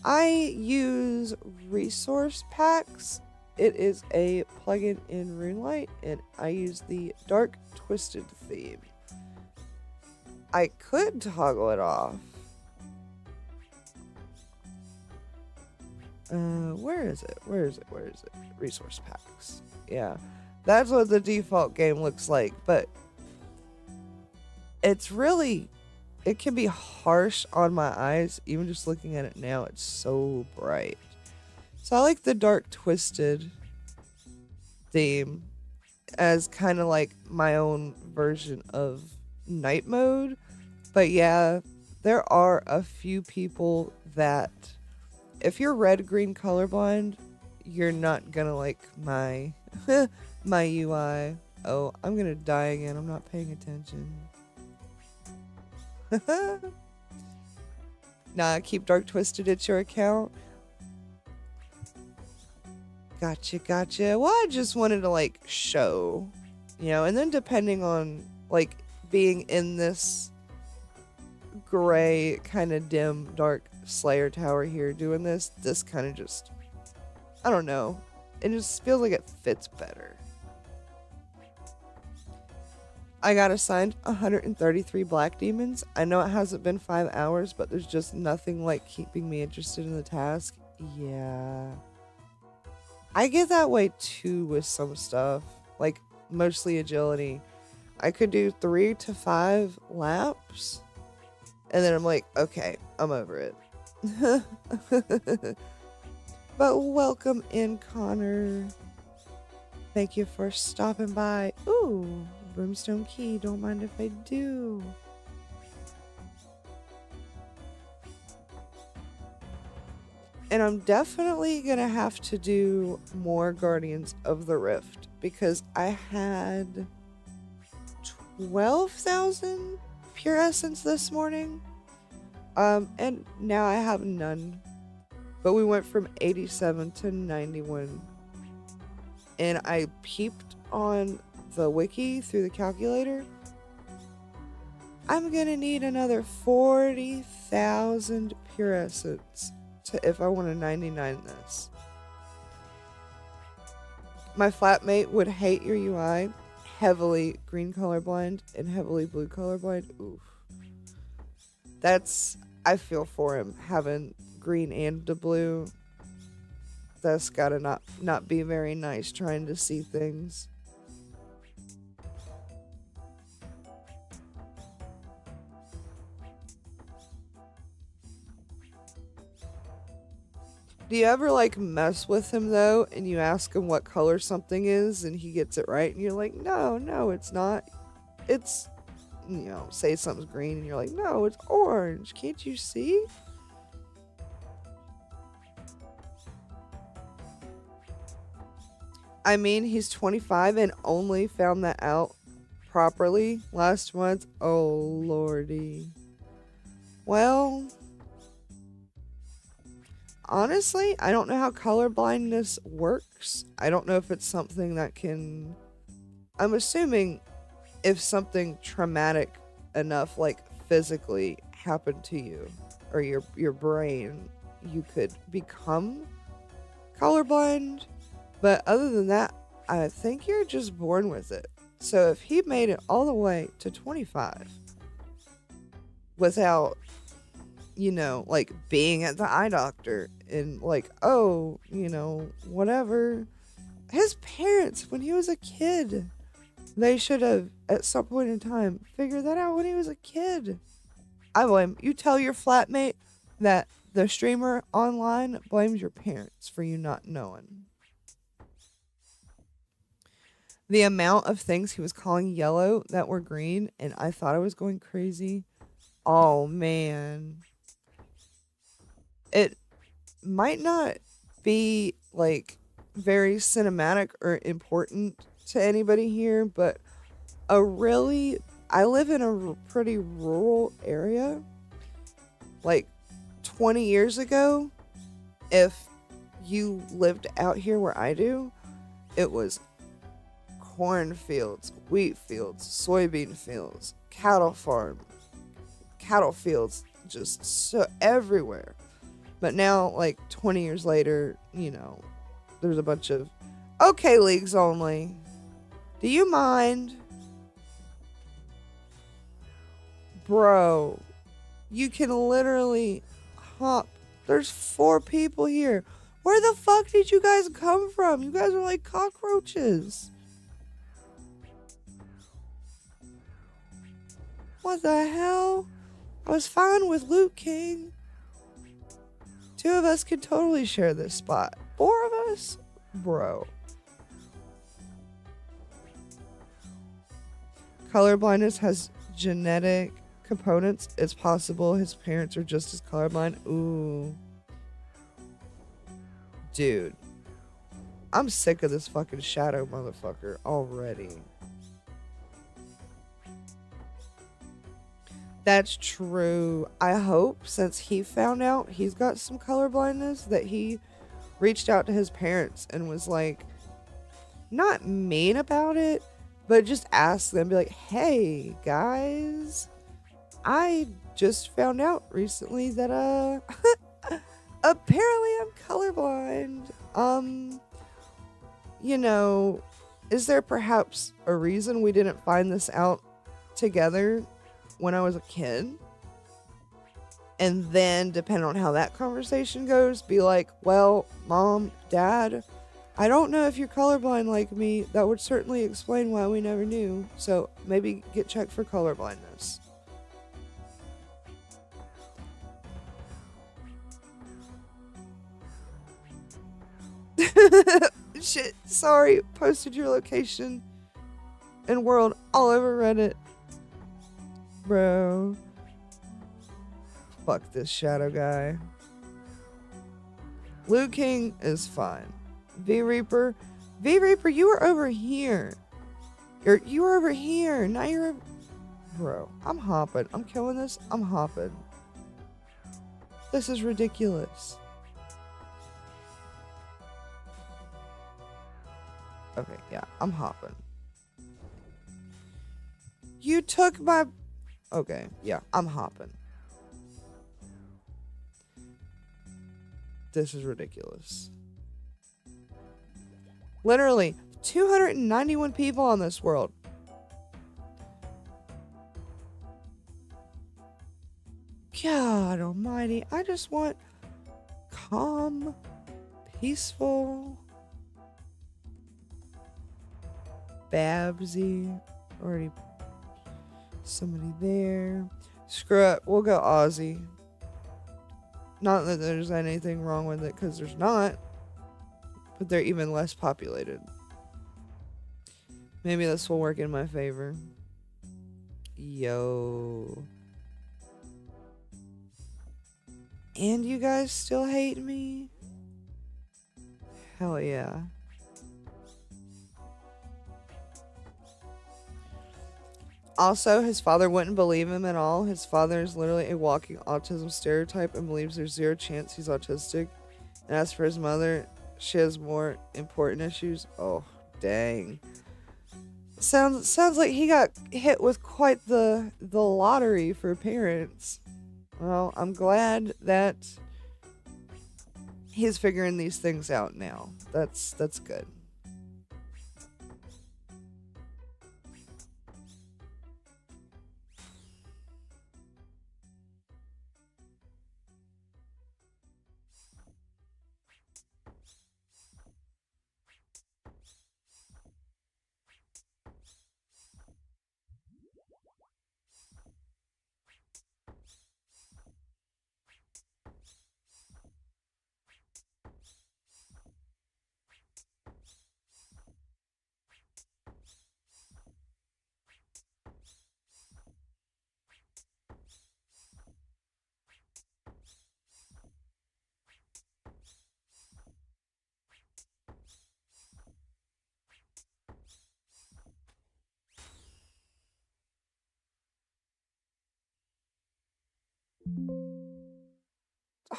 A: I use resource packs. It is a plugin in RuneLite, and I use the Dark Twisted theme. I could toggle it off. Where is it? Where is it? Where is it? Resource packs. Yeah, that's what the default game looks like, but it's really, it can be harsh on my eyes. Even just looking at it now, it's so bright. So I like the Dark Twisted theme as kind of like my own version of night mode. But yeah, there are a few people that, if you're red green colorblind, you're not gonna like my my UI. Oh, I'm gonna die again. I'm not paying attention. Nah, keep Dark Twisted at your account. Gotcha. Well, I just wanted to like show, and then depending on like being in this gray kind of dim dark Slayer tower here doing this kind of just, I don't know, it just feels like it fits better. I got assigned 133 black demons. I know it hasn't been 5 hours, but there's just nothing like keeping me interested in the task. Yeah, I get that way too with some stuff, like mostly agility. I could do 3 to 5 laps, and then I'm like, okay, I'm over it. But welcome in, Connor. Thank you for stopping by. Ooh, Brimstone Key, don't mind if I do. And I'm definitely gonna have to do more Guardians of the Rift because I had 12,000 pure essence this morning. And now I have none. But we went from 87 to 91. And I peeped on the wiki through the calculator. I'm gonna need another 40,000 pure essence if I want to 99 this. My flatmate would hate your UI. Heavily green colorblind and heavily blue colorblind. Oof. I feel for him having green and the blue. That's gotta not be very nice trying to see things. Do you ever like mess with him though and you ask him what color something is and he gets it right and you're like, no, it's not. It's, say something's green and you're like, no, it's orange. Can't you see? I mean, he's 25 and only found that out properly last month. Oh, lordy. Well, honestly, I don't know how color blindness works. I don't know if it's something that can... I'm assuming if something traumatic enough, like physically, happened to you or your brain, you could become colorblind. But other than that, I think you're just born with it. So if he made it all the way to 25 without, like being at the eye doctor and like, oh, whatever. His parents, when he was a kid, they should have, at some point in time, figured that out when he was a kid. I blame you. Tell your flatmate that the streamer online blames your parents for you not knowing. The amount of things he was calling yellow that were green, and I thought I was going crazy. Oh, man. It might not be, like, very cinematic or important to anybody here, but I live in a pretty rural area. Like, 20 years ago, if you lived out here where I do, it was cornfields, wheat fields, soybean fields, cattle fields, just so everywhere. But now, like 20 years later, there's a bunch of okay leagues only. Do you mind? Bro, you can literally hop. There's 4 people here. Where the fuck did you guys come from? You guys are like cockroaches. What the hell? I was fine with Luke King. 2 of us could totally share this spot. 4 of us? Bro. Color blindness has genetic components, it's possible his parents are just as colorblind. Ooh. Dude. I'm sick of this fucking shadow motherfucker already. That's true. I hope since he found out he's got some color blindness that he reached out to his parents and was like, not mean about it, but just ask them, be like, hey guys, I just found out recently that apparently I'm colorblind. You know, is there perhaps a reason we didn't find this out together when I was a kid? And then, depending on how that conversation goes, be like, well, mom, dad, I don't know if you're colorblind like me. That would certainly explain why we never knew. So maybe get checked for colorblindness. Shit, sorry, posted your location and world all over Reddit. Bro. Fuck this shadow guy. Blue King is fine. V Reaper, you were over here. You were over here. Now you're... Bro, I'm hopping. I'm killing this. I'm hopping. This is ridiculous. Okay, yeah, I'm hopping. You took my... Okay, yeah, I'm hopping. This is ridiculous. Literally, 291 people on this world. God almighty, I just want calm, peaceful... Babsy, already somebody there. Screw it, we'll go Aussie. Not that there's anything wrong with it, because there's not, but they're even less populated. Maybe this will work in my favor. Yo. And you guys still hate me? Hell yeah. Also, his father wouldn't believe him at all. His father is literally a walking autism stereotype and believes there's zero chance he's autistic. And as for his mother, she has more important issues. Oh, dang. Sounds like he got hit with quite the lottery for parents. Well, I'm glad that he's figuring these things out now. That's good.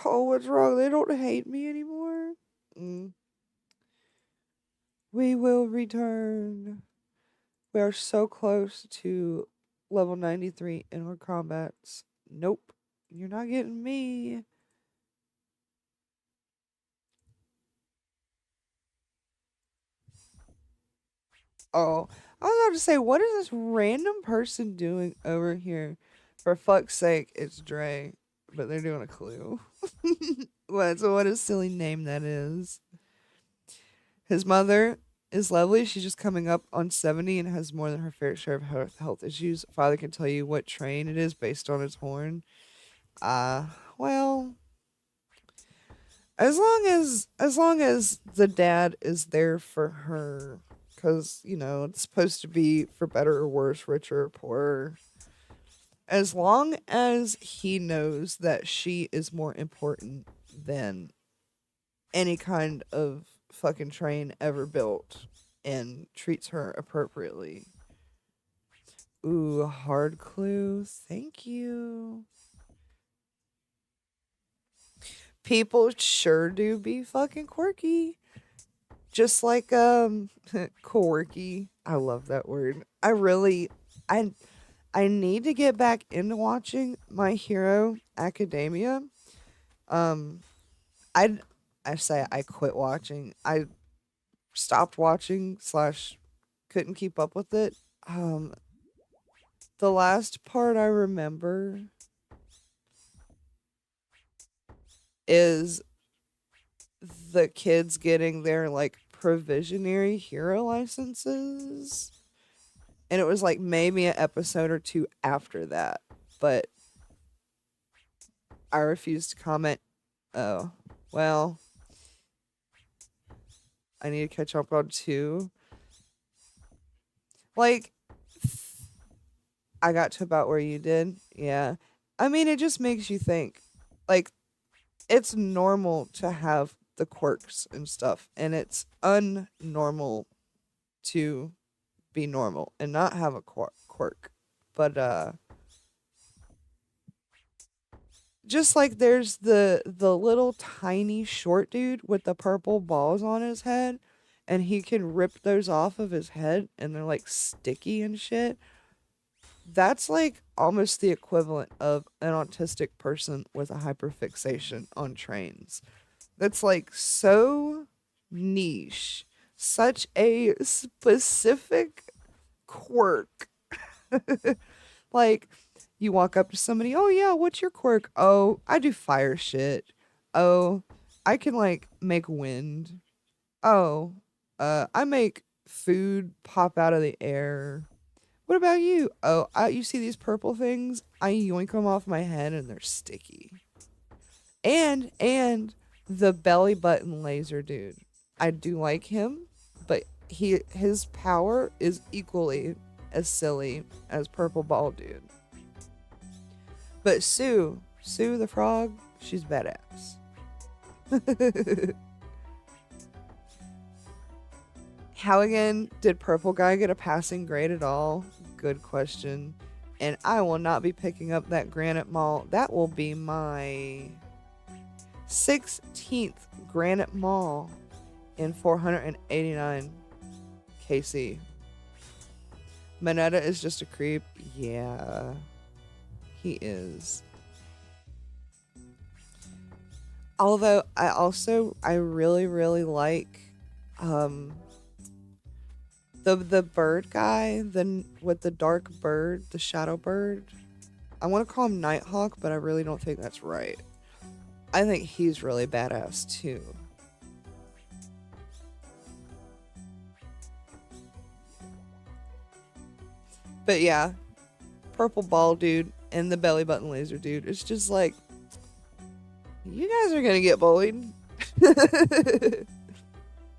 A: Oh, what's wrong? They don't hate me anymore? We will return. We are so close to level 93 inward combats. Nope. You're not getting me. Oh, I was about to say, what is this random person doing over here? For fuck's sake, it's Dre. But they're doing a clue. What a silly name that is. His mother is lovely. She's just coming up on 70 and has more than her fair share of health issues. Father can tell you what train it is based on its horn. Well, as long as the dad is there for her, because, you know, it's supposed to be for better or worse, richer or poorer. As long as he knows that she is more important than any kind of fucking train ever built and treats her appropriately. Ooh, hard clue. Thank you. People sure do be fucking quirky. Just like quirky. I love that word. I I need to get back into watching My Hero Academia. Um I I say I quit watching. I stopped watching slash couldn't keep up with it. Um the last part I remember is the kids getting their like provisionary hero licenses. And it was like maybe an episode or two after that. But I refuse to comment. Oh, well, I need to catch up on two. Like, I got to about where you did. Yeah. I mean, it just makes you think. Like, it's normal to have the quirks and stuff, and it's unnormal to be normal and not have a quirk. But just like there's the little tiny short dude with the purple balls on his head, and he can rip those off of his head and they're like sticky and shit. That's like almost the equivalent of an autistic person with a hyperfixation on trains. That's like so niche, such a specific quirk. Like, you walk up to somebody, oh yeah, what's your quirk? Oh, I do fire shit. Oh, I can like make wind. Oh, I make food pop out of the air. What about you? Oh, you see these purple things? I yoink them off my head and they're sticky. And the belly button laser dude. I do like him, but his power is equally as silly as purple ball dude. But Sue the frog, she's badass. How again did purple guy get a passing grade at all? Good question. And I will not be picking up that granite mall. That will be my 16th granite mall in 489 KC. Mineta is just a creep. Yeah, he is. Although I really like the bird guy, with the dark bird, the shadow bird. I want to call him Nighthawk, but I really don't think that's right. I think he's really badass too. But yeah, purple ball dude and the belly button laser dude. It's just like, you guys are gonna get bullied.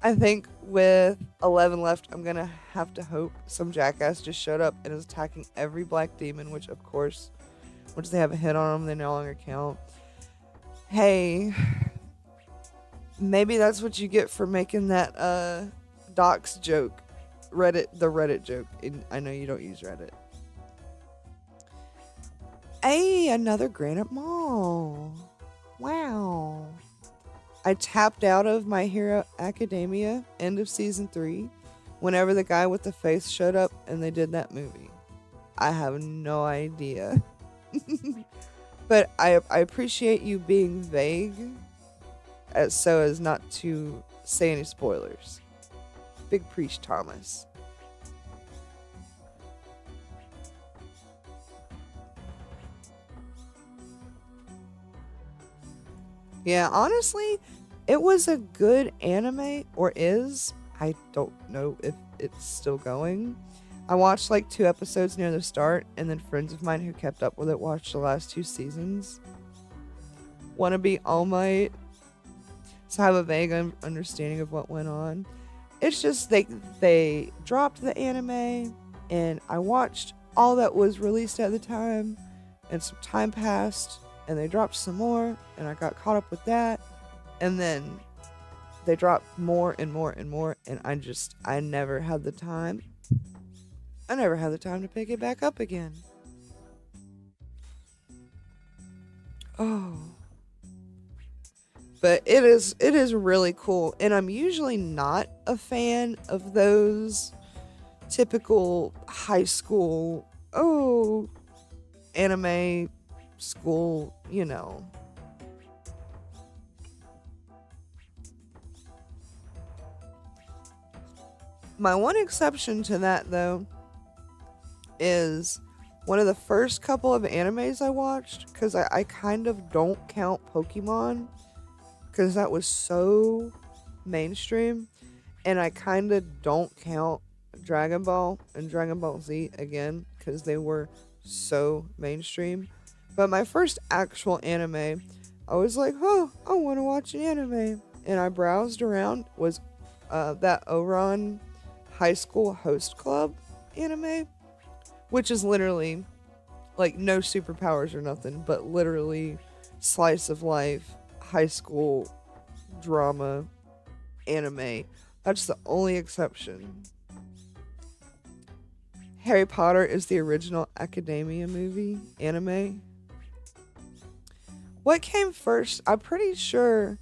A: I think with 11 left, I'm gonna have to hope some jackass just showed up and is attacking every black demon, which of course, once they have a hit on them, they no longer count. Hey, maybe that's what you get for making that docs joke. The Reddit joke. I know you don't use Reddit. Hey, another Granite Mall. Wow. I tapped out of My Hero Academia, end of season 3, whenever the guy with the face showed up and they did that movie. I have no idea. But I appreciate you being vague so as not to say any spoilers. Big Preach Thomas. Yeah, honestly, it was a good anime, or is. I don't know if it's still going. I watched like 2 episodes near the start, and then friends of mine who kept up with it watched the last 2 seasons. Wannabe All Might. So I have a vague understanding of what went on. It's just they dropped the anime, and I watched all that was released at the time, and some time passed, and they dropped some more, and I got caught up with that, and then they dropped more and more and more, and I never had the time. I never had the time to pick it back up again. Oh. But it is really cool, and I'm usually not a fan of those typical high school, oh, anime school, My one exception to that, though, is one of the first couple of animes I watched, because I kind of don't count Pokemon, because that was so mainstream, and I kind of don't count Dragon Ball and Dragon Ball Z again, because they were so mainstream. But my first actual anime, I was like, oh, I want to watch an anime. And I browsed around, was that Ouran High School Host Club anime, which is literally like no superpowers or nothing, but literally slice of life, high school drama anime. That's the only exception. Harry Potter is the original Academia movie anime. What came first? I'm pretty sure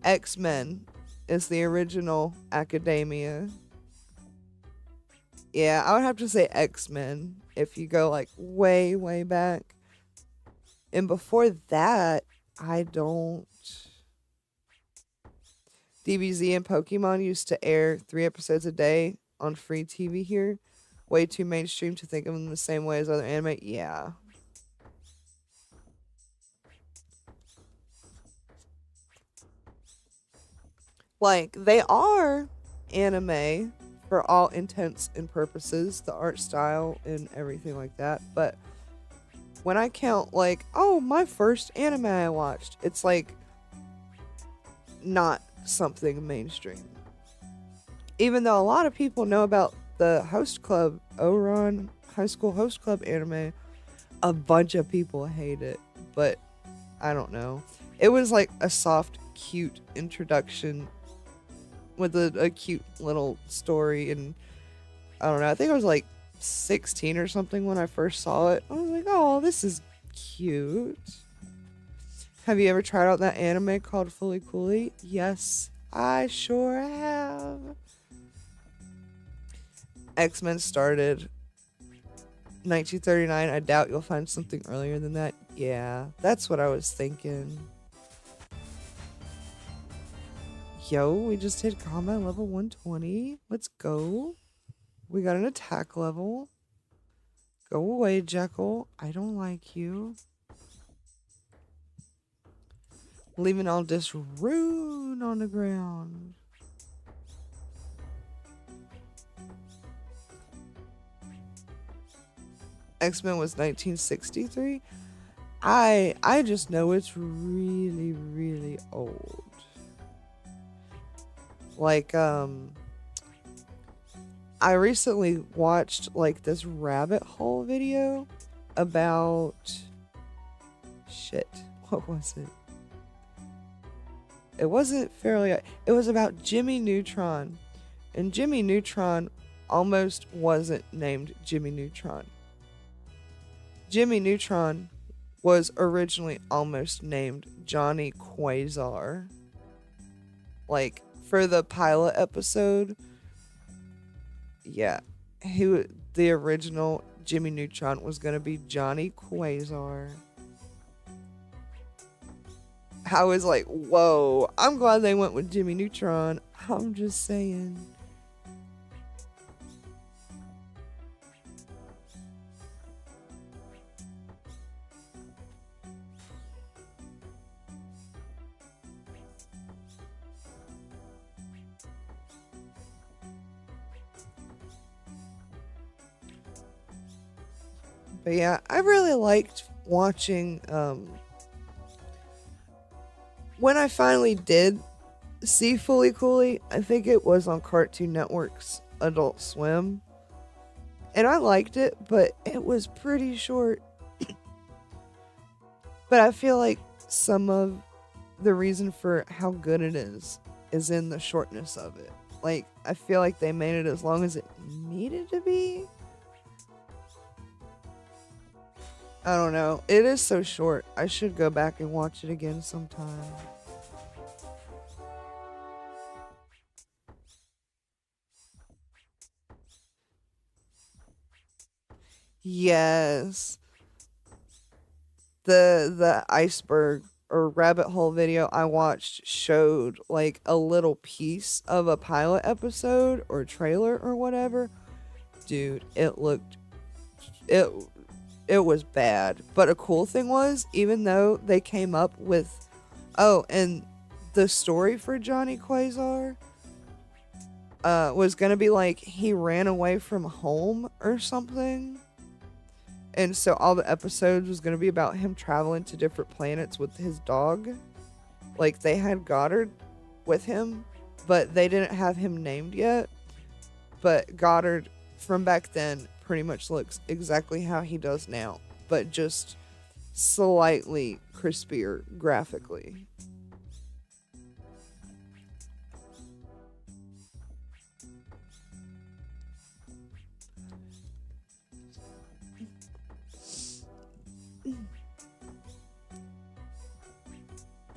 A: X-Men is the original Academia. Yeah, I would have to say X-Men if you go like way, way back. And before that, I don't. DBZ and Pokemon used to air 3 episodes a day on free TV here. Way too mainstream to think of them the same way as other anime. Yeah. Like, they are anime for all intents and purposes, the art style and everything like that. But when I count, like, oh, my first anime I watched, it's like not something mainstream. Even though a lot of people know about the Host Club, Ouran High School Host Club anime, a bunch of people hate it. But I don't know. It was like a soft, cute introduction with a cute little story, and I don't know, I think I was like 16 or something when I first saw it. I was like, oh, this is cute. Have you ever tried out that anime called Fully Cooley? Yes, I sure have. X-Men started 1939. I doubt you'll find something earlier than that. Yeah, that's what I was thinking. Yo, we just hit combat level 120. Let's go. We got an attack level. Go away, Jekyll. I don't like you. Leaving all this rune on the ground. X-Men was 1963. I just know it's really, really old. Like, I recently watched like this rabbit hole video about shit. What was it? It wasn't Fairly. It was about Jimmy Neutron, and Jimmy Neutron almost wasn't named Jimmy Neutron. Jimmy Neutron was originally almost named Johnny Quasar. Like, for the pilot episode, yeah, the original Jimmy Neutron was gonna be Johnny Quasar. I was like, whoa, I'm glad they went with Jimmy Neutron. I'm just saying. But yeah, I really liked watching when I finally did see Fully Cooley. I think it was on Cartoon Network's Adult Swim. And I liked it, but it was pretty short. But I feel like some of the reason for how good it is in the shortness of it. Like, I feel like they made it as long as it needed to be. I don't know. It is so short. I should go back and watch it again sometime. Yes. The iceberg or rabbit hole video I watched showed like a little piece of a pilot episode or trailer or whatever. Dude, it it was bad. But a cool thing was, even though they came up with, oh, and the story for Johnny Quasar was gonna be like he ran away from home or something. And so all the episodes was gonna be about him traveling to different planets with his dog. Like they had Goddard with him, but they didn't have him named yet. But Goddard from back then pretty much looks exactly how he does now, but just slightly crispier graphically.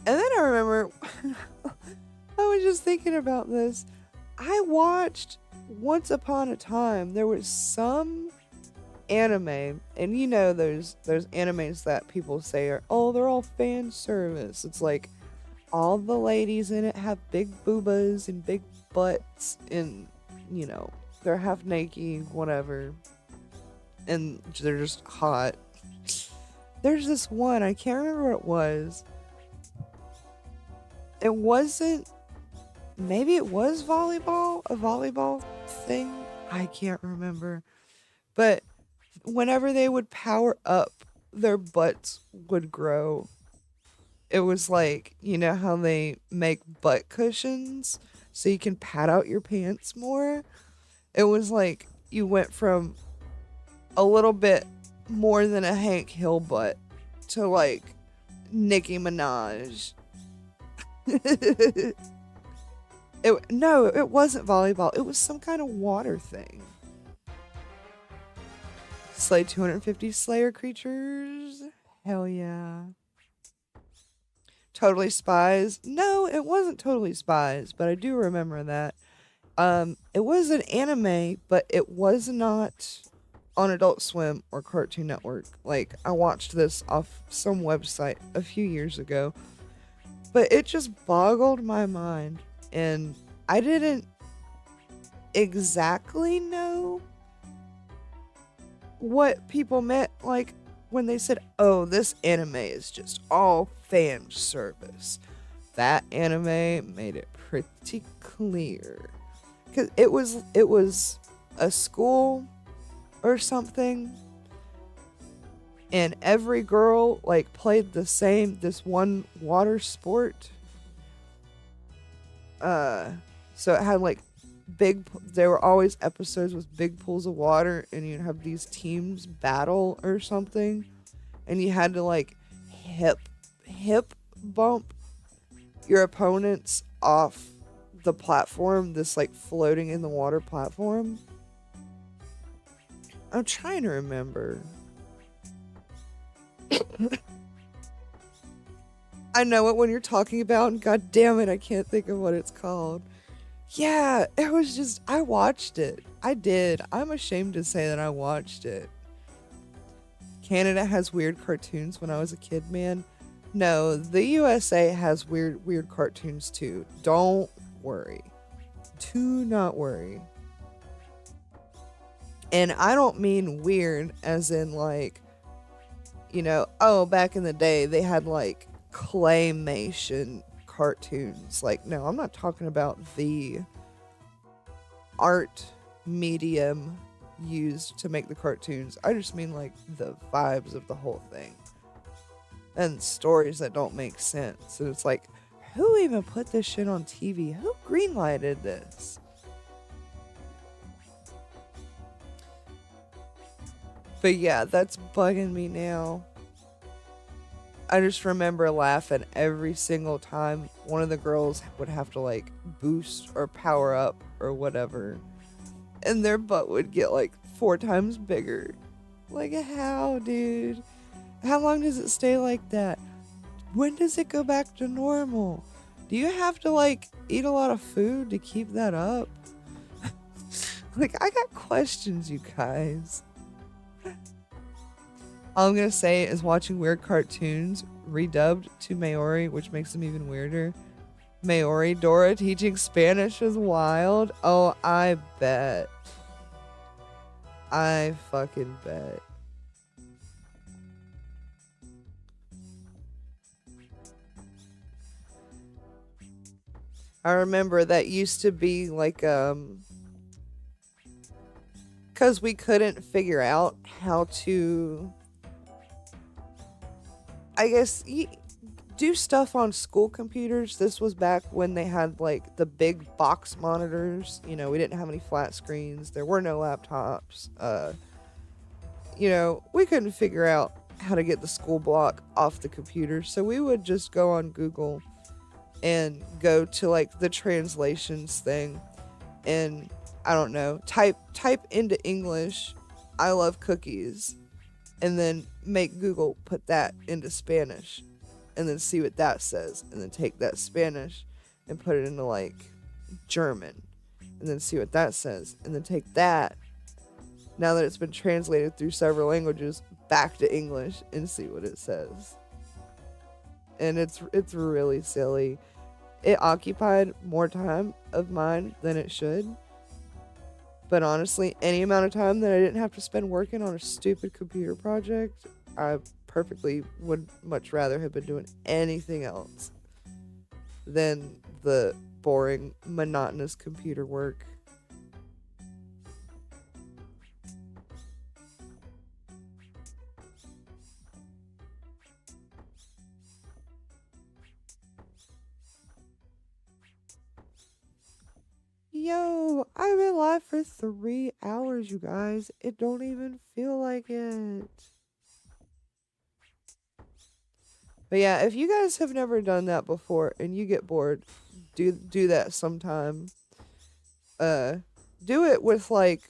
A: And then I remember I was just thinking about this. I watched Once Upon a Time. There was some anime, and you know those animes that people say are, oh, they're all fan service. It's like all the ladies in it have big boobas and big butts, and you know they're half naked, whatever, and they're just hot. There's this one, I can't remember what it was. It wasn't, maybe it was volleyball, a volleyball thing. I can't remember. But whenever they would power up, their butts would grow. It was like, you know how they make butt cushions so you can pat out your pants more? It was like you went from a little bit more than a Hank Hill butt to like Nicki Minaj. No, it wasn't volleyball. It was some kind of water thing. Slay 250 Slayer creatures. Hell yeah. Totally Spies. No, it wasn't Totally Spies, but I do remember that. It was an anime, but it was not on Adult Swim or Cartoon Network. Like, I watched this off some website a few years ago, but it just boggled my mind, and I didn't exactly know what people meant, like, when they said, oh, this anime is just all fan service. That anime made it pretty clear. Because it was a school or something, and every girl, like, played this one water sport. So it had, like, there were always episodes with big pools of water, and you'd have these teams battle or something, and you had to, like, hip bump your opponents off the platform, this, like, floating in the water platform. I'm trying to remember. I know what one you're talking about, and god damn it, I can't think of what it's called. Yeah, it was just, I watched it. I did. I'm ashamed to say that I watched it. Canada has weird cartoons when I was a kid, man. No, the USA has weird cartoons too. Don't worry. Do not worry. And I don't mean weird as in like, you know, oh, back in the day they had like claymation cartoons. Like, no, I'm not talking about the art medium used to make the cartoons. I just mean like the vibes of the whole thing. And stories that don't make sense. And it's like, who even put this shit on TV? Who greenlighted this? But yeah, that's bugging me now. I just remember laughing every single time one of the girls would have to like boost or power up or whatever, and their butt would get like 4 times bigger. Like, how, dude? How long does it stay like that? When does it go back to normal? Do you have to like eat a lot of food to keep that up? Like, I got questions, you guys. All I'm gonna say is watching weird cartoons redubbed to Maori, which makes them even weirder. Maori Dora teaching Spanish is wild. Oh, I bet. I fucking bet. I remember that used to be like cuz we couldn't figure out how to, I guess, do stuff on school computers. This was back when they had like the big box monitors. You know, we didn't have any flat screens. There were no laptops. You know, we couldn't figure out how to get the school block off the computer. So we would just go on Google and go to like the translations thing and I don't know, type into English I love cookies and then make Google put that into Spanish and then see what that says and then take that Spanish and put it into like German and then see what that says and then take that, now that it's been translated through several languages, back to English and see what it says. And it's really silly. It occupied more time of mine than it should. But honestly, any amount of time that I didn't have to spend working on a stupid computer project, I perfectly would much rather have been doing anything else than the boring, monotonous computer work. Yo, I've been live for 3 hours, you guys. It don't even feel like it. But yeah, if you guys have never done that before and you get bored, do that sometime. Do it with like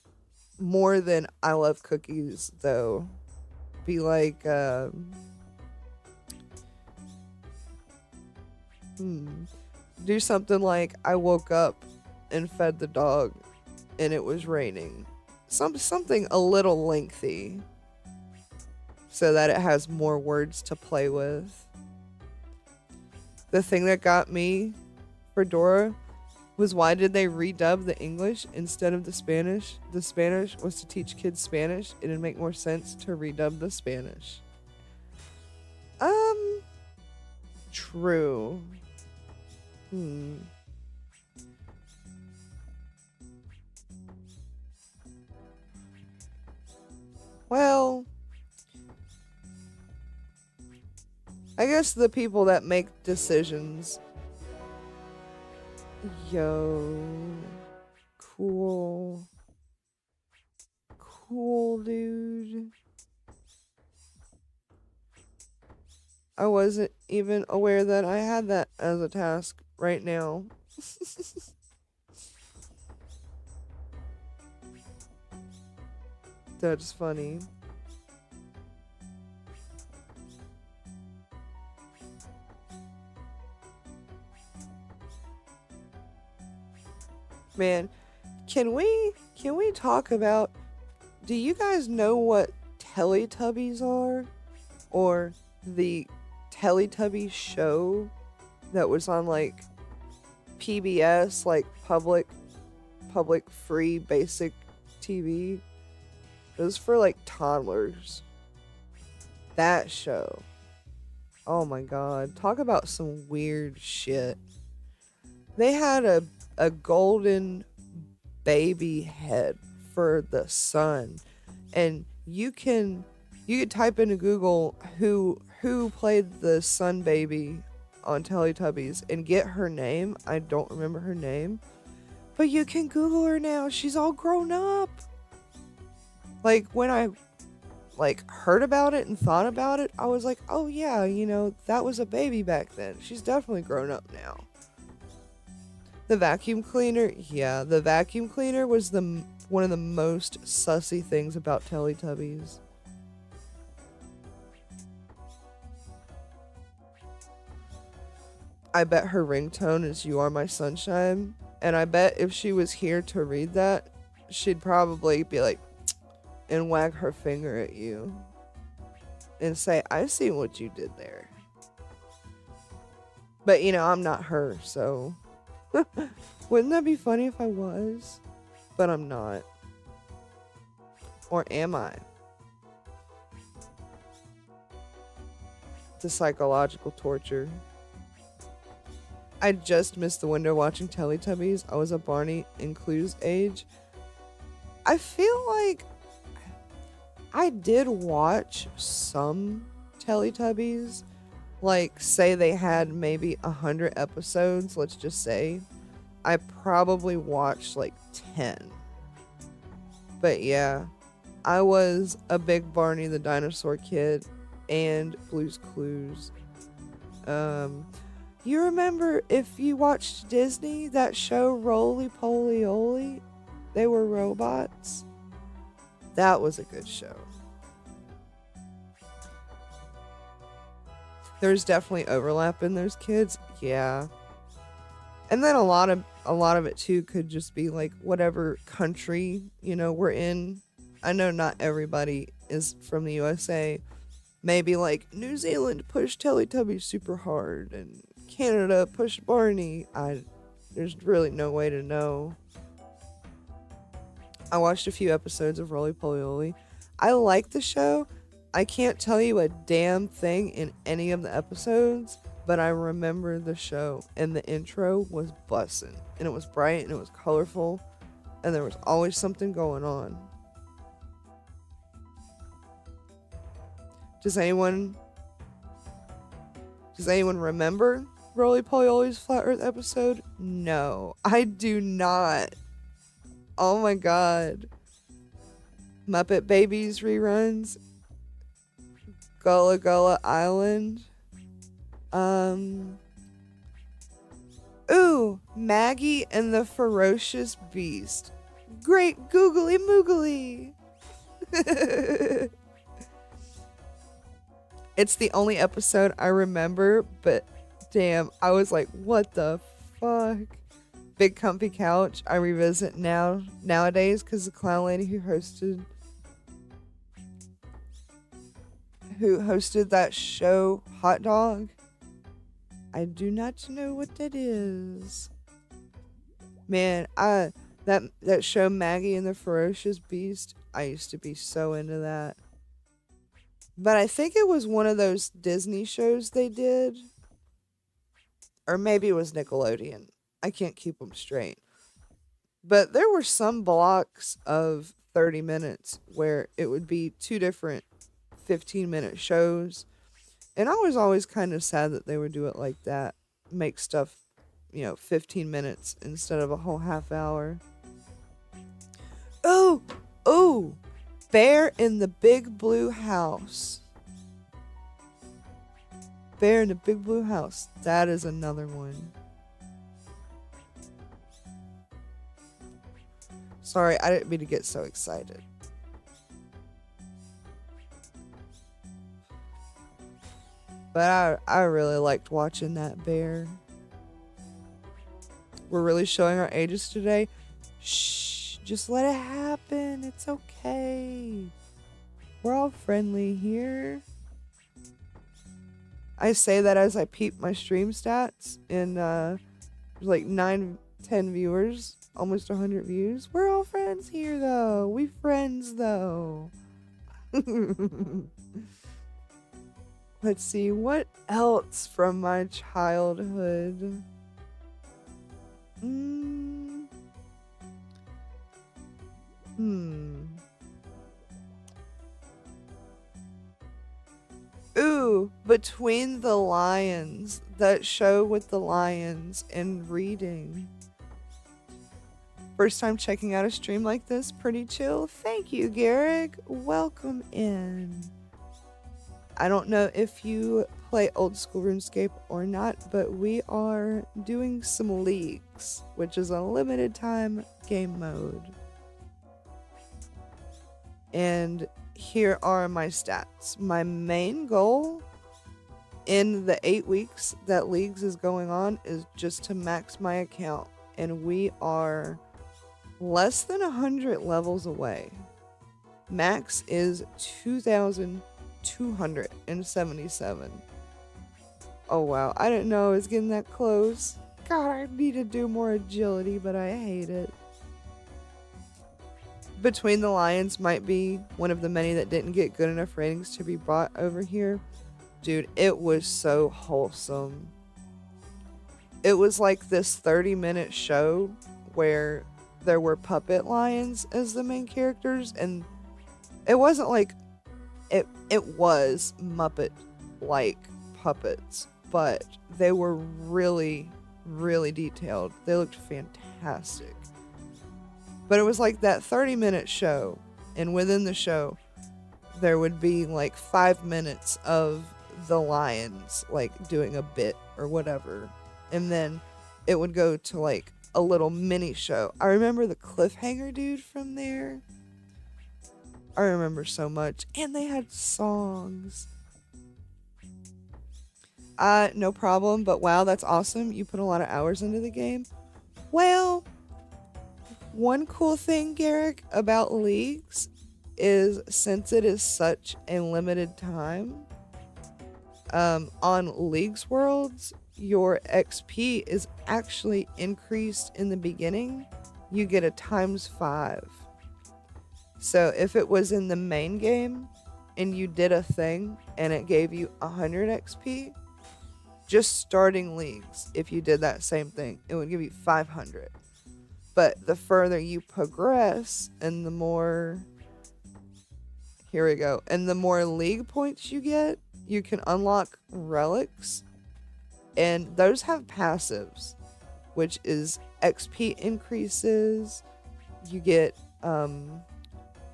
A: more than I love cookies though. Be like do something like I woke up and fed the dog and it was raining. Something a little lengthy so that it has more words to play with. The thing that got me for Dora was, why did they redub the English instead of the Spanish? The Spanish was to teach kids Spanish. It'd make more sense to redub the Spanish. True. Well, I guess the people that make decisions. Yo. Cool. Cool, dude. I wasn't even aware that I had that as a task right now. That's funny. Man, can we talk about, do you guys know what Teletubbies are? Or the Teletubbies show that was on like PBS, like public free basic TV? It was for like toddlers. That show. Oh my god. Talk about some weird shit. They had a golden baby head for the sun. And you could type into Google who played the sun baby on Teletubbies and get her name. I don't remember her name. But you can Google her now. She's all grown up. Like, when like heard about it and thought about it, I was like, oh yeah, that was a baby back then. She's definitely grown up now. The vacuum cleaner, yeah, the vacuum cleaner was one of the most sussy things about Teletubbies. I bet her ringtone is "You Are My Sunshine," and I bet if she was here to read that, she'd probably be like, and wag her finger at you and say, I see what you did there. But I'm not her, so wouldn't that be funny if I was? But I'm not. Or am I? It's a psychological torture. I just missed the window watching Teletubbies. I was a Barney and Clue's age. I feel like I did watch some Teletubbies. Like, say they had maybe 100 episodes, let's just say. I probably watched like 10. But yeah, I was a big Barney the Dinosaur Kid and Blue's Clues. You remember, if you watched Disney, that show Roly Poly Oly? They were robots. That was a good show. There's definitely overlap in those kids. Yeah. And then a lot of it too could just be like whatever country, we're in. I know not everybody is from the USA. Maybe like New Zealand pushed Teletubbies super hard and Canada pushed Barney. There's really no way to know. I watched a few episodes of Roly Poly Oly. I like the show. I can't tell you a damn thing in any of the episodes, but I remember the show, and the intro was bussin', and it was bright, and it was colorful, and there was always something going on. Does anyone remember Roly Poly Oly's Flat Earth episode? No, I do not. Oh my god. Muppet Babies reruns. Gullah Gullah Island. Ooh, Maggie and the Ferocious Beast. Great googly moogly. It's the only episode I remember, but damn, I was like, what the fuck? Big Comfy Couch, I revisit nowadays because the clown lady who hosted that show, Hot Dog, I do not know what that is. Man, that show Maggie and the Ferocious Beast, I used to be so into that. But I think it was one of those Disney shows they did. Or maybe it was Nickelodeon. I can't keep them straight. But there were some blocks of 30 minutes where it would be two different 15-minute shows. And I was always kind of sad that they would do it like that. Make stuff, 15 minutes instead of a whole half hour. Oh, Bear in the Big Blue House. Bear in the Big Blue House. That is another one. Sorry, I didn't mean to get so excited. But I really liked watching that bear. We're really showing our ages today. Shh, just let it happen. It's okay. We're all friendly here. I say that as I peep my stream stats, and there's like 9, 10 viewers, almost 100 views. We're all friends here, though. We friends, though. Let's see, what else from my childhood? Ooh, Between the Lions. That show with the lions and reading. First time checking out a stream like this, pretty chill. Thank you, Garrick. Welcome in. I don't know if you play old school RuneScape or not, but we are doing some leagues, which is a limited time game mode. And here are my stats. My main goal in the 8 weeks that Leagues is going on is just to max my account. And we are less than 100 levels away. Max is 2,277. Oh wow, I didn't know it was getting that close. God, I need to do more agility, but I hate it. Between the Lions might be one of the many that didn't get good enough ratings to be brought over here. Dude, it was so wholesome. It was like this 30-minute show where there were puppet lions as the main characters, and it wasn't like it was Muppet like puppets, but they were really, really detailed. They looked fantastic. But it was like that 30-minute show, and within the show there would be like 5 minutes of the lions like doing a bit or whatever, and then it would go to like a little mini show. I remember the cliffhanger dude from there. I remember so much. And they had songs. No problem, but wow, that's awesome. You put a lot of hours into the game. Well, one cool thing, Garrick, about Leagues is since it is such a limited time, on Leagues Worlds, your XP is actually increased in the beginning. You get a ×5. So if it was in the main game and you did a thing and it gave you 100 XP, just starting Leagues, if you did that same thing, it would give you 500. But the further you progress and the more, here we go, and the more league points you get, you can unlock relics. And those have passives, which is XP increases. You get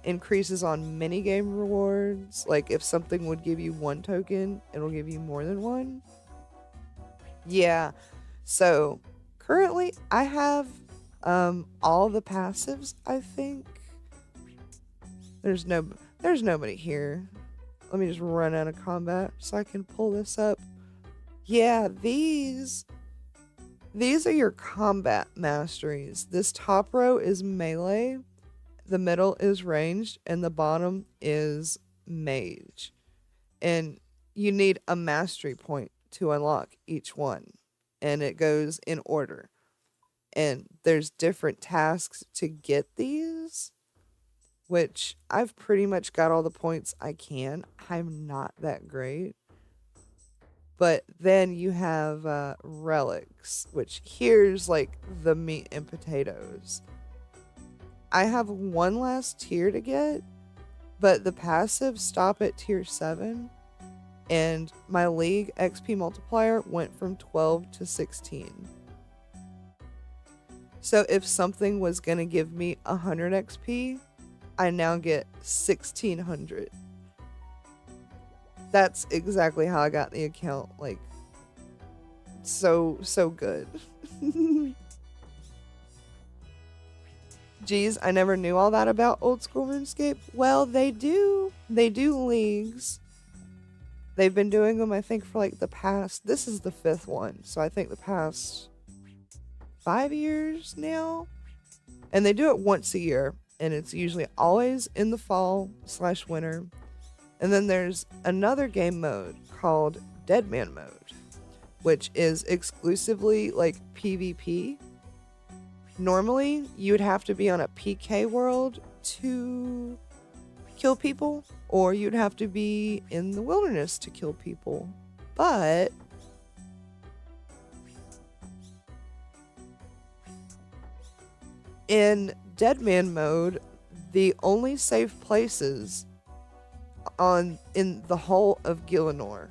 A: increases on minigame rewards. Like if something would give you 1 token, it'll give you more than 1. Yeah. So currently I have all the passives, I think. There's nobody here. Let me just run out of combat so I can pull this up. Yeah, these are your combat masteries. This top row is melee, the middle is ranged, and the bottom is mage. And you need a mastery point to unlock each one, and it goes in order. And there's different tasks to get these, which I've pretty much got all the points I can. I'm not that great. But then you have relics, which here's like the meat and potatoes. I have one last tier to get, but the passives stop at tier 7. And my league XP multiplier went from 12 to 16. So if something was going to give me 100 XP, I now get 1600. That's exactly how I got the account, like, so good. Geez, I never knew all that about old school RuneScape. Well, they do leagues. They've been doing them, I think, for like the past, this is the 5th one, so I think the past 5 years now. And they do it once a year, and it's usually always in the fall/winter. And then there's another game mode called Deadman Mode, which is exclusively like PvP. Normally, you'd have to be on a PK world to kill people, or you'd have to be in the wilderness to kill people. But in Deadman Mode, the only safe places in the whole of Gielinor.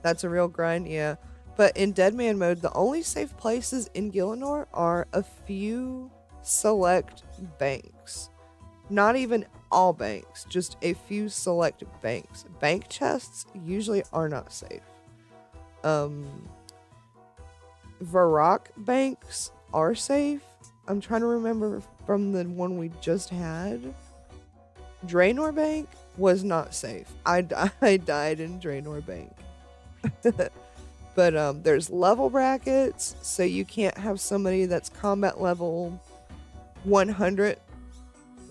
A: That's a real grind, yeah. But in Deadman mode, the only safe places in Gielinor are a few select banks. Not even all banks, just a few select banks. Bank chests usually are not safe. Varrock banks are safe. I'm trying to remember from the one we just had. Draenor Bank was not safe. I died in Draenor Bank. But there's level brackets, so you can't have somebody that's combat level 100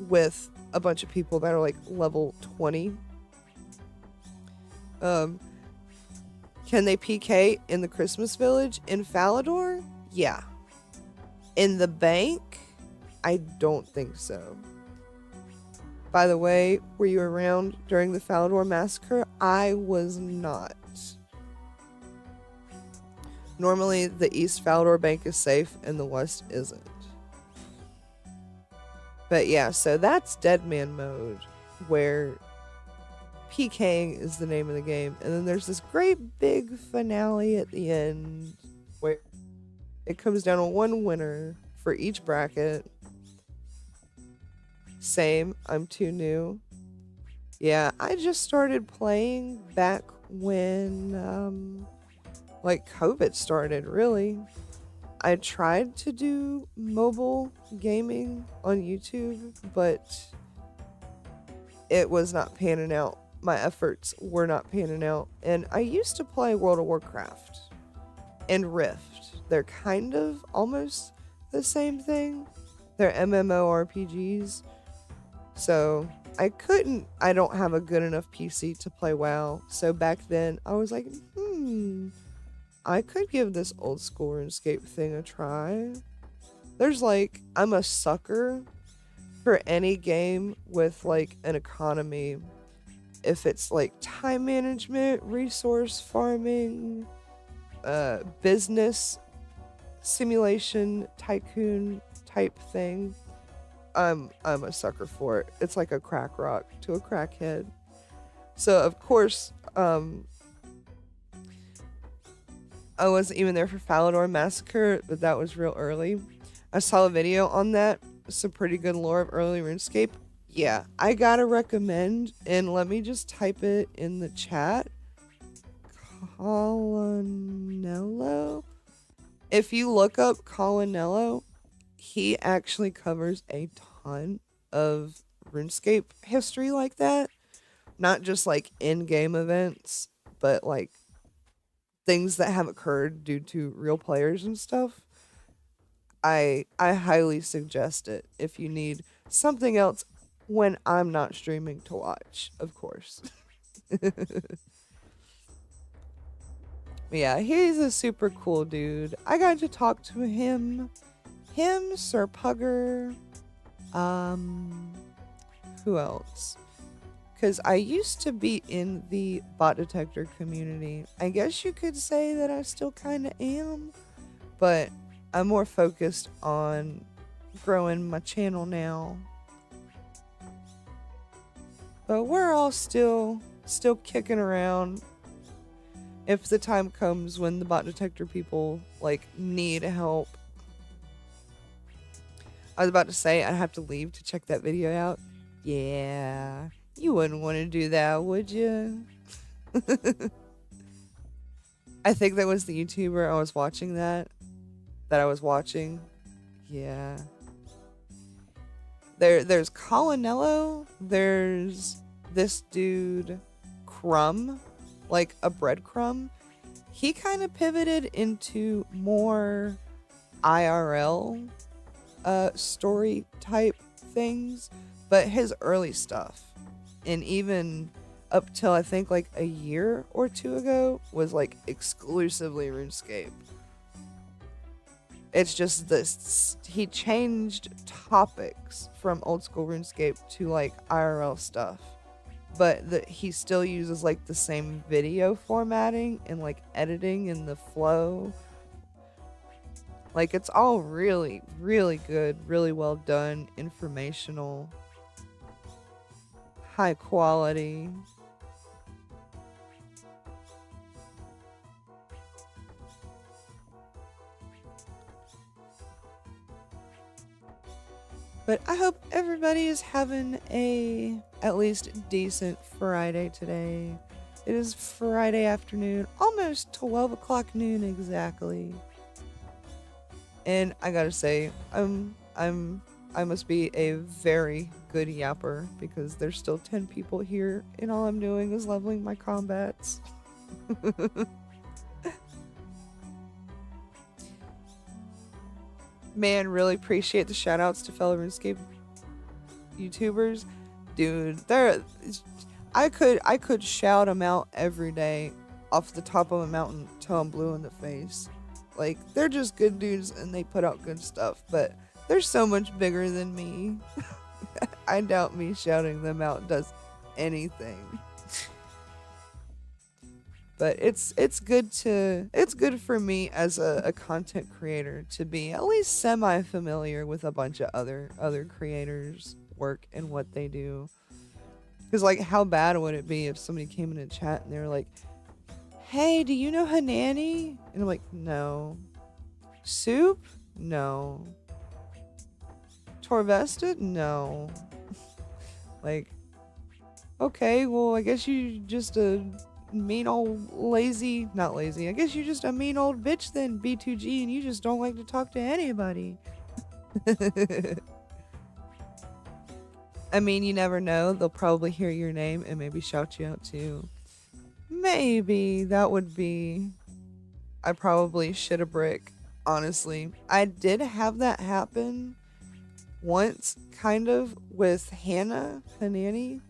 A: with a bunch of people that are like level 20. Can they PK in the Christmas Village in Falador? Yeah. In the bank? I don't think so. By the way, were you around during the Falador massacre? I was not. Normally, the East Falador Bank is safe and the West isn't. But yeah, so that's Deadman mode, where PKing is the name of the game. And then there's this great big finale at the end, where it comes down to one winner for each bracket. Same, I'm too new. Yeah, I just started playing back when like COVID started, really. I tried to do mobile gaming on YouTube, but it was not panning out. My efforts were not panning out. And I used to play World of Warcraft and Rift. They're kind of almost the same thing. They're MMORPGs. So I don't have a good enough PC to play WoW. So back then I was like, I could give this old school RuneScape thing a try. I'm a sucker for any game with like an economy. If it's like time management, resource farming, business simulation, tycoon type thing, I'm a sucker for it. It's like a crack rock to a crackhead. So of course, I wasn't even there for Falador Massacre, but that was real early. I saw a video on that. Some pretty good lore of early RuneScape. Yeah, I gotta recommend, and let me just type it in the chat. Colonello? If you look up Colonello, he actually covers a ton of RuneScape history like that. Not just like in-game events, but like things that have occurred due to real players and stuff. I highly suggest it if you need something else when I'm not streaming to watch, of course. Yeah, he's a super cool dude. I got to talk to him, Sir Pugger, who else? Because I used to be in the bot detector community. I guess you could say that I still kind of am, but I'm more focused on growing my channel now. But we're all still kicking around. If the time comes when the bot detector people like need help. I was about to say I have to leave to check that video out. Yeah, you wouldn't want to do that, would you? I think that was the YouTuber I was watching that I was watching. Yeah. There's Colonello, there's this dude Crumb, like a breadcrumb. He kind of pivoted into more IRL story type things, but his early stuff, and even up till I think like a year or two ago, was like exclusively RuneScape. It's just this, he changed topics from old school RuneScape to like IRL stuff, but he still uses like the same video formatting and like editing and the flow. Like, it's all really, really good, really well done, informational, high quality. But I hope everybody is having a at least decent Friday today. It is Friday afternoon, almost 12 o'clock noon exactly. And I gotta say, I must be a very good yapper because there's still 10 people here, and all I'm doing is leveling my combats. Man, really appreciate the shout outs to fellow RuneScape YouTubers. Dude, I could shout them out every day off the top of a mountain till I'm blue in the face. Like, they're just good dudes and they put out good stuff, but they're so much bigger than me. I doubt me shouting them out does anything. But it's good for me as a content creator to be at least semi familiar with a bunch of other creators' work and what they do. Because, like, how bad would it be if somebody came in a chat and they were like, "Hey, do you know Hanani?" And I'm like, "No." "Soup?" "No." "Torvesta?" "No." Like, okay, well, I guess you just a mean old not lazy. I guess you're just a mean old bitch then, B2G, and you just don't like to talk to anybody. I mean, you never know. They'll probably hear your name and maybe shout you out too. Maybe that would be... I probably shit a brick, honestly. I did have that happen once, kind of, with Hanani.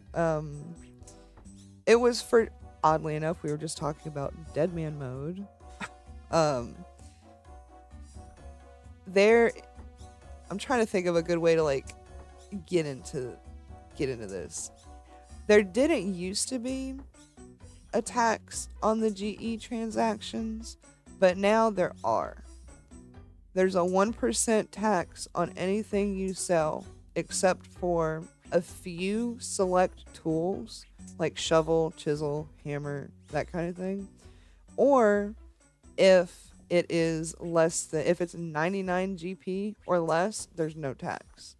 A: It was for... Oddly enough, we were just talking about Deadman mode. I'm trying to think of a good way to, like, get into this. There didn't used to be a tax on the GE transactions, but now there are. There's a 1% tax on anything you sell, except for a few select tools like shovel, chisel, hammer, that kind of thing. Or if it is if it's 99 GP or less, there's no tax.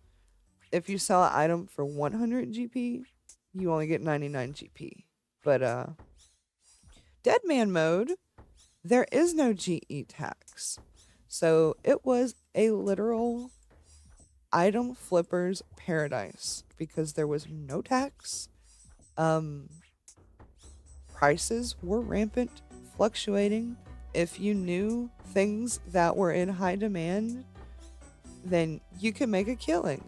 A: If you sell an item for 100 GP, you only get 99 GP. But Deadman mode, there is no GE tax. So it was a literal item flipper's paradise because there was no tax. Prices were rampant, fluctuating. If you knew things that were in high demand, then you could make a killing.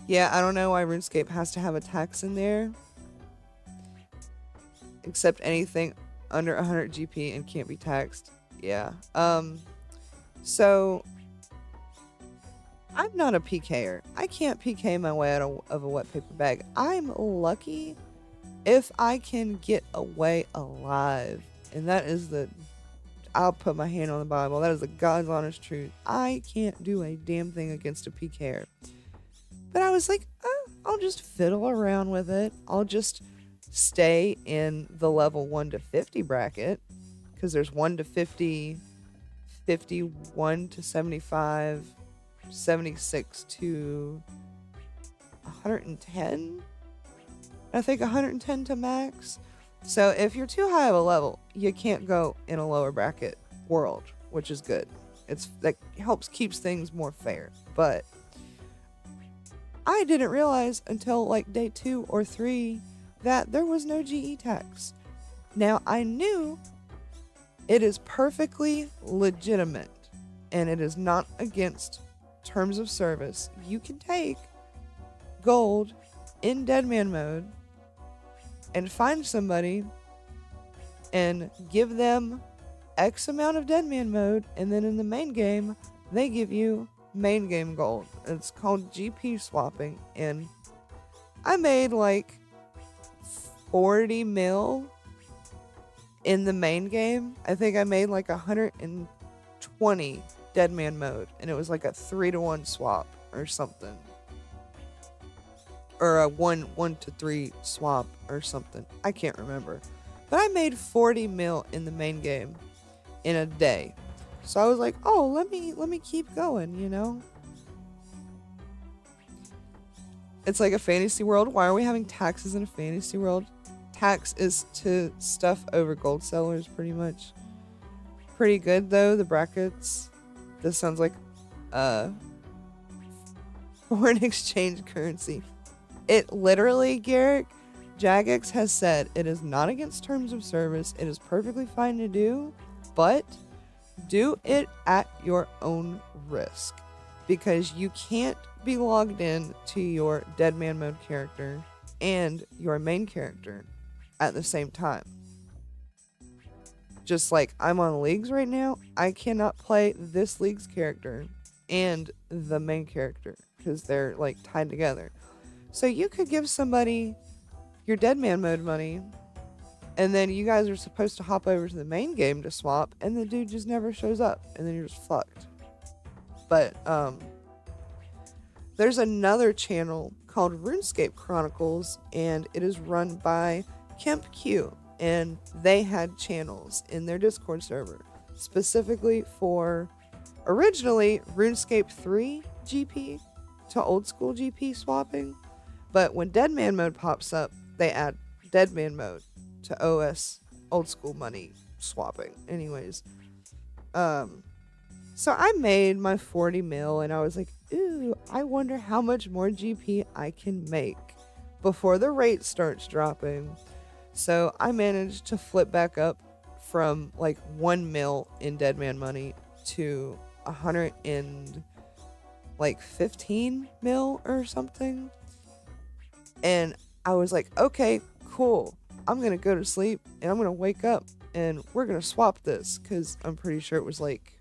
A: Yeah, I don't know why RuneScape has to have a tax in there. Except anything under 100 GP and can't be taxed. Yeah. So I'm not a PKer. I can't PK my way out of a wet paper bag. I'm lucky if I can get away alive. And that is I'll put my hand on the Bible. That is the God's honest truth. I can't do a damn thing against a PKer. But I was like, I'll just fiddle around with it. I'll just stay in the level 1 to 50 bracket. Because there's 1 to 50, 51 to 75, 76 to 110. I think 110 to max. So if you're too high of a level, you can't go in a lower bracket world, which is good. That helps keeps things more fair. But I didn't realize until like day 2 or 3 that there was no GE tax. Now I knew it is perfectly legitimate and it is not against terms of service. You can take gold in Deadman mode and find somebody and give them X amount of Deadman mode, and then in the main game they give you main game gold. It's called GP swapping, and I made like 40 mil in the main game. I think I made like 120 Deadman mode, and it was like a 3-to-1 swap or something, or a 1-to-3 swap or something. I can't remember, but I made 40 mil in the main game in a day. So I was like, oh, let me keep going, you know. It's like a fantasy world. Why are we having taxes in a fantasy world? Tax is to stuff over gold sellers, pretty much. Pretty good though. The brackets. This sounds like foreign exchange currency. It literally, Garrick, Jagex has said it is not against terms of service. It is perfectly fine to do, but do it at your own risk, because you can't be logged in to your dead man mode character and your main character at the same time. Just like I'm on leagues right now, I cannot play this league's character and the main character because they're like tied together. So you could give somebody your dead man mode money, and then you guys are supposed to hop over to the main game to swap, and the dude just never shows up, and then you're just fucked. But there's another channel called RuneScape Chronicles, and it is run by Kemp Q, and they had channels in their Discord server specifically for originally RuneScape 3 GP to old school GP swapping, but when Dead Man mode pops up, they add Dead Man mode to OS old school money swapping. Anyways, so I made my 40 mil, and I was like, ooh, I wonder how much more GP I can make before the rate starts dropping. So I managed to flip back up from like 1 mil in Dead Man money to 115 mil or something. And I was like, okay, cool. I'm going to go to sleep and I'm going to wake up and we're going to swap this, because I'm pretty sure it was like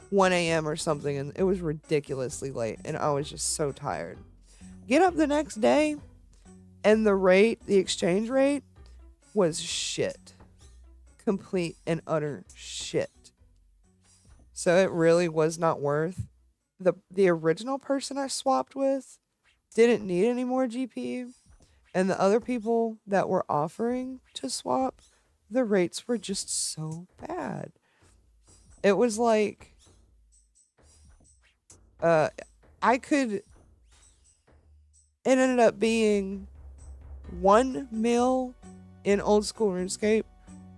A: 1 a.m. or something, and it was ridiculously late and I was just so tired. Get up the next day and the exchange rate was shit. Complete and utter shit. So it really was not worth. The original person I swapped with didn't need any more GP, and the other people that were offering to swap, the rates were just so bad. It was like it ended up being 1 mil in old school RuneScape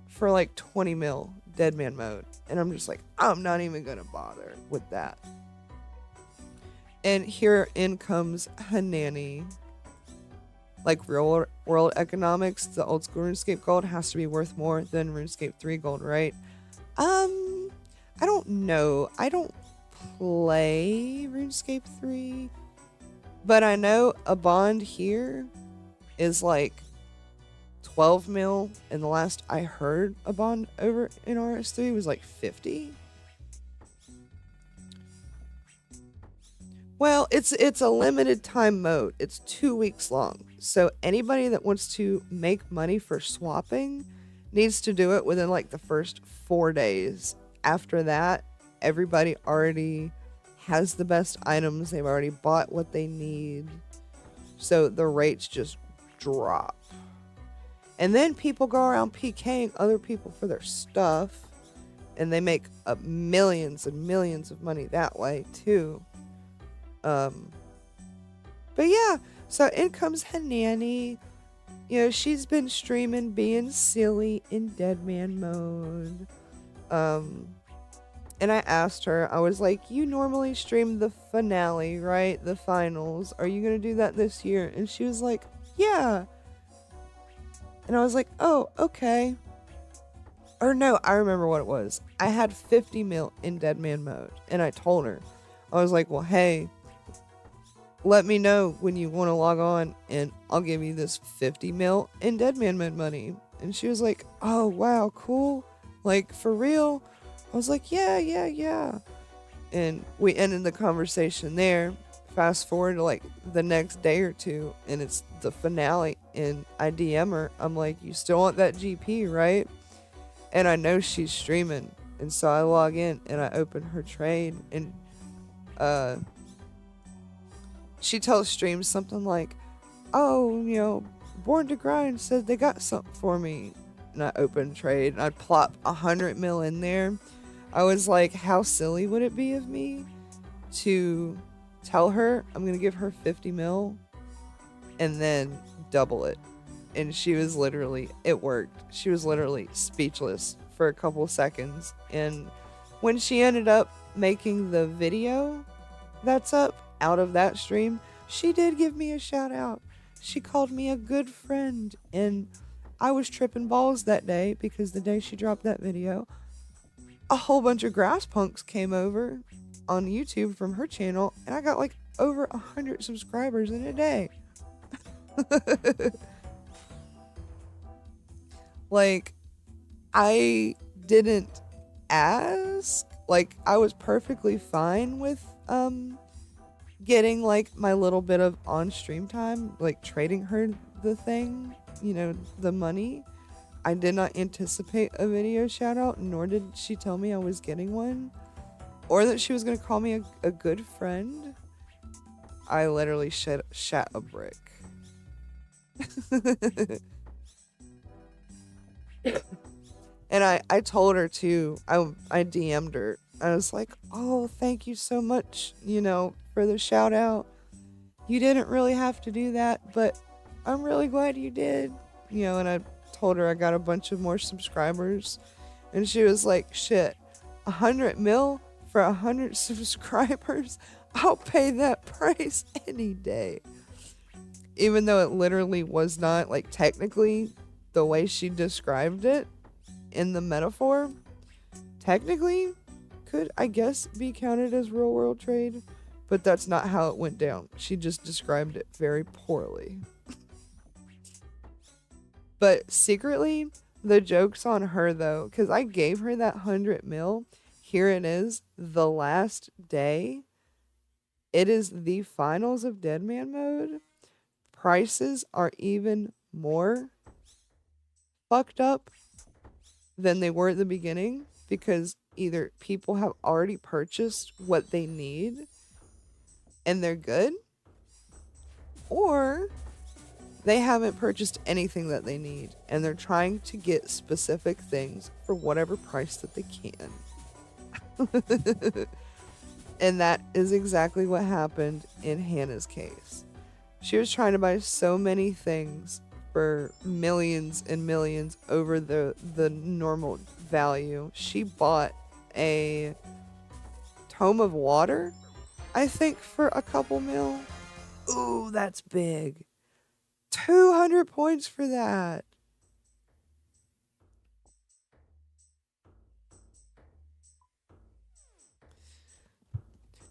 A: for like 20 mil Dead Man mode, and I'm just like, I'm not even gonna bother with that. And here in comes Hanani. Like real world economics, the old school RuneScape gold has to be worth more than RuneScape 3 gold, right? I don't know. I don't play RuneScape 3, but I know a bond here is like 12 mil, and the last I heard a bond over in RS3 was like 50. Well, it's a limited time mode. It's 2 weeks long. So anybody that wants to make money for swapping needs to do it within like the first 4 days. After that, everybody already has the best items. They've already bought what they need. So the rates just drop. And then people go around PKing other people for their stuff, and they make millions and millions of money that way too. But yeah, so in comes Hanani. You know, she's been streaming being silly in Dead Man mode. And I asked her, I was like, you normally stream the finale, right? The finals. Are you gonna do that this year? And she was like, yeah. And I was like, oh, okay. Or no, I remember what it was. I had 50 mil in Dead Man mode, and I told her, I was like, well, hey, let me know when you want to log on, and I'll give you this 50 mil in Dead Man mode money. And she was like, oh, wow, cool. Like, for real? I was like, yeah. And we ended the conversation there. Fast forward to like the next day or two, and it's the finale, and I DM her. I'm like, you still want that GP, right? And I know she's streaming, and so I log in and I open her trade, and she tells stream something like, oh, you know, Born to Grind said they got something for me. And I open trade, and I plop 100 mil in there. I was like, how silly would it be of me to tell her I'm gonna give her 50 mil and then double it. And she was literally, it worked. She was literally speechless for a couple seconds. And when she ended up making the video that's up out of that stream, she did give me a shout out. She called me a good friend. And I was tripping balls that day because the day she dropped that video, a whole bunch of grass punks came over on YouTube from her channel, and I got like over 100 subscribers in a day. Like, I didn't ask. Like, I was perfectly fine with getting like my little bit of on stream time, like trading her the thing, the money. I did not anticipate a video shout out, nor did she tell me I was getting one, or that she was going to call me a good friend. I literally shat a brick. And I told her too, I DM'd her. I was like, oh, thank you so much, for the shout out. You didn't really have to do that, but I'm really glad you did. And I told her I got a bunch of more subscribers, and she was like, shit, 100 mil for 100 subscribers? I'll pay that price any day. Even though it literally was not, like, technically the way she described it in the metaphor, technically could, I guess, be counted as real world trade, but that's not how it went down. She just described it very poorly. But secretly, the joke's on her, though, because I gave her that 100 mil. Here it is, the last day. It is the finals of Deadman mode. Prices are even more fucked up than they were at the beginning, because either people have already purchased what they need and they're good, or they haven't purchased anything that they need, and they're trying to get specific things for whatever price that they can. And that is exactly what happened in Hannah's case. She was trying to buy so many things for millions and millions over the normal value. She bought a tome of water, I think, for a couple mil. Ooh, that's big. 200 points for that.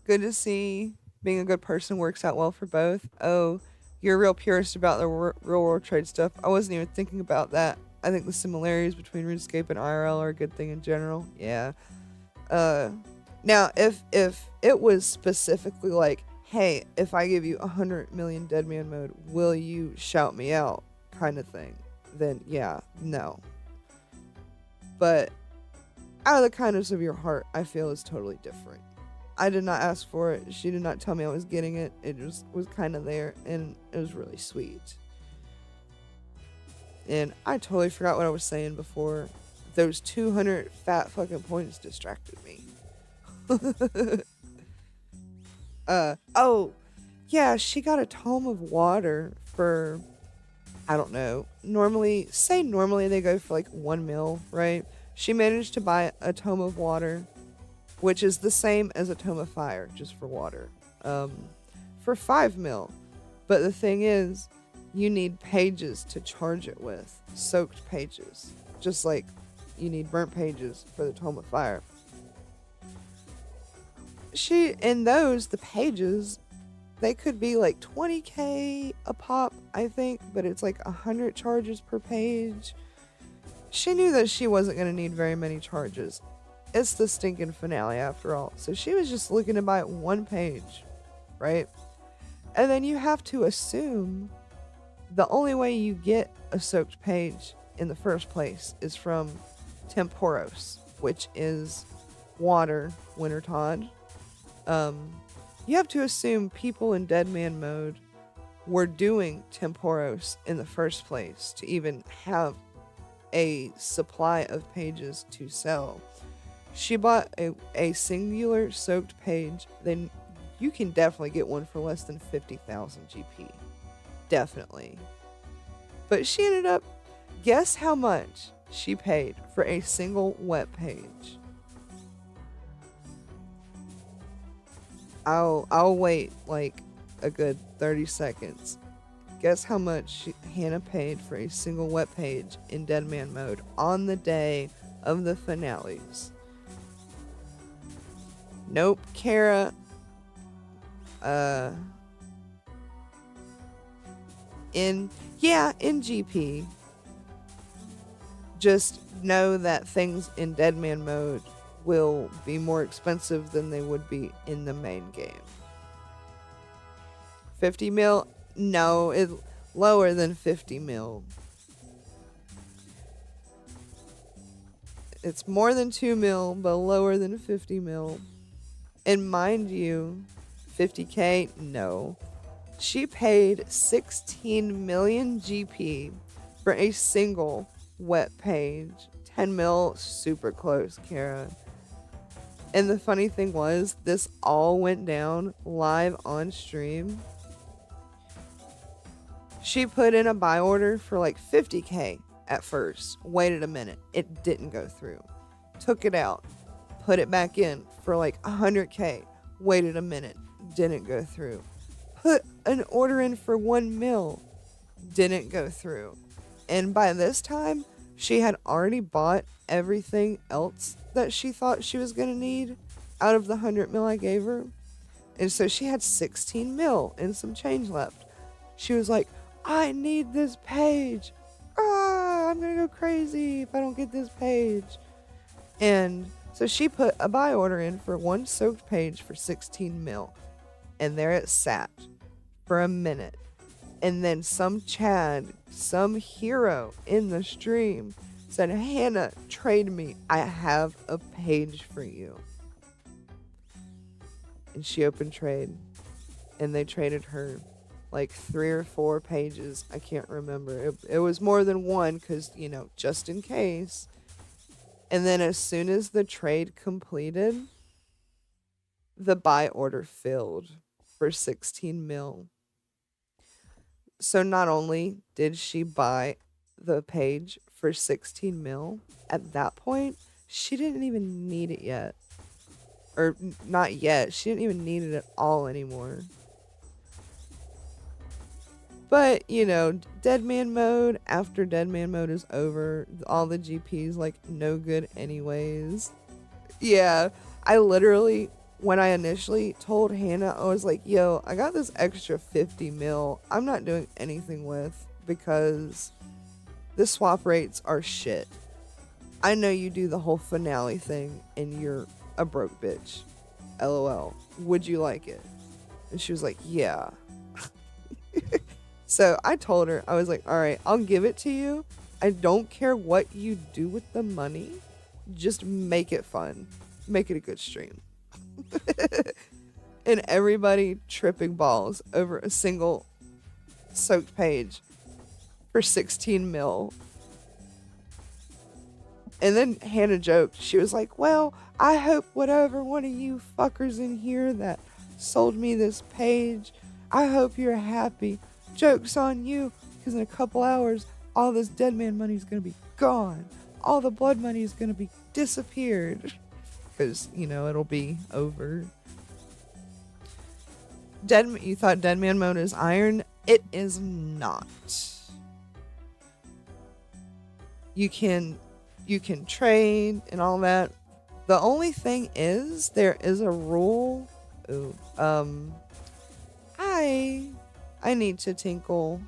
A: Good to see. Being a good person works out well for both. Oh, you're a real purist about the real world trade stuff. I wasn't even thinking about that. I think the similarities between RuneScape and IRL are a good thing in general. Yeah. Now, if it was specifically like, hey, if I give you 100 million Deadman mode, will you shout me out, kind of thing, then yeah, no. But out of the kindness of your heart, I feel is totally different. I did not ask for it. She did not tell me I was getting it. It just was kind of there, and it was really sweet. And I totally forgot what I was saying before. Those 200 fat fucking points distracted me. Oh, yeah, she got a tome of water for, I don't know, normally they go for like 1 mil, right? She managed to buy a tome of water, which is the same as a tome of fire, just for water, for 5 mil. But the thing is, you need pages to charge it with, soaked pages, just like you need burnt pages for the tome of fire. In those, the pages, they could be like 20k a pop, I think, but it's like 100 charges per page. She knew that she wasn't going to need very many charges. It's the stinking finale after all. So she was just looking to buy 1 page, right? And then you have to assume the only way you get a soaked page in the first place is from Temporos, which is water, Wintertod. You have to assume people in Deadman mode were doing Temporos in the first place to even have a supply of pages to sell. She bought a singular soaked page, then you can definitely get one for less than 50,000 GP. definitely. But she ended up, guess how much she paid for a single web page? I'll wait like a good 30 seconds. Guess how much Hannah paid for a single web page in Deadman mode on the day of the finales? Nope, Kara. Uh, in GP. Just know that things in Deadman mode will be more expensive than they would be in the main game. 50 mil? No, it's lower than 50 mil. It's more than 2 mil, but lower than 50 mil. And mind you, 50k? No. She paid 16 million GP for a single web page. 10 mil, super close, Kara. And the funny thing was, this all went down live on stream. She put in a buy order for like 50k at first. Waited a minute. It didn't go through. Took it out. Put it back in for like 100k. Waited a minute. Didn't go through. Put an order in for 1 mil. Didn't go through. And by this time, she had already bought everything else that she thought she was going to need out of the 100 mil I gave her. And so she had 16 mil and some change left. She was like, I need this page. I'm going to go crazy if I don't get this page. And so she put a buy order in for one soaked page for 16 mil. And there it sat for a minute. And then some Chad, some hero in the stream said, Hannah, trade me. I have a page for you. And she opened trade. And they traded her like 3 or 4 pages. I can't remember. It was more than one because, you know, just in case. And then as soon as the trade completed, the buy order filled for 16 mil. So not only did she buy the page for 16 mil, at that point, she didn't even need it yet. Or not yet. She didn't even need it at all anymore. But, you know, Deadman mode, after Deadman mode is over, all the GP's like no good anyways. Yeah, I literally, when I initially told Hannah, I was like, yo, I got this extra 50 mil I'm not doing anything with because the swap rates are shit. I know you do the whole finale thing and you're a broke bitch. LOL. Would you like it? And she was like, yeah. So I told her, I was like, all right, I'll give it to you. I don't care what you do with the money. Just make it fun. Make it a good stream. And everybody tripping balls over a single soaked page for 16 mil. And then Hannah joked. She was like, well, I hope whatever one of you fuckers in here that sold me this page, I hope you're happy. Joke's on you, because in a couple hours, all this Deadman money is going to be gone. All the blood money is going to be disappeared. Because, you know, it'll be over. You thought Deadman mode is iron? It is not. You can trade and all that. The only thing is, there is a rule. Ooh, I need to tinkle.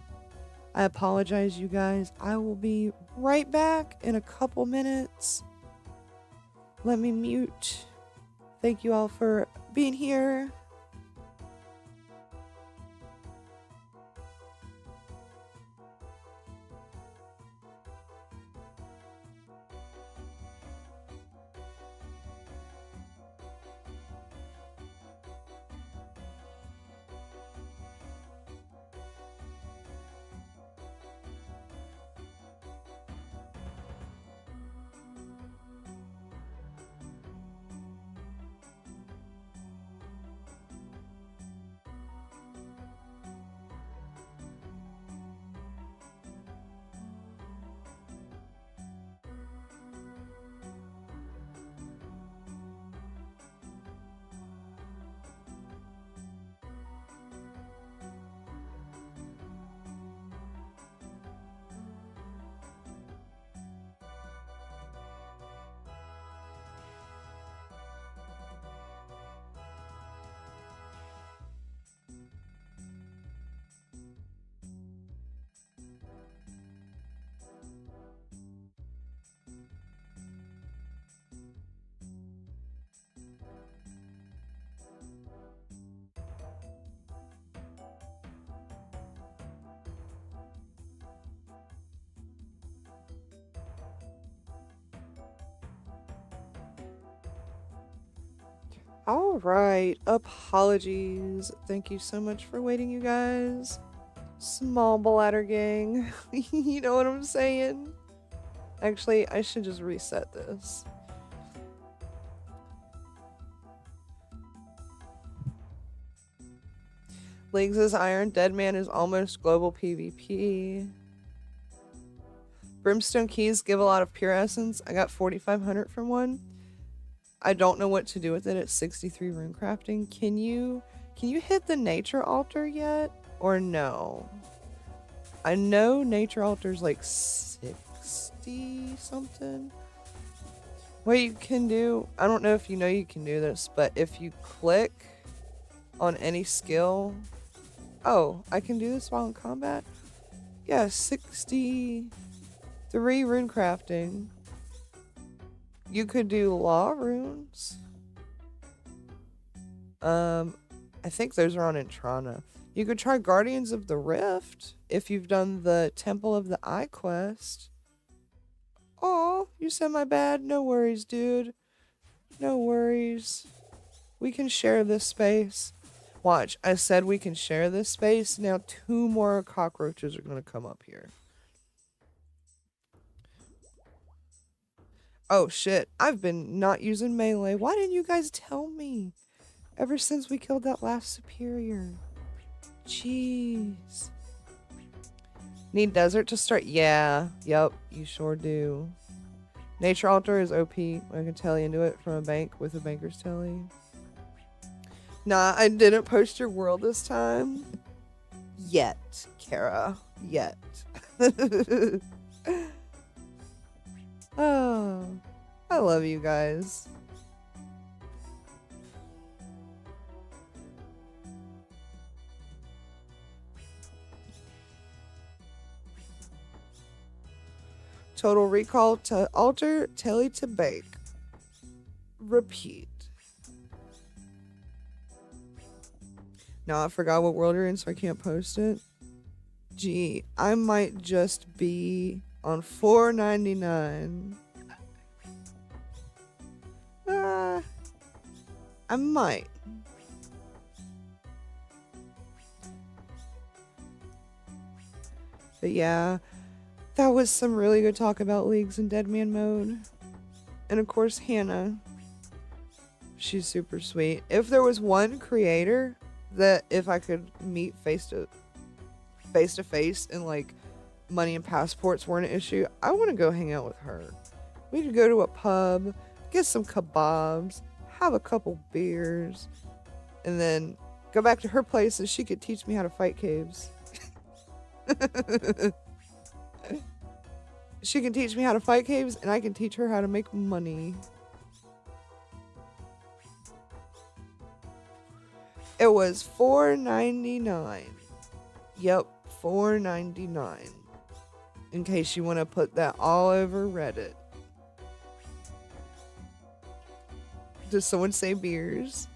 A: I apologize, you guys. I will be right back in a couple minutes. Let me mute. Thank you all for being here. All right. Apologies. Thank you so much for waiting, you guys. Small bladder gang. You know what I'm saying? Actually, I should just reset this. Leagues is iron. Deadman is almost global PvP. Brimstone keys give a lot of pure essence. I got 4,500 from one. I don't know what to do with it at 63 rune crafting. Can you hit the nature altar yet? Or no? I know nature altar's like 60 something. What you can do, I don't know if you know you can do this, but if you click on any skill. Oh, I can do this while in combat? Yeah, 63 rune crafting. You could do law runes. I think those are on Intrana. You could try Guardians of the Rift if you've done the Temple of the Eye quest. Oh, you said my bad. No worries, dude. No worries. We can share this space. Watch, I said we can share this space. Now 2 more cockroaches are going to come up here. Oh shit, I've been not using melee. Why didn't you guys tell me? Ever since we killed that last superior. Jeez. Need desert to start? Yeah. Yep, you sure do. Nature altar is OP. I can tele into it from a bank with a banker's telly. Nah, I didn't post your world this time. Yet, Kara. Yet. Oh, I love you guys. Total recall to alter, telly to bake. Repeat. Now I forgot what world you're in, so I can't post it. Gee, I might just be on $4.99. I might. But yeah, that was some really good talk about leagues in Deadman mode. And of course, Hannah. She's super sweet. If there was one creator that if I could meet face to face and like money and passports weren't an issue, I want to go hang out with her. We could go to a pub, get some kebabs, have a couple beers, and then go back to her place and she could teach me how to fight caves. She can teach me how to fight caves and I can teach her how to make money. It was $4.99. Yep, $4.99. In case you want to put that all over Reddit. Does someone say beers?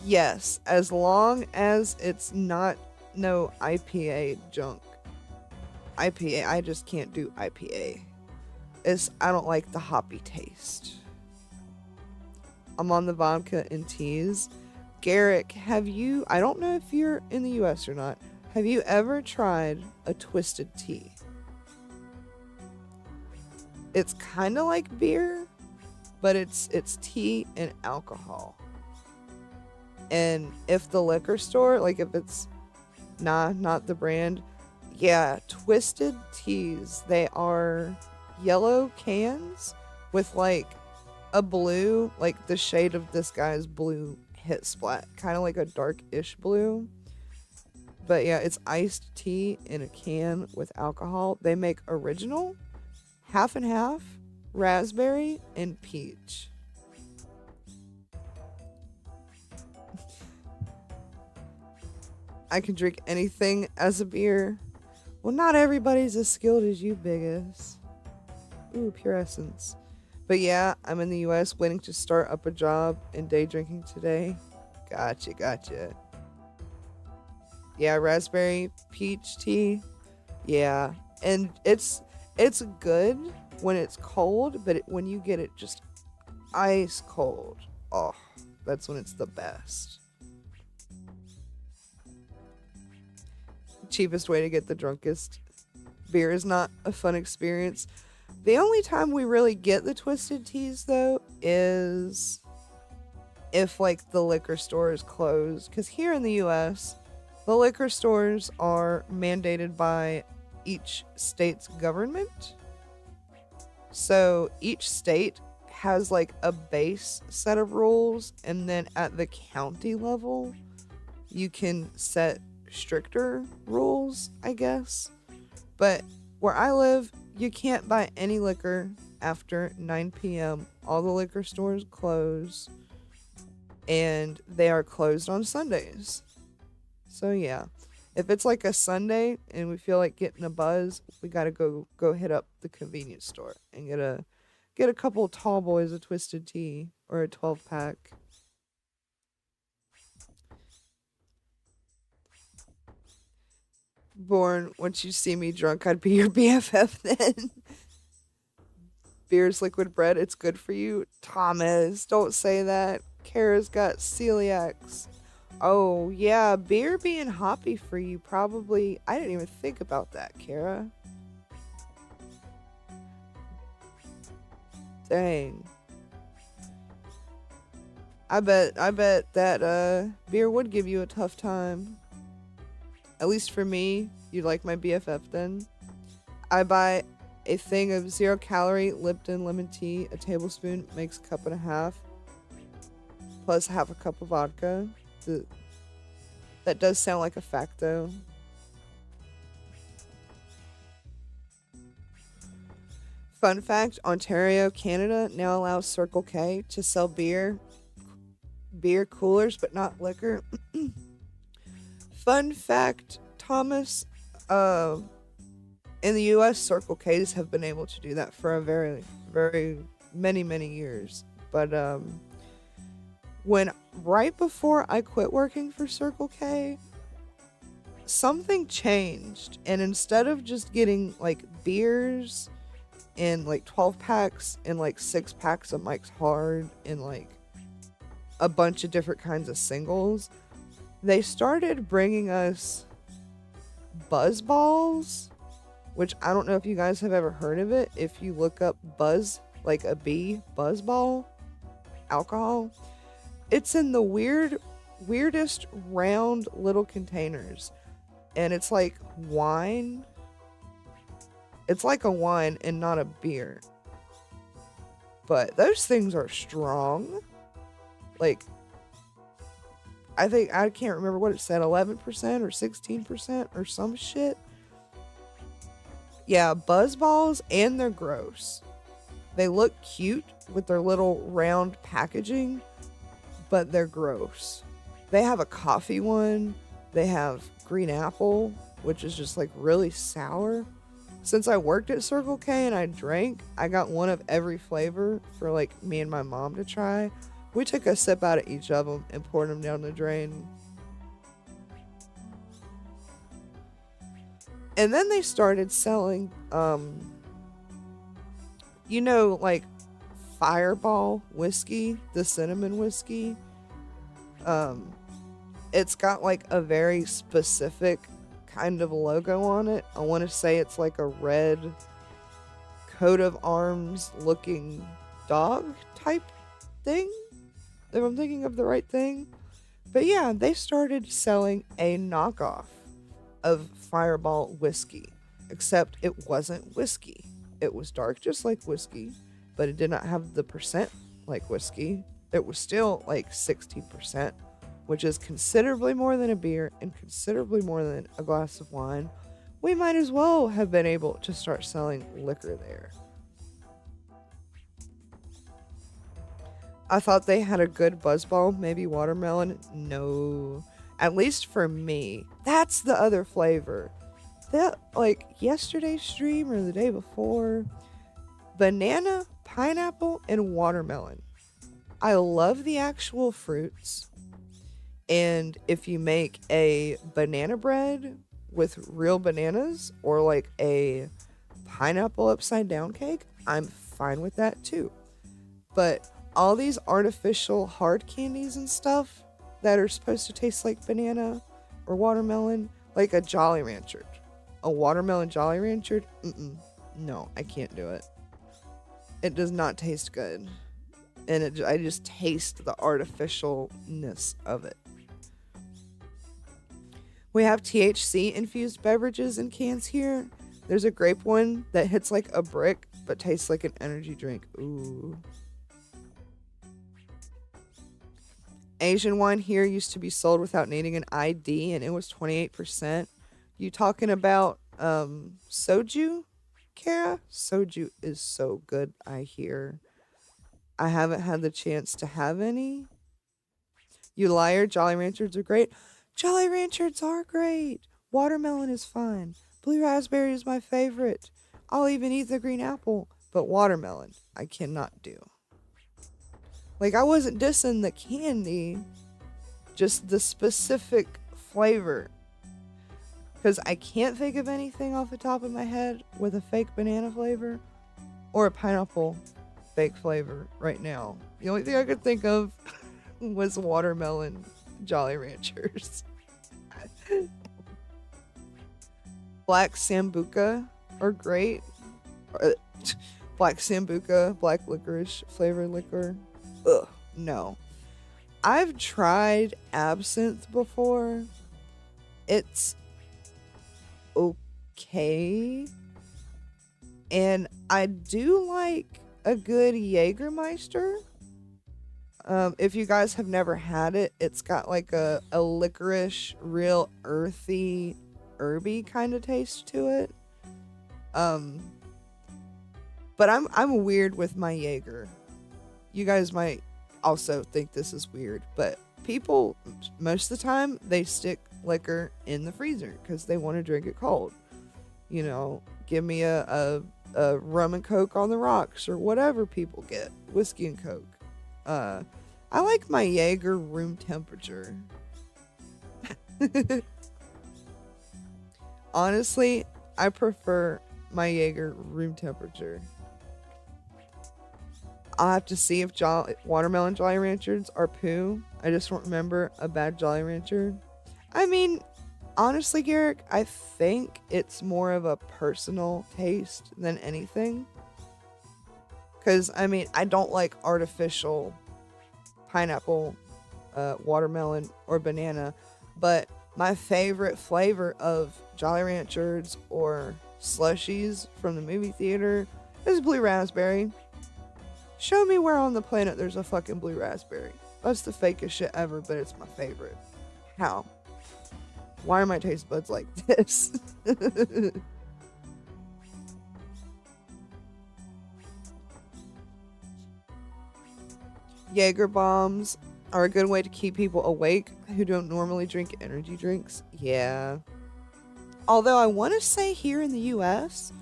A: Yes, as long as it's not no IPA junk. IPA, I just can't do IPA. I don't like the hoppy taste. I'm on the vodka and teas. Garrick, have you, I don't know if you're in the US or not, have you ever tried a twisted tea? It's kind of like beer, but it's tea and alcohol. And if the liquor store, like if it's, not the brand, yeah, Twisted Teas, they are yellow cans with like a blue, like the shade of this guy's blue hit splat, kind of like a dark-ish blue. But yeah, it's iced tea in a can with alcohol. They make original, half and half, raspberry, and peach. I can drink anything as a beer. Well, not everybody's as skilled as you, Biggest. Ooh, pure essence. But yeah, I'm in the US waiting to start up a job and day drinking today. Gotcha. Yeah, raspberry peach tea. Yeah, and it's good when it's cold, but when you get it just ice cold. Oh, that's when it's the best. Cheapest way to get the drunkest beer is not a fun experience. The only time we really get the twisted teas though is if like the liquor store is closed, cuz here in the US, the liquor stores are mandated by each state's government. So each state has like a base set of rules, and then at the county level, you can set stricter rules, I guess. But where I live, you can't buy any liquor after 9 p.m. All the liquor stores close, and they are closed on Sundays. So yeah, if it's like a Sunday and we feel like getting a buzz, we gotta go hit up the convenience store and get a couple tall boys of twisted tea or a 12 pack. Born, once you see me drunk, I'd be your BFF then. Beer's liquid bread, it's good for you. Thomas, don't say that. Kara's got celiacs. Oh, yeah, beer being hoppy for you probably. I didn't even think about that, Kara. Dang. I bet that beer would give you a tough time. At least for me, you'd like my BFF then. I buy a thing of 0 calorie Lipton lemon tea. A tablespoon makes a cup and a half, plus half a cup of vodka. That does sound like a fact though. Fun fact, Ontario, Canada now allows Circle K to sell beer coolers, but not liquor. Fun fact, Thomas, in the US, Circle K's have been able to do that for a very, very many years. But when right before I quit working for Circle K, something changed, and instead of just getting like beers and like 12 packs and like 6 packs of Mike's Hard and like a bunch of different kinds of singles, they started bringing us buzz balls, which I don't know if you guys have ever heard of it. If you look up buzz, like a bee, buzz ball, alcohol, it's in the weirdest round little containers. And it's like wine. It's like a wine and not a beer. But those things are strong. Like, I can't remember what it said, 11% or 16% or some shit. Yeah, buzz balls, and they're gross. They look cute with their little round packaging, but they're gross. They have a coffee one. They have green apple, which is just like really sour. Since I worked at Circle K and I drank, I got one of every flavor for like me and my mom to try. We took a sip out of each of them and poured them down the drain. And then they started selling, like Fireball whiskey, the cinnamon whiskey. It's got like a very specific kind of logo on it. I want to say it's like a red coat of arms looking dog type thing, if I'm thinking of the right thing. But yeah, they started selling a knockoff of Fireball whiskey, except it wasn't whiskey. It was dark just like whiskey, but it did not have the percent like whiskey. It was still like 60%, which is considerably more than a beer and considerably more than a glass of wine. We might as well have been able to start selling liquor there. I thought they had a good buzzball, maybe watermelon. No. At least for me. That's the other flavor. That, like, yesterday's stream or the day before, banana, pineapple, and watermelon. I love the actual fruits. And if you make a banana bread with real bananas or like a pineapple upside down cake, I'm fine with that too. But all these artificial hard candies and stuff that are supposed to taste like banana or watermelon, like a Jolly Rancher. A watermelon Jolly Rancher? Mm-mm. No, I can't do it. It does not taste good. And I just taste the artificialness of it. We have THC infused beverages in cans here. There's a grape one that hits like a brick but tastes like an energy drink. Ooh. Asian wine here used to be sold without needing an ID and it was 28%. You talking about soju, Kara? Soju is so good, I hear. I haven't had the chance to have any. You liar, Jolly Ranchers are great. Jolly Ranchers are great. Watermelon is fine. Blue raspberry is my favorite. I'll even eat the green apple. But watermelon, I cannot do. Like, I wasn't dissing the candy, just the specific flavor. Because I can't think of anything off the top of my head with a fake banana flavor or a pineapple fake flavor right now. The only thing I could think of was watermelon Jolly Ranchers. Black Sambuca are great. Black Sambuca, black licorice flavored liquor. Ugh, no. I've tried absinthe before. It's okay. And I do like a good Jägermeister. If you guys have never had it, it's got like a licorice, real earthy, herby kind of taste to it. But I'm weird with my Jaeger. You guys might also think this is weird, but people, most of the time, they stick liquor in the freezer because they want to drink it cold. You know, give me a rum and coke on the rocks or whatever people get. Whiskey and coke. I like my Jaeger room temperature. Honestly, I prefer my Jaeger room temperature. I'll have to see if watermelon Jolly Ranchers are poo. I just don't remember a bad Jolly Rancher. I mean, honestly, Garrick, I think it's more of a personal taste than anything. Because, I mean, I don't like artificial pineapple, watermelon, or banana. But my favorite flavor of Jolly Ranchers or slushies from the movie theater is blue raspberry. Show me where on the planet there's a fucking blue raspberry. That's the fakest shit ever, but it's my favorite. How? Why are my taste buds like this? Jaeger bombs are a good way to keep people awake who don't normally drink energy drinks. Yeah. Although I want to say here in the US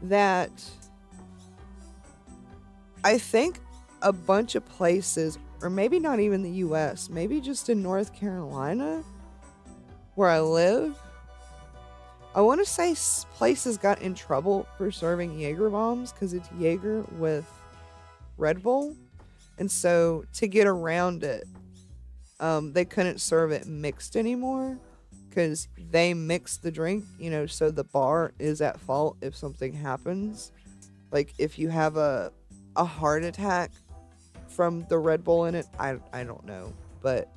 A: that I think a bunch of places, or maybe not even the US, maybe just in North Carolina where I live, I want to say places got in trouble for serving Jaeger bombs because it's Jaeger with Red Bull. And so to get around it, they couldn't serve it mixed anymore because they mixed the drink, you know, so the bar is at fault if something happens. Like if you have a heart attack from the Red Bull in it, I don't know. But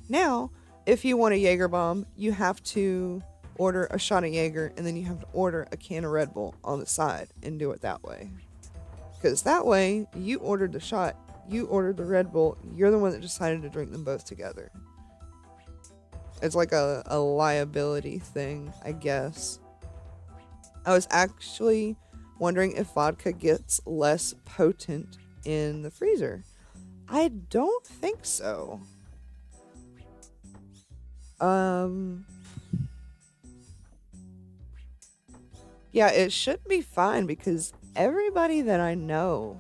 A: now, if you want a Jaeger bomb, you have to order a shot of Jaeger and then you have to order a can of Red Bull on the side and do it that way. Because that way, you ordered the shot, you ordered the Red Bull, you're the one that decided to drink them both together. It's like a liability thing, I guess. I was actually wondering if vodka gets less potent in the freezer. I don't think so. Yeah, it should be fine because everybody that I know,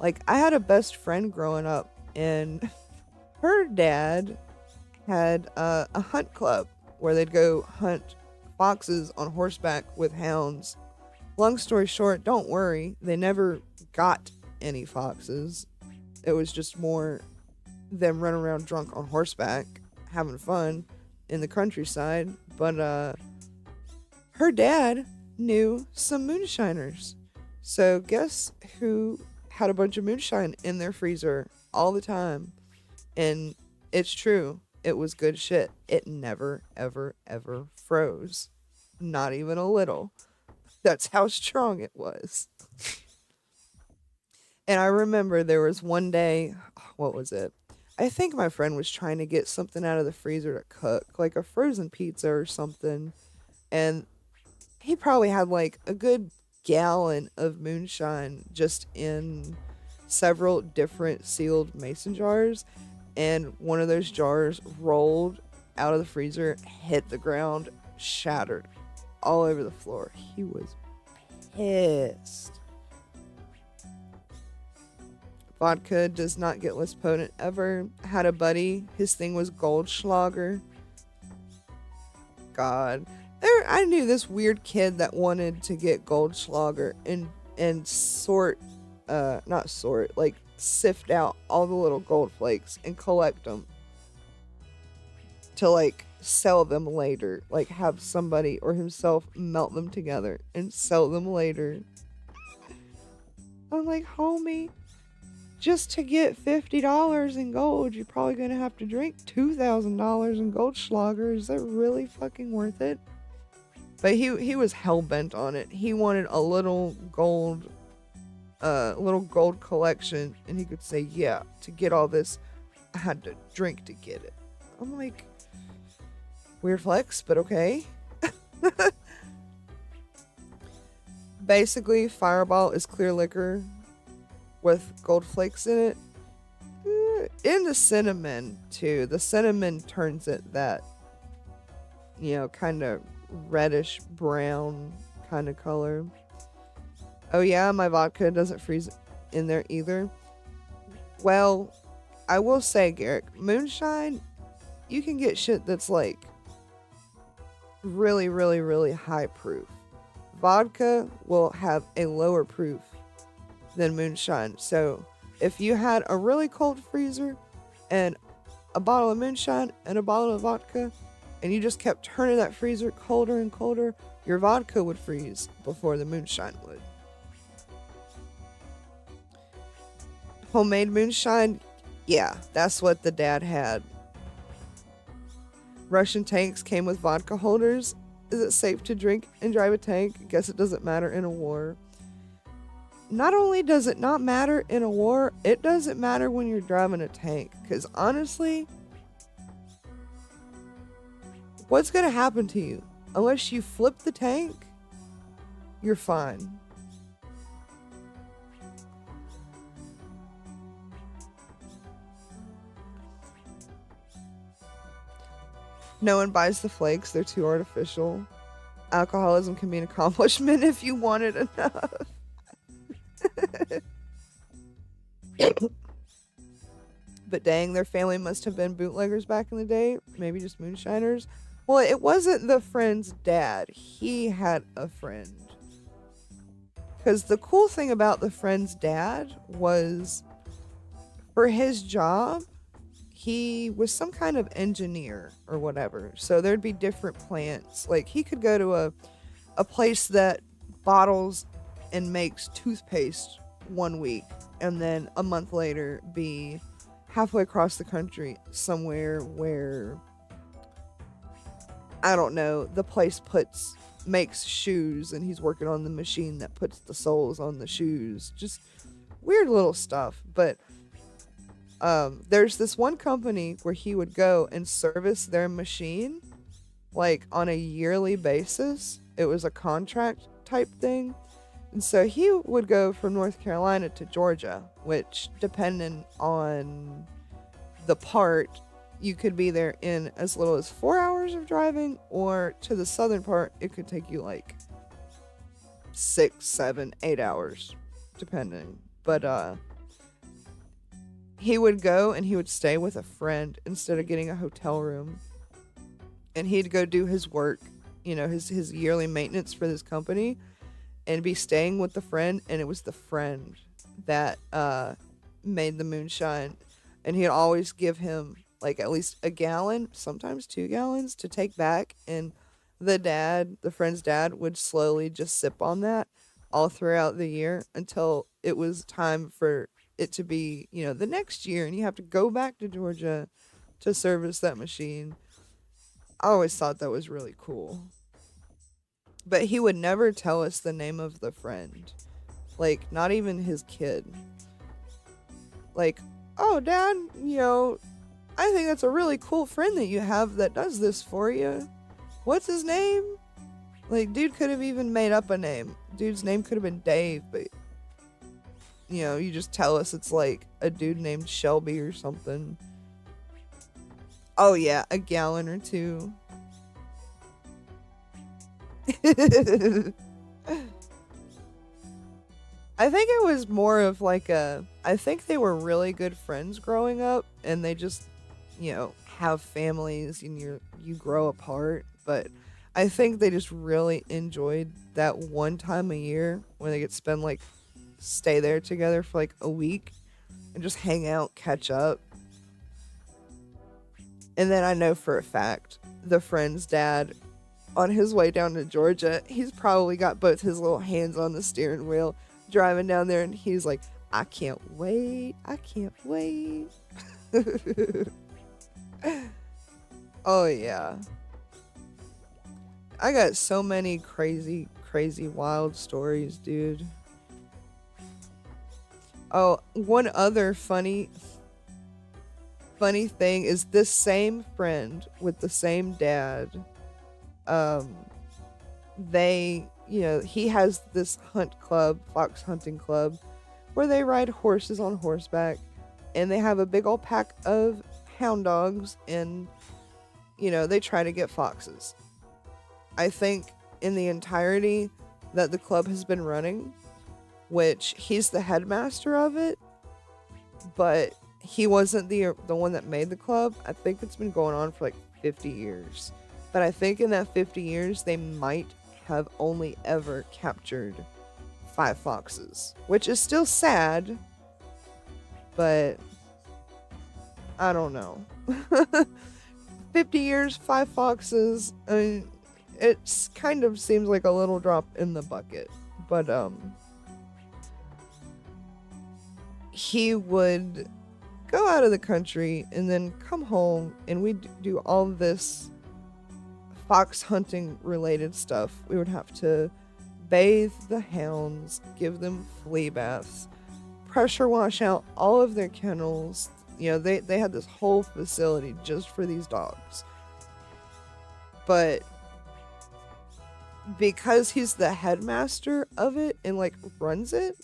A: like I had a best friend growing up and her dad had a hunt club where they'd go hunt foxes on horseback with hounds. Long story short, don't worry, they never got any foxes. It was just more them running around drunk on horseback, having fun in the countryside. But her dad knew some moonshiners. So guess who had a bunch of moonshine in their freezer all the time? And it's true. It was good shit. It never, ever, ever froze. Not even a little. That's how strong it was. And I remember there was one day, what was it? I think my friend was trying to get something out of the freezer to cook, like a frozen pizza or something. And he probably had like a good gallon of moonshine just in several different sealed mason jars. And one of those jars rolled out of the freezer, hit the ground, shattered all over the floor. He was pissed. Vodka does not get less potent ever. Had a buddy, his thing was Goldschlager. God. I knew this weird kid that wanted to get Goldschlager and sift out all the little gold flakes and collect them to like sell them later, like have somebody or himself melt them together and sell them later. I'm like, homie, just to get $50 in gold, you're probably gonna have to drink $2,000 in Goldschlager. Is that really fucking worth it? But he was hell bent on it. He wanted a little gold collection, and he could say, yeah, to get all this, I had to drink to get it. I'm like, weird flex, but okay. Basically, Fireball is clear liquor with gold flakes in it. In the cinnamon, too. The cinnamon turns it that, kind of reddish brown kind of color. Oh yeah, my vodka doesn't freeze in there either. Well, I will say, Garrick, moonshine, you can get shit that's like really, really, really high proof. Vodka will have a lower proof than moonshine. So if you had a really cold freezer and a bottle of moonshine and a bottle of vodka, and you just kept turning that freezer colder and colder, your vodka would freeze before the moonshine would. Homemade moonshine, yeah, that's what the dad had. Russian tanks came with vodka holders. Is it safe to drink and drive a tank? Guess it doesn't matter in a war. Not only does it not matter in a war, it doesn't matter when you're driving a tank. Because honestly, what's going to happen to you? Unless you flip the tank, you're fine. No one buys the flakes. They're too artificial. Alcoholism can be an accomplishment if you want it enough. But dang, their family must have been bootleggers back in the day. Maybe just moonshiners. Well, it wasn't the friend's dad. He had a friend. Because the cool thing about the friend's dad was, for his job, he was some kind of engineer or whatever. So there'd be different plants. Like, he could go to a place that bottles and makes toothpaste one week, and then a month later be halfway across the country somewhere where, I don't know, the place makes shoes, and he's working on the machine that puts the soles on the shoes. Just weird little stuff. But there's this one company where he would go and service their machine like on a yearly basis. It was a contract type thing. And so he would go from North Carolina to Georgia, which, depending on the part, you could be there in as little as 4 hours of driving, or to the southern part, it could take you like 6, 7, 8 hours, depending. But he would go and he would stay with a friend instead of getting a hotel room. And he'd go do his work, his yearly maintenance for this company, and be staying with the friend. And it was the friend that made the moonshine, and he'd always give him like at least a gallon, sometimes 2 gallons to take back, and the friend's dad, would slowly just sip on that all throughout the year until it was time for it to be, the next year, and you have to go back to Georgia to service that machine. I always thought that was really cool. But he would never tell us the name of the friend. Like, not even his kid. Like, oh, Dad, I think that's a really cool friend that you have that does this for you. What's his name? Like, dude could have even made up a name. Dude's name could have been Dave, but, you just tell us it's like a dude named Shelby or something. Oh, yeah, a gallon or two. I think it was more of like I think they were really good friends growing up, and they just, have families and you grow apart. But I think they just really enjoyed that one time a year when they get to spend like stay there together for like a week and just hang out, catch up. And then I know for a fact the friend's dad, on his way down to Georgia, he's probably got both his little hands on the steering wheel driving down there, and he's like, I can't wait. I can't wait. Oh, yeah. I got so many crazy, crazy, wild stories, dude. Oh, one other funny thing is this same friend with the same dad. Um, he has this hunt club, fox hunting club, where they ride horses on horseback, and they have a big old pack of hound dogs, and, they try to get foxes. I think in the entirety that the club has been running, which he's the headmaster of it, but he wasn't the one that made the club. I think it's been going on for like 50 years. But I think in that 50 years, they might have only ever captured 5 foxes, which is still sad, but I don't know. 50 years, 5 foxes. I mean, it kind of seems like a little drop in the bucket, but he would go out of the country and then come home, and we'd do all this fox hunting related stuff. We would have to bathe the hounds, give them flea baths, pressure wash out all of their kennels. They had this whole facility just for these dogs. But because he's the headmaster of it and like runs it,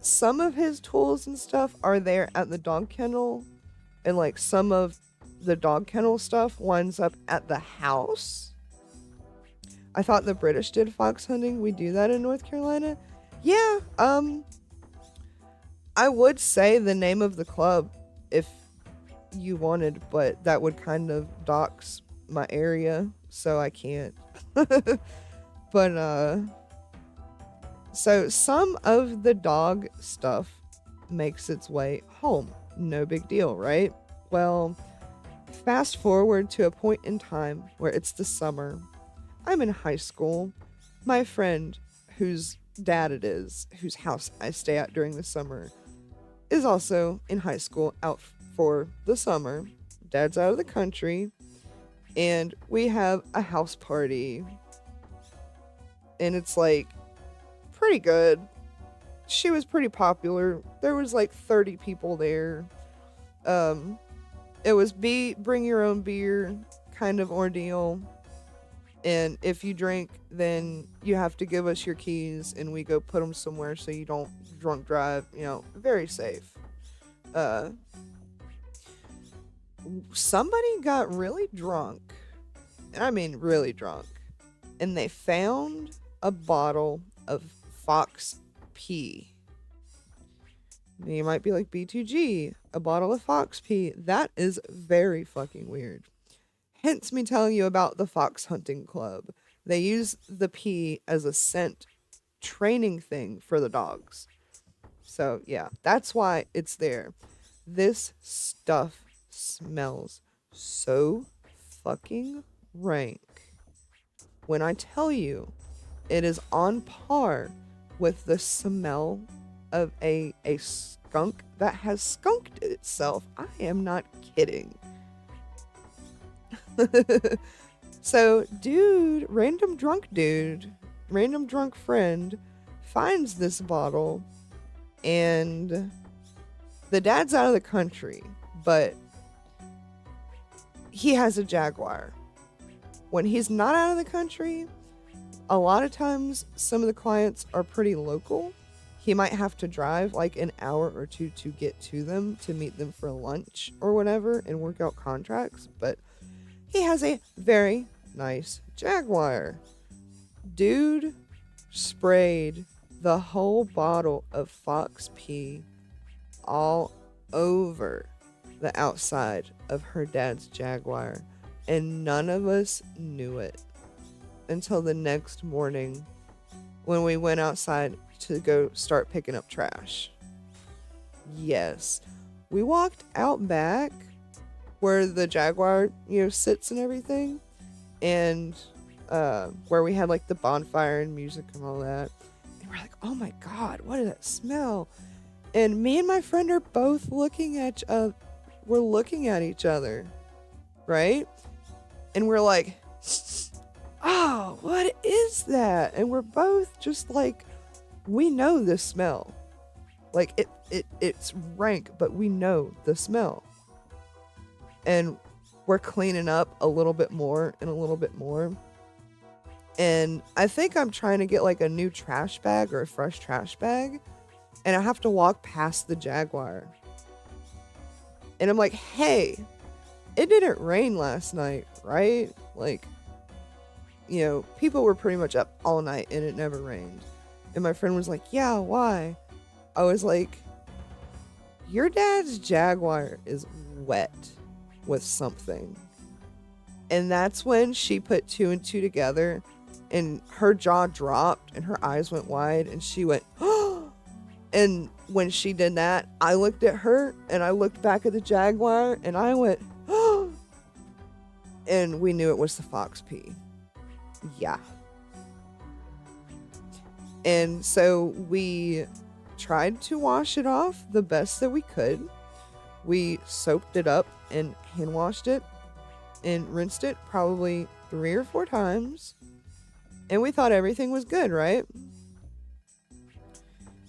A: some of his tools and stuff are there at the dog kennel, and like some of the dog kennel stuff winds up at the house. I thought the British did fox hunting. We do that in North Carolina. Yeah, I would say the name of the club if you wanted, but that would kind of dox my area, so I can't. But so some of the dog stuff makes its way home. No big deal, right? Well, fast forward to a point in time where it's the summer. I'm in high school. My friend, whose dad it is, whose house I stay at during the summer, is also in high school out for the summer. Dad's out of the country, and we have a house party. And it's like pretty good. She was pretty popular. There was like 30 people there. It was bring your own beer kind of ordeal. And if you drink, then you have to give us your keys and we go put them somewhere so you don't drunk drive. Very safe. Somebody got really drunk. And I mean really drunk. And they found a bottle of Fox P. You might be like, B2G, a bottle of Fox P. That is very fucking weird. Hence me telling you about the Fox Hunting Club. They use the pea as a scent training thing for the dogs. So, yeah, that's why it's there. This stuff smells so fucking rank. When I tell you, it is on par with the smell of a skunk that has skunked itself. I am not kidding. So, random drunk friend finds this bottle, and the dad's out of the country, but he has a Jaguar. When he's not out of the country, a lot of times some of the clients are pretty local. He might have to drive like an hour or two to get to them to meet them for lunch or whatever and work out contracts, but he has a very nice Jaguar. Dude sprayed the whole bottle of Fox P all over the outside of her dad's Jaguar, and none of us knew it until the next morning when we went outside to go start picking up trash. Yes, we walked out back where the Jaguar, sits and everything, and where we had like the bonfire and music and all that. And we're like, oh my God, what did that smell? And me and my friend are both looking at each other, right? And we're like, oh, what is that? And we're both just like, we know this smell. Like it's rank, but we know the smell. And we're cleaning up a little bit more and a little bit more. And I think I'm trying to get like a new trash bag or a fresh trash bag. And I have to walk past the Jaguar. And I'm like, hey, it didn't rain last night, right? Like, people were pretty much up all night and it never rained. And my friend was like, yeah, why? I was like, your dad's Jaguar is wet with something. And that's when she put two and two together and her jaw dropped and her eyes went wide and she went, oh. And when she did that, I looked at her and I looked back at the Jaguar and I went, oh. And we knew it was the Fox P. Yeah. And so we tried to wash it off the best that we could. We soaped it up and hand washed it and rinsed it probably 3 or 4 times. And we thought everything was good, right?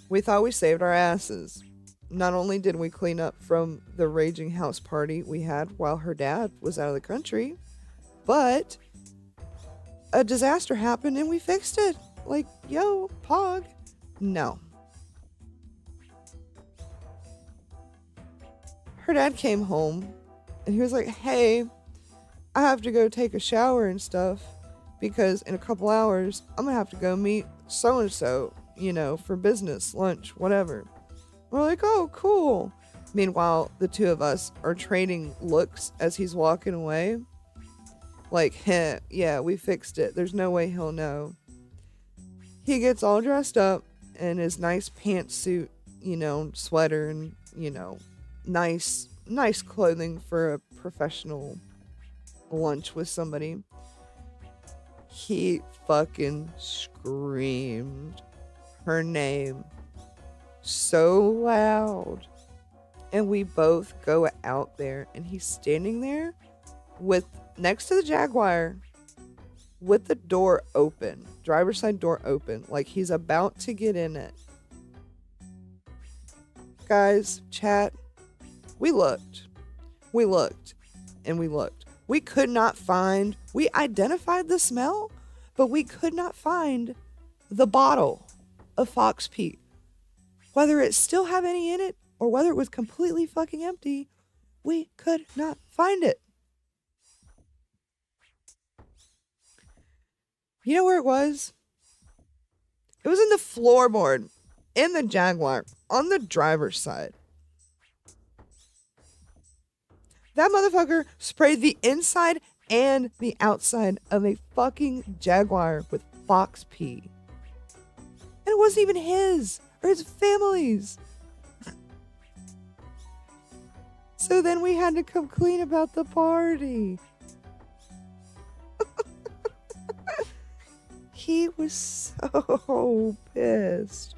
A: We thought we saved our asses. Not only did we clean up from the raging house party we had while her dad was out of the country, but a disaster happened and we fixed it. Like, yo, Pog. No. Her dad came home and he was like, hey, I have to go take a shower and stuff because in a couple hours I'm gonna have to go meet so-and-so, for business, lunch, whatever. We're like, oh, cool. Meanwhile, the two of us are trading looks as he's walking away. Like, yeah, we fixed it. There's no way he'll know. He gets all dressed up in his nice pantsuit, sweater and, nice clothing for a professional lunch with somebody. He fucking screamed her name so loud. And we both go out there and he's standing there next to the Jaguar with the door open, driver's side door open, like he's about to get in it. Guys, chat, we looked, and we looked. We identified the smell, but we could not find the bottle of Fox P. Whether it still have any in it or whether it was completely fucking empty, we could not find it. You know where it was? It was in the floorboard in the Jaguar on the driver's side. That motherfucker sprayed the inside and the outside of a fucking Jaguar with Fox P. And it wasn't even his or his family's. So then we had to come clean about the party. He was so pissed.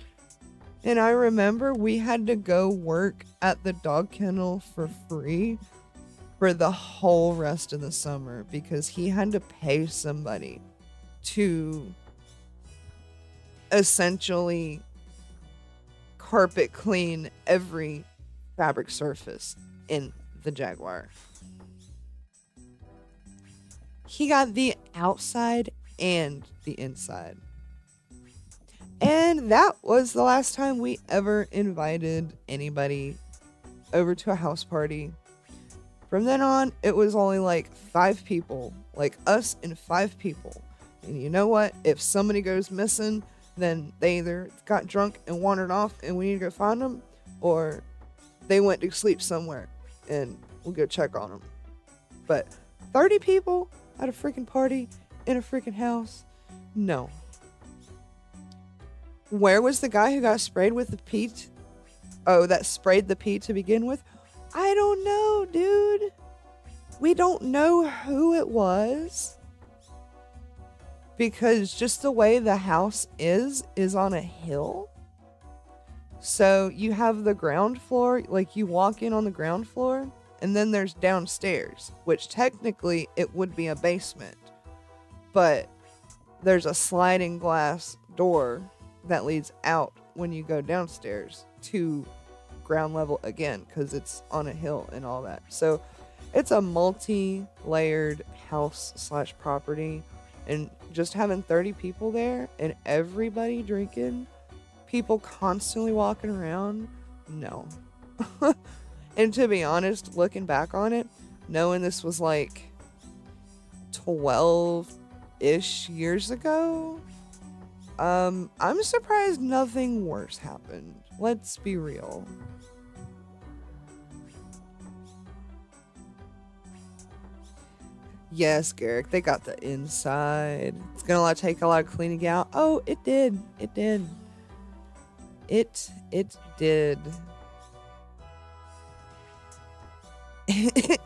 A: And I remember we had to go work at the dog kennel for free for the whole rest of the summer because he had to pay somebody to essentially carpet clean every fabric surface in the Jaguar. He got the outside and the inside. And that was the last time we ever invited anybody over to a house party. From then on, it was only like 5 people, like us and 5 people. And you know what? If somebody goes missing, then they either got drunk and wandered off and we need to go find them, or they went to sleep somewhere and we'll go check on them. But 30 people at a freaking party in a freaking house? No. Where was the guy who got sprayed with the peat? Oh, that sprayed the peat to begin with? I don't know, dude. We don't know who it was. Because just the way the house is on a hill. So you have the ground floor, like you walk in on the ground floor, and then there's downstairs, which technically it would be a basement. But there's a sliding glass door that leads out when you go downstairs to ground level again because it's on a hill and all that. So it's a multi-layered house slash property, and just having 30 people there and everybody drinking, people constantly walking around, no. And to be honest, looking back on it, knowing this was like 12-ish years ago, I'm surprised nothing worse happened. Let's be real. Yes, Garrick, they got the inside. It's gonna take a lot of cleaning out. Oh, it did. It did. It did.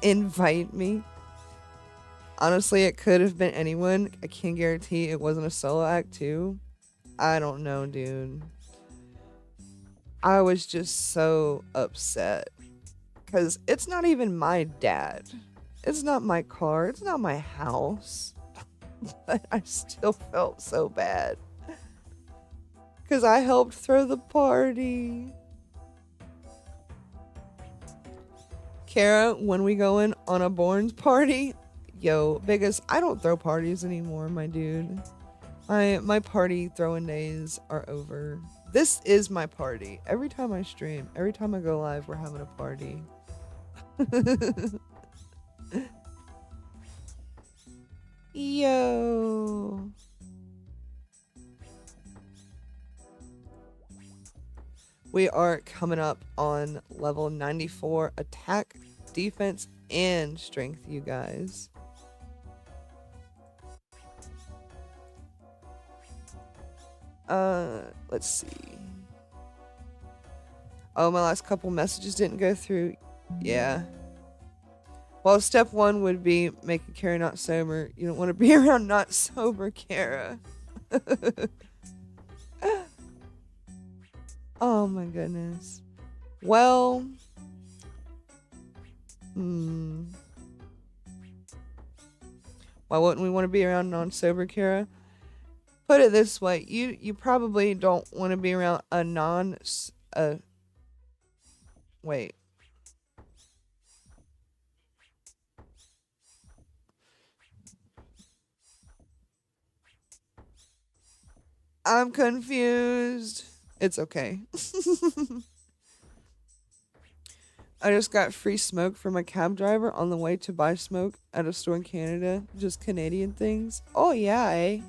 A: Invite me. Honestly, it could have been anyone. I can't guarantee it wasn't a solo act too. I don't know, dude. I was just so upset. Because it's not even my dad. It's not my car. It's not my house. But I still felt so bad. Because I helped throw the party. Kara, when we go in on a Borns party, yo, because I don't throw parties anymore, my dude. My party throwing days are over. This is my party. Every time I stream, every time I go live, we're having a party. Yo. We are coming up on level 94 attack, defense, and strength, you guys. Let's see. Oh, my last couple messages didn't go through. Yeah. Well, step 1 would be making Kara not sober. You don't want to be around not sober Kara. Oh my goodness. Well, why wouldn't we want to be around non-sober Kara? Put it this way, you probably don't want to be around a wait. I'm confused. It's okay. I just got free smoke from a cab driver on the way to buy smoke at a store in Canada. Just Canadian things. Oh yeah, eh?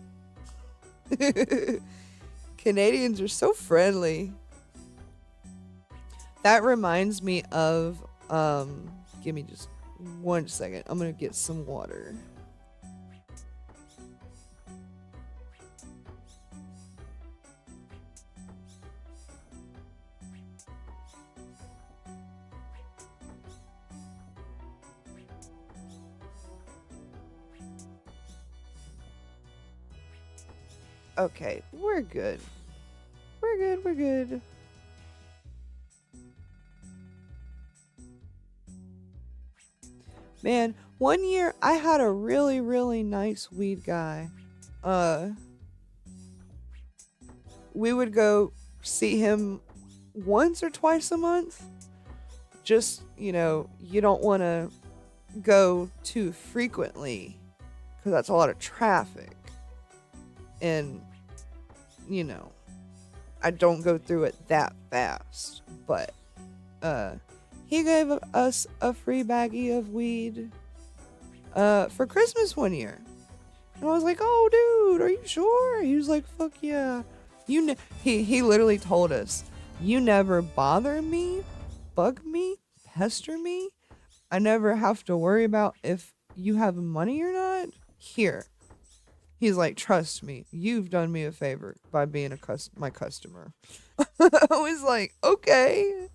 A: Canadians are so friendly. That reminds me of give me just 1 second. I'm gonna get some water. Okay, we're good. We're good. We're good. Man, one year I had a really, really nice weed guy. Uh, we would go see him once or twice a month. Just, you don't want to go too frequently because that's a lot of traffic. And, you know, I don't go through it that fast. But uh, he gave us a free baggie of weed for Christmas one year. And I was like, "Oh, dude, are you sure?" He was like, "Fuck yeah." He literally told us, "You never bother me, bug me, pester me. I never have to worry about if you have money or not. Here." He's like, "Trust me, you've done me a favor by being my customer." I was like, "Okay."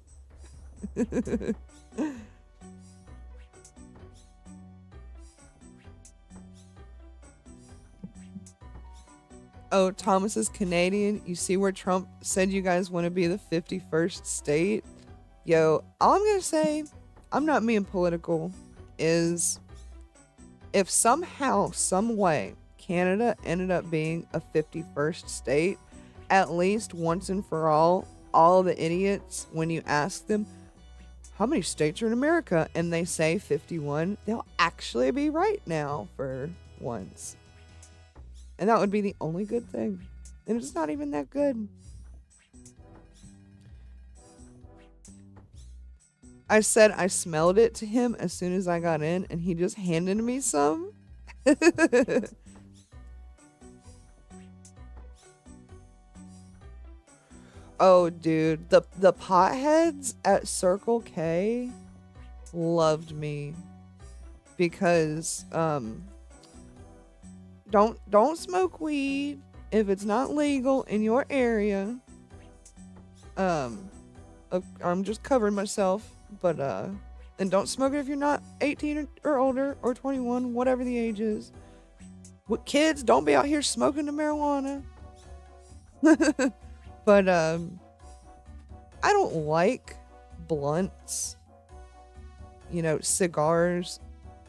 A: Oh, Thomas is Canadian. You see where Trump said you guys want to be the 51st state? Yo, all I'm going to say, I'm not being political, is if somehow, some way, Canada ended up being a 51st state, at least once and for all the idiots, when you ask them, how many states are in America? And they say 51, they'll actually be right now for once. And that would be the only good thing. And it's not even that good. I said I smelled it to him as soon as I got in, and he just handed me some. Oh, dude, the potheads at Circle K loved me because don't smoke weed if it's not legal in your area. Um, I'm just covering myself, but and don't smoke it if you're not 18 or older or 21, whatever the age is. With kids, don't be out here smoking the marijuana. But I don't like blunts, cigars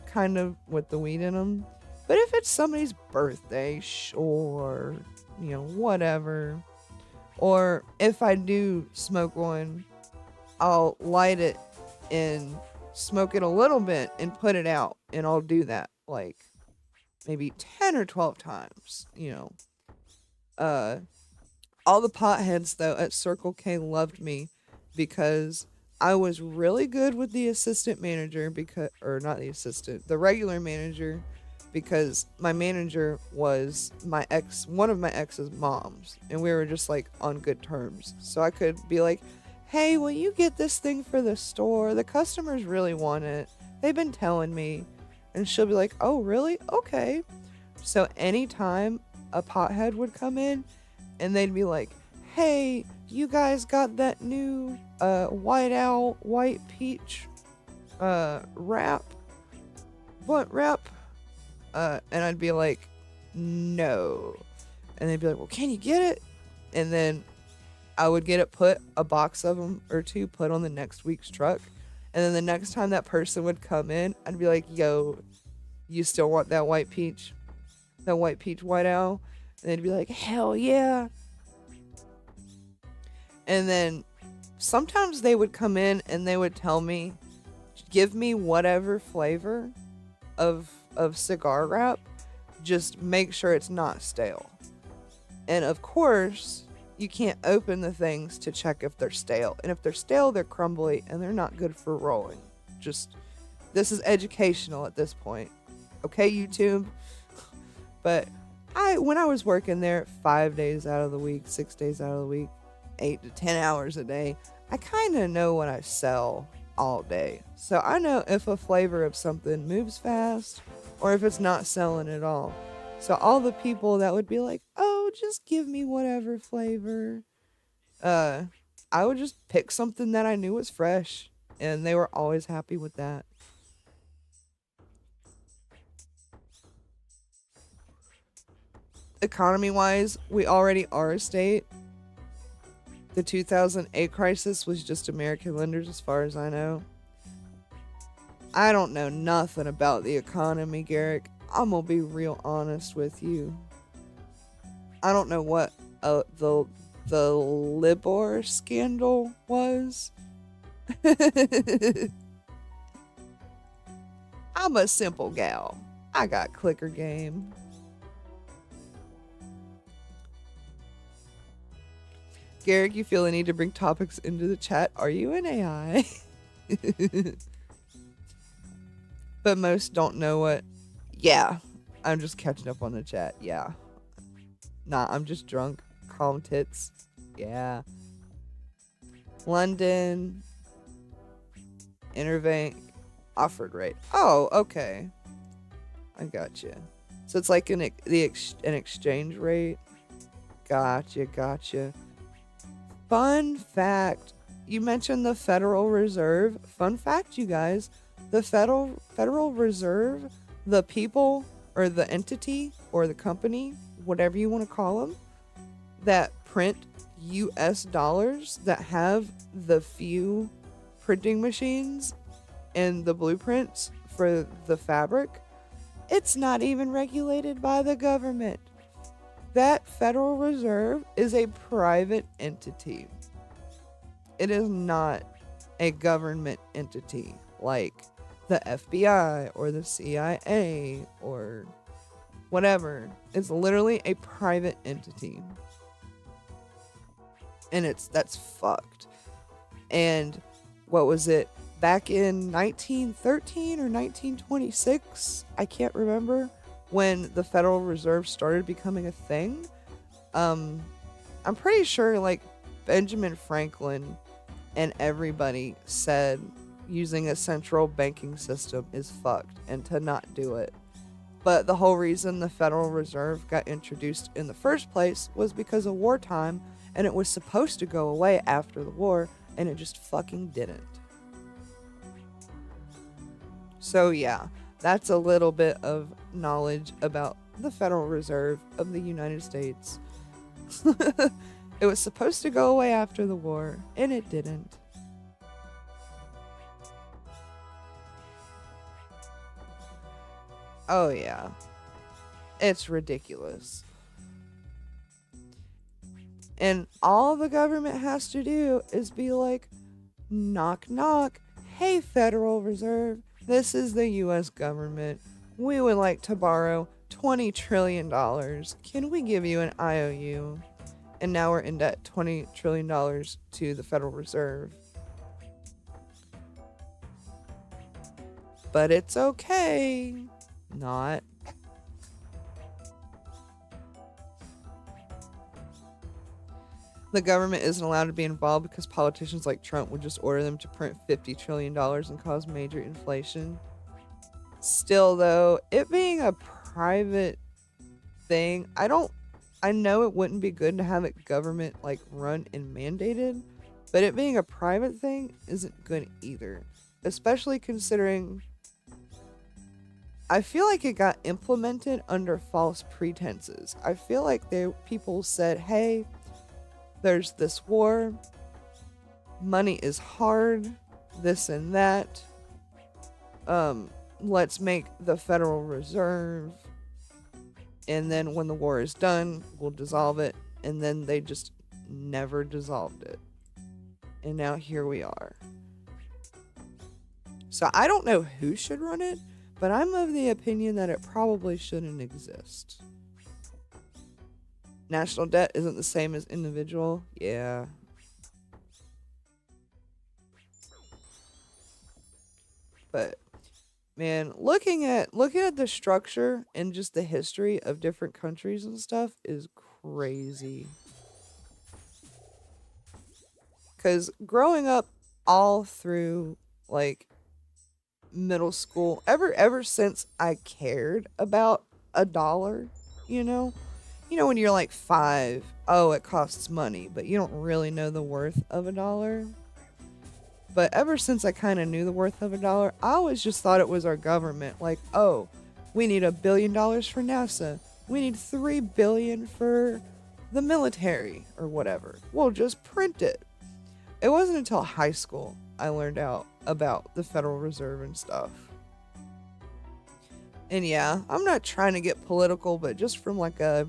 A: kind of with the weed in them. But if it's somebody's birthday, sure, whatever. Or if I do smoke one, I'll light it and smoke it a little bit and put it out. And I'll do that like maybe 10 or 12 times. Uh, all the potheads, though, at Circle K loved me because I was really good with the assistant manager or not the assistant, the regular manager, because my manager was one of my ex's moms, and we were just like on good terms. So I could be like, "Hey, will you get this thing for the store? The customers really want it. They've been telling me." And she'll be like, "Oh, really? Okay." So anytime a pothead would come in and they'd be like, "Hey, you guys got that new White Owl White Peach wrap? What wrap?" And I'd be like, "No." And they'd be like, "Well, can you get it?" And then I would get a box of them or two put on the next week's truck. And then the next time that person would come in, I'd be like, "Yo, you still want that white peach? That white peach White Owl?" And they'd be like, "Hell yeah." And then sometimes they would come in and they would tell me, "Give me whatever flavor of cigar wrap, just make sure it's not stale." And of course, you can't open the things to check if they're stale. And if they're stale, they're crumbly and they're not good for rolling. Just, this is educational at this point. Okay, YouTube? But when I was working there 5 days out of the week, 6 days out of the week, 8 to 10 hours a day, I kind of know what I sell all day. So I know if a flavor of something moves fast or if it's not selling at all. So all the people that would be like, "Oh, just give me whatever flavor," uh, I would just pick something that I knew was fresh, and they were always happy with that. Economy wise, we already are a state. The 2008 crisis was just American lenders, as far as I know. I don't know nothing about the economy, Garrick. I'm gonna be real honest with you. I don't know what the Libor scandal was. I'm a simple gal. I got clicker game. Garrick, you feel the need to bring topics into the chat. Are you an AI? But most don't know what. Yeah, I'm just catching up on the chat. Yeah. Nah, I'm just drunk. Calm tits. Yeah. London. Interbank. Offered rate. Oh, okay. I gotcha. So it's like an exchange rate. Gotcha. Fun fact. You mentioned the Federal Reserve. Fun fact, you guys. The Federal Reserve, the people or the entity or the company, whatever you want to call them, that print US dollars, that have the few printing machines and the blueprints for the fabric, it's not even regulated by the government. That Federal Reserve is a private entity. It is not a government entity like the FBI or the CIA or whatever. It's literally a private entity. And that's fucked. And what was it? Back in 1913 or 1926, I can't remember, when the Federal Reserve started becoming a thing. I'm pretty sure like Benjamin Franklin and everybody said using a central banking system is fucked and to not do it. But the whole reason the Federal Reserve got introduced in the first place was because of wartime, and it was supposed to go away after the war, and it just fucking didn't. So yeah, that's a little bit of knowledge about the Federal Reserve of the United States. It was supposed to go away after the war, and it didn't. Oh yeah. It's ridiculous. And all the government has to do is be like, knock knock, hey Federal Reserve, this is the US government. We would like to borrow $20 trillion. Can we give you an IOU? And now we're in debt $20 trillion to the Federal Reserve. But it's okay. Not. The government isn't allowed to be involved because politicians like Trump would just order them to print $50 trillion and cause major inflation. Still though, it being a private thing, I know it wouldn't be good to have it government like run and mandated, but it being a private thing isn't good either. Especially considering I feel like it got implemented under false pretenses. I feel like people said, hey, there's this war, money is hard, this and that. Let's make the Federal Reserve, and then when the war is done, we'll dissolve it. And then they just never dissolved it. And now here we are. So I don't know who should run it, but I'm of the opinion that it probably shouldn't exist. National debt isn't the same as individual. Yeah. But man, looking at the structure and just the history of different countries and stuff is crazy. Cuz growing up all through like middle school, ever since I cared about a dollar, you know when you're like 5, oh, it costs money, but you don't really know the worth of a dollar. But ever since I kind of knew the worth of a dollar, I always just thought it was our government. Like, oh, we need $1 billion for NASA. We need 3 billion for the military or whatever. We'll just print it. It wasn't until high school I learned out about the Federal Reserve and stuff. And yeah, I'm not trying to get political, but just from like a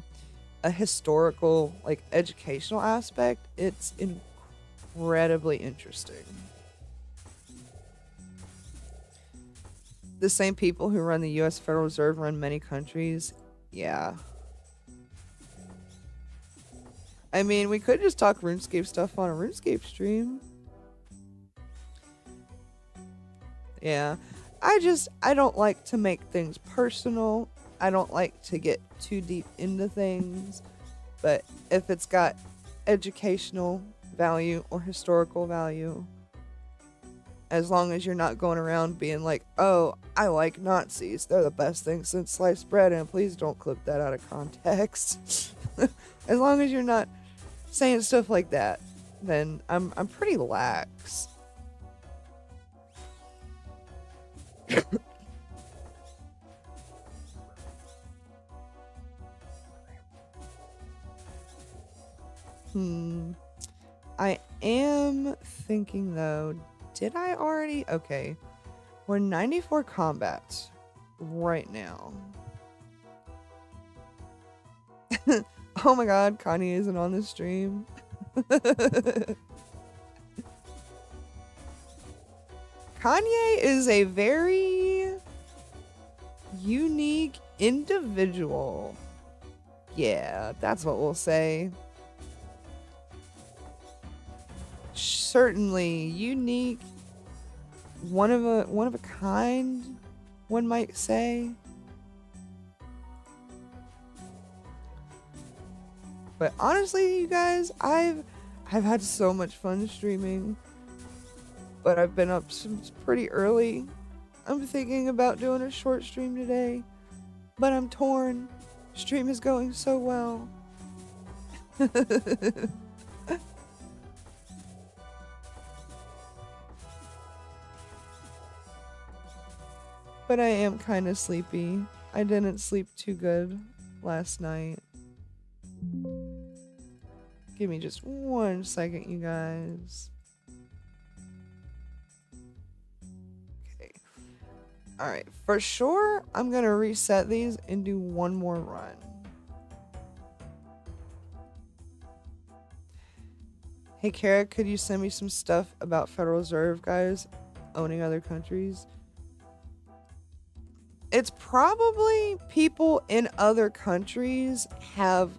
A: historical, like educational aspect, it's incredibly interesting. The same people who run the US Federal Reserve run many countries. Yeah. I mean, we could just talk RuneScape stuff on a RuneScape stream. Yeah. I don't like to make things personal. I don't like to get too deep into things. But if it's got educational value or historical value, as long as you're not going around being like, oh, I like Nazis. They're the best thing since sliced bread, and please don't clip that out of context. As long as you're not saying stuff like that, then I'm pretty lax. I am thinking though, did I already? Okay. We're 94 combats right now. Oh my god, Kanye isn't on the stream. Kanye is a very unique individual. Yeah, that's what we'll say. Certainly unique, one of a kind, one might say. But honestly, you guys, I've had so much fun streaming, but I've been up since pretty early. I'm thinking about doing a short stream today, but I'm torn. Stream is going so well. But I am kind of sleepy. I didn't sleep too good last night. Give me just 1 second, you guys. Okay. Alright, for sure, I'm gonna reset these and do one more run. Hey, Kara, could you send me some stuff about Federal Reserve guys owning other countries? It's probably people in other countries have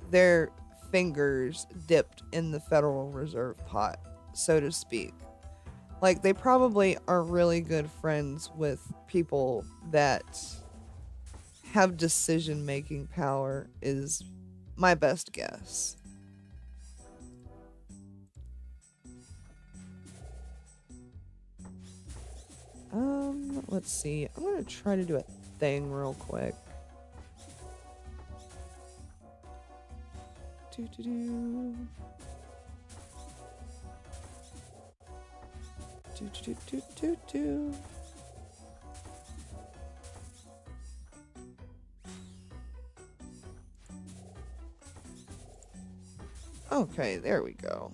A: their fingers dipped in the Federal Reserve pot, so to speak. Like, they probably are really good friends with people that have decision-making power, is my best guess. Let's see. I'm gonna try to do a thing real quick. Do. Okay, there we go.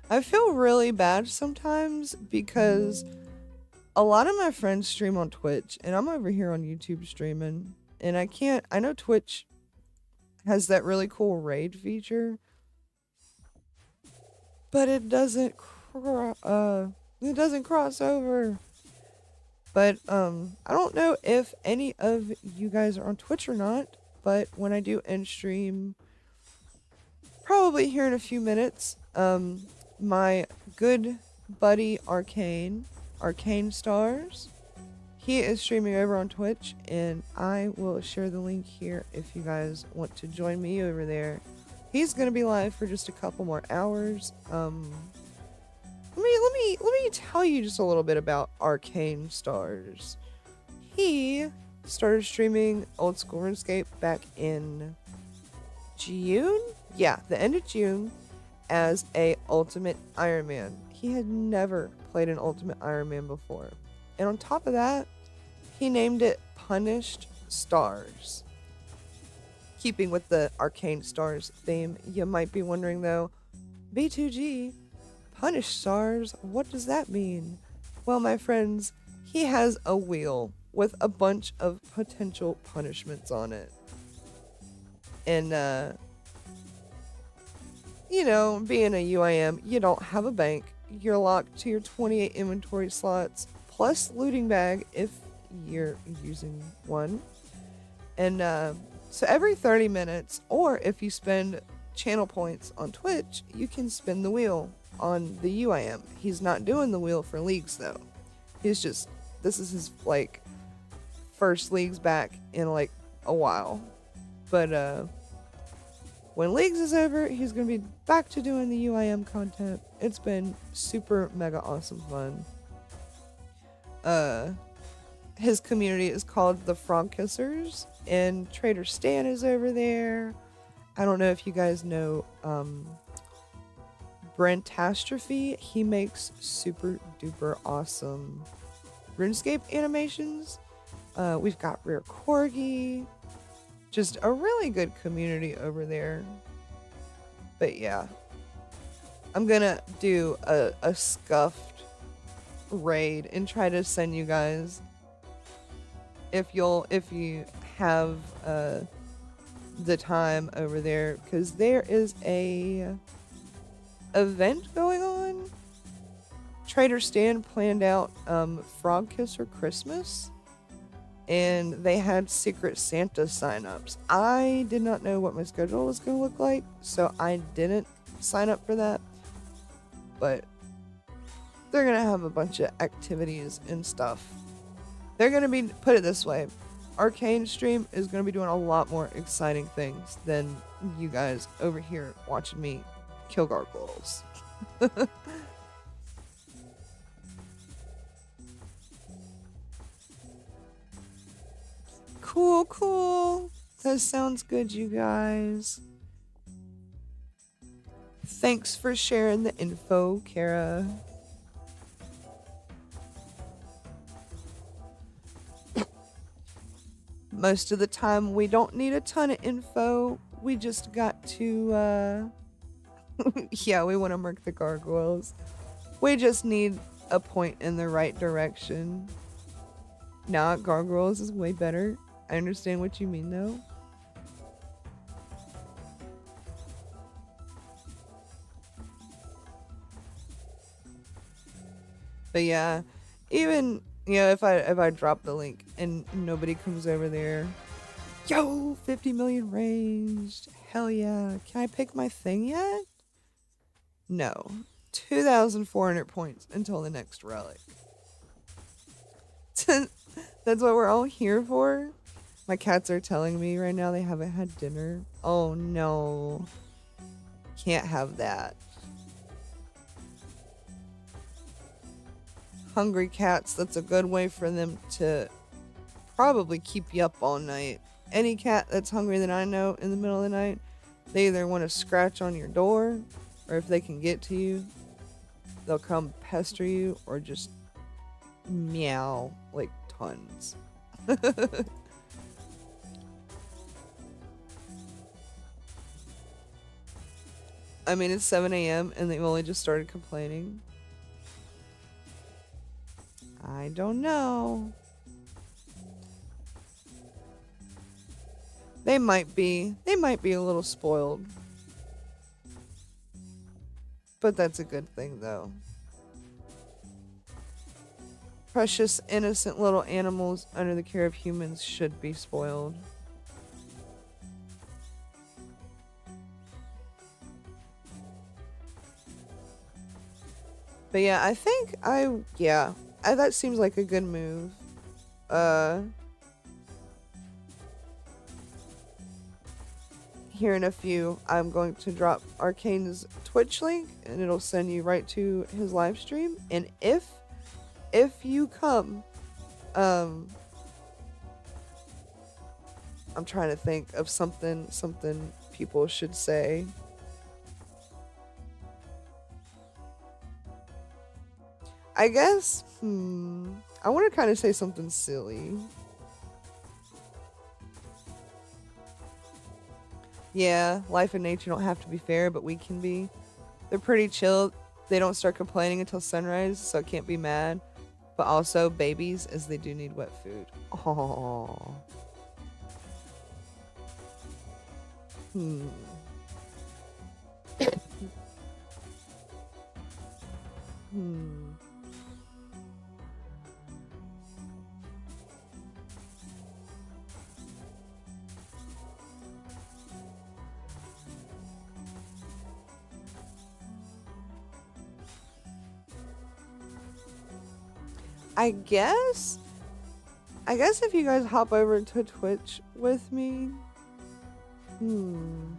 A: I feel really bad sometimes because a lot of my friends stream on Twitch and I'm over here on YouTube streaming, and I know Twitch has that really cool raid feature, but it doesn't cross over. But I don't know if any of you guys are on Twitch or not, but when I do end stream, probably here in a few minutes, my good buddy Arcane Stars, he is streaming over on Twitch, and I will share the link here if you guys want to join me over there. He's gonna be live for just a couple more hours. Let me tell you just a little bit about Arcane Stars. He started streaming Old School RuneScape back in June? Yeah, the end of June, as a Ultimate Iron Man. He had never played an Ultimate Iron Man before. And on top of that, he named it Punished Stars. Keeping with the Arcane Stars theme, you might be wondering though, B2G, Punished Stars, what does that mean? Well, my friends, he has a wheel with a bunch of potential punishments on it. And, being a UIM, you don't have a bank. You're locked to your 28 inventory slots, plus looting bag if you're using one. And so every 30 minutes, or if you spend channel points on Twitch, you can spin the wheel on the UIM. He's not doing the wheel for leagues though. This is his like first leagues back in like a while. But when leagues is over, he's gonna be back to doing the UIM content. It's been super mega awesome fun. His community is called the Frog Kissers, and Trader Stan is over there. I don't know if you guys know Brentastrophe. He makes super duper awesome RuneScape animations. We've got Rare Corgi. Just a really good community over there. But yeah, I'm gonna do a scuffed raid and try to send you guys, if you have the time over there, because there is a event going on. Trader Stan planned out Frog Kisser Christmas, and they had Secret Santa signups. I did not know what my schedule was going to look like, so I didn't sign up for that. But they're going to have a bunch of activities and stuff. They're going to be, put it this way, Arcane Stream is going to be doing a lot more exciting things than you guys over here watching me kill gargoyles. Cool. That sounds good, you guys. Thanks for sharing the info, Kara. Most of the time, we don't need a ton of info. We just got to, yeah, we want to murk the gargoyles. We just need a point in the right direction. Nah, gargoyles is way better. I understand what you mean, though. But yeah, even, if I drop the link and nobody comes over there, yo, 50 million ranged, hell yeah. Can I pick my thing yet? No. 2,400 points until the next relic. That's what we're all here for. My cats are telling me right now they haven't had dinner. Oh no. Can't have that. Hungry cats, that's a good way for them to probably keep you up all night. Any cat that's hungry that I know in the middle of the night, they either want to scratch on your door, or if they can get to you, they'll come pester you or just meow like tons. I mean, it's 7 a.m. and they've only just started complaining. I don't know. They might be a little spoiled. But that's a good thing, though. Precious, innocent little animals under the care of humans should be spoiled. But yeah, I think that seems like a good move. Here in a few, I'm going to drop Arcane's Twitch link, and it'll send you right to his live stream. And if you come, I'm trying to think of something people should say. I guess, I want to kind of say something silly. Yeah, life and nature don't have to be fair, but we can be. They're pretty chill. They don't start complaining until sunrise, so I can't be mad. But also babies, as they do need wet food. Oh. Hmm. Hmm. I guess. I guess if you guys hop over to Twitch with me. Hmm.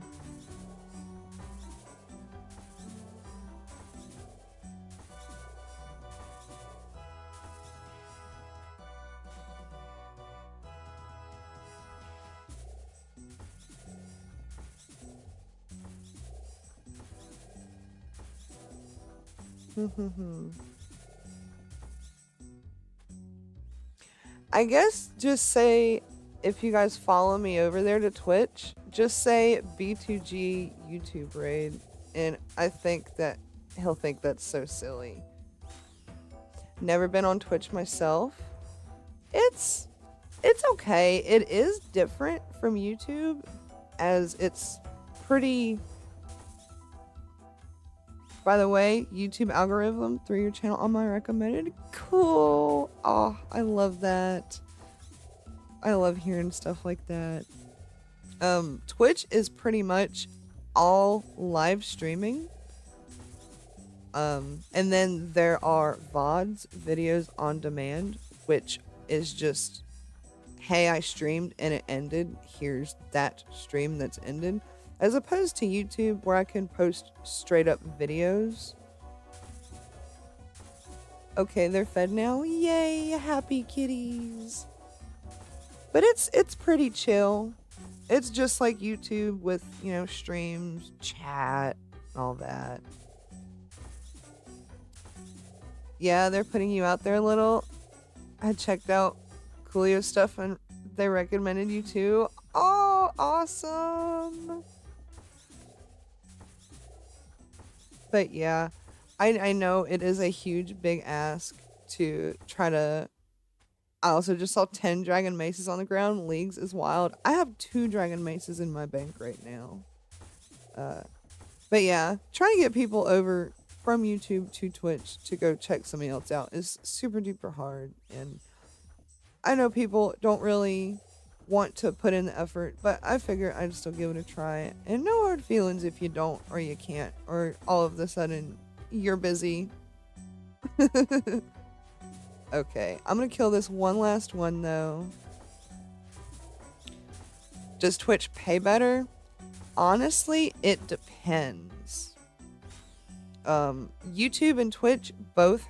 A: I guess just say if you guys follow me over there to Twitch, just say B2G YouTube raid, and I think that he'll think that's so silly. Never been on Twitch myself. It's okay. It is different from YouTube as it's pretty. By the way, YouTube algorithm through your channel on my recommended. Cool. Oh, I love that. I love hearing stuff like that. Twitch is pretty much all live streaming. And then there are VODs, videos on demand, which is just, hey, I streamed and it ended. Here's that stream that's ended. As opposed to YouTube, where I can post straight up videos. Okay, they're fed now. Yay, happy kitties. But it's pretty chill. It's just like YouTube with, you know, streams, chat, all that. Yeah, they're putting you out there a little. I checked out Coolio stuff and they recommended you too. Oh, awesome. But yeah, I know it is a huge big ask to try to. I also just saw 10 dragon maces on the ground. Leagues is wild. I have 2 dragon maces in my bank right now. Uh, but yeah, trying to get people over from YouTube to Twitch to go check somebody else out is super duper hard. And I know people don't really want to put in the effort, but I figure I'd still give it a try. And no hard feelings if you don't or you can't, or all of a sudden you're busy. Okay, I'm gonna kill this one last one though. Does Twitch pay better? Honestly, it depends. YouTube and Twitch both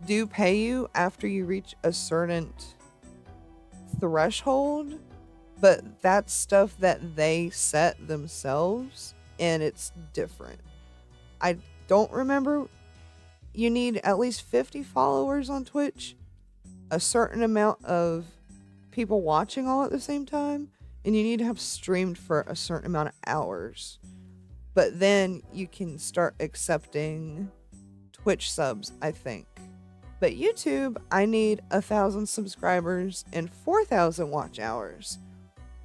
A: do pay you after you reach a certain threshold, but that's stuff that they set themselves and it's different. I don't remember. You need at least 50 followers on Twitch, a certain amount of people watching all at the same time, and you need to have streamed for a certain amount of hours. But then you can start accepting Twitch subs, I think. But YouTube, I need 1,000 subscribers and 4,000 watch hours.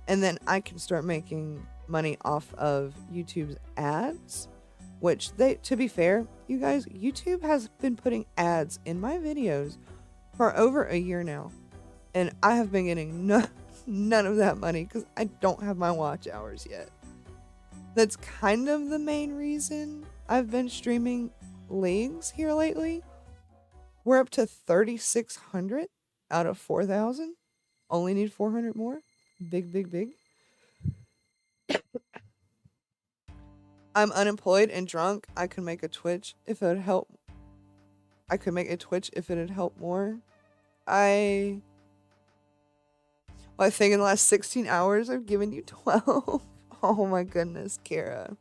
A: And then I can start making money off of YouTube's ads, which to be fair, you guys, YouTube has been putting ads in my videos for over a year now. And I have been getting none of that money because I don't have my watch hours yet. That's kind of the main reason I've been streaming leagues here lately. We're up to 3,600 out of 4,000. Only need 400 more. Big, big, big. I'm unemployed and drunk. I could make a Twitch if it would help. I could make a Twitch if it'd help more. I think in the last 16 hours I've given you 12. Oh my goodness, Kara.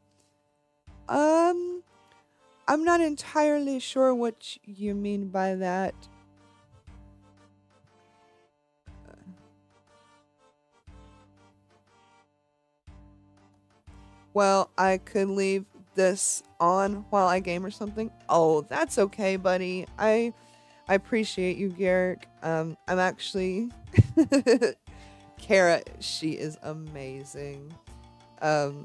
A: I'm not entirely sure what you mean by that. Well, I could leave this on while I game or something. Oh, that's okay, buddy. I appreciate you, Garrick. I'm actually Kara, she is amazing. Um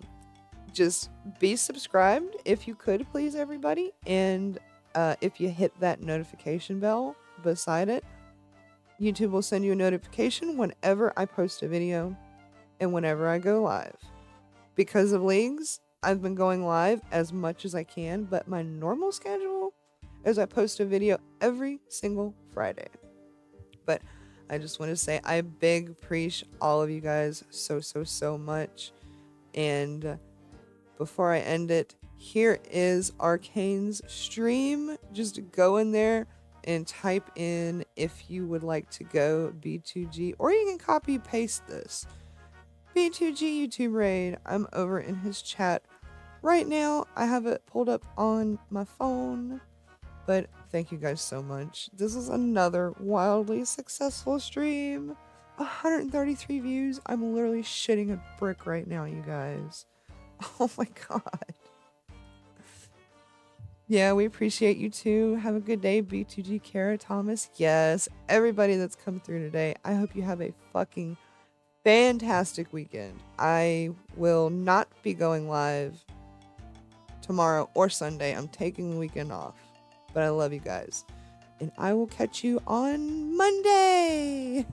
A: just be subscribed if you could, please, everybody. And if you hit that notification bell beside it, YouTube will send you a notification whenever I post a video and whenever I go live. Because of leagues, I've been going live as much as I can, but my normal schedule is I post a video every single Friday. But I just want to say I big appreciate all of you guys so much. And before I end it, here is Arcane's stream. Just go in there and type in if you would like to go B2G, or you can copy paste this. B2G YouTube raid. I'm over in his chat right now. I have it pulled up on my phone. But thank you guys so much. This is another wildly successful stream. 133 views. I'm literally shitting a brick right now, you guys. Oh my god. Yeah, we appreciate you too. Have a good day, B2G, Kara, Thomas. Yes, everybody that's come through today. I hope you have a fucking fantastic weekend. I will not be going live tomorrow or Sunday. I'm taking the weekend off. But I love you guys. And I will catch you on Monday.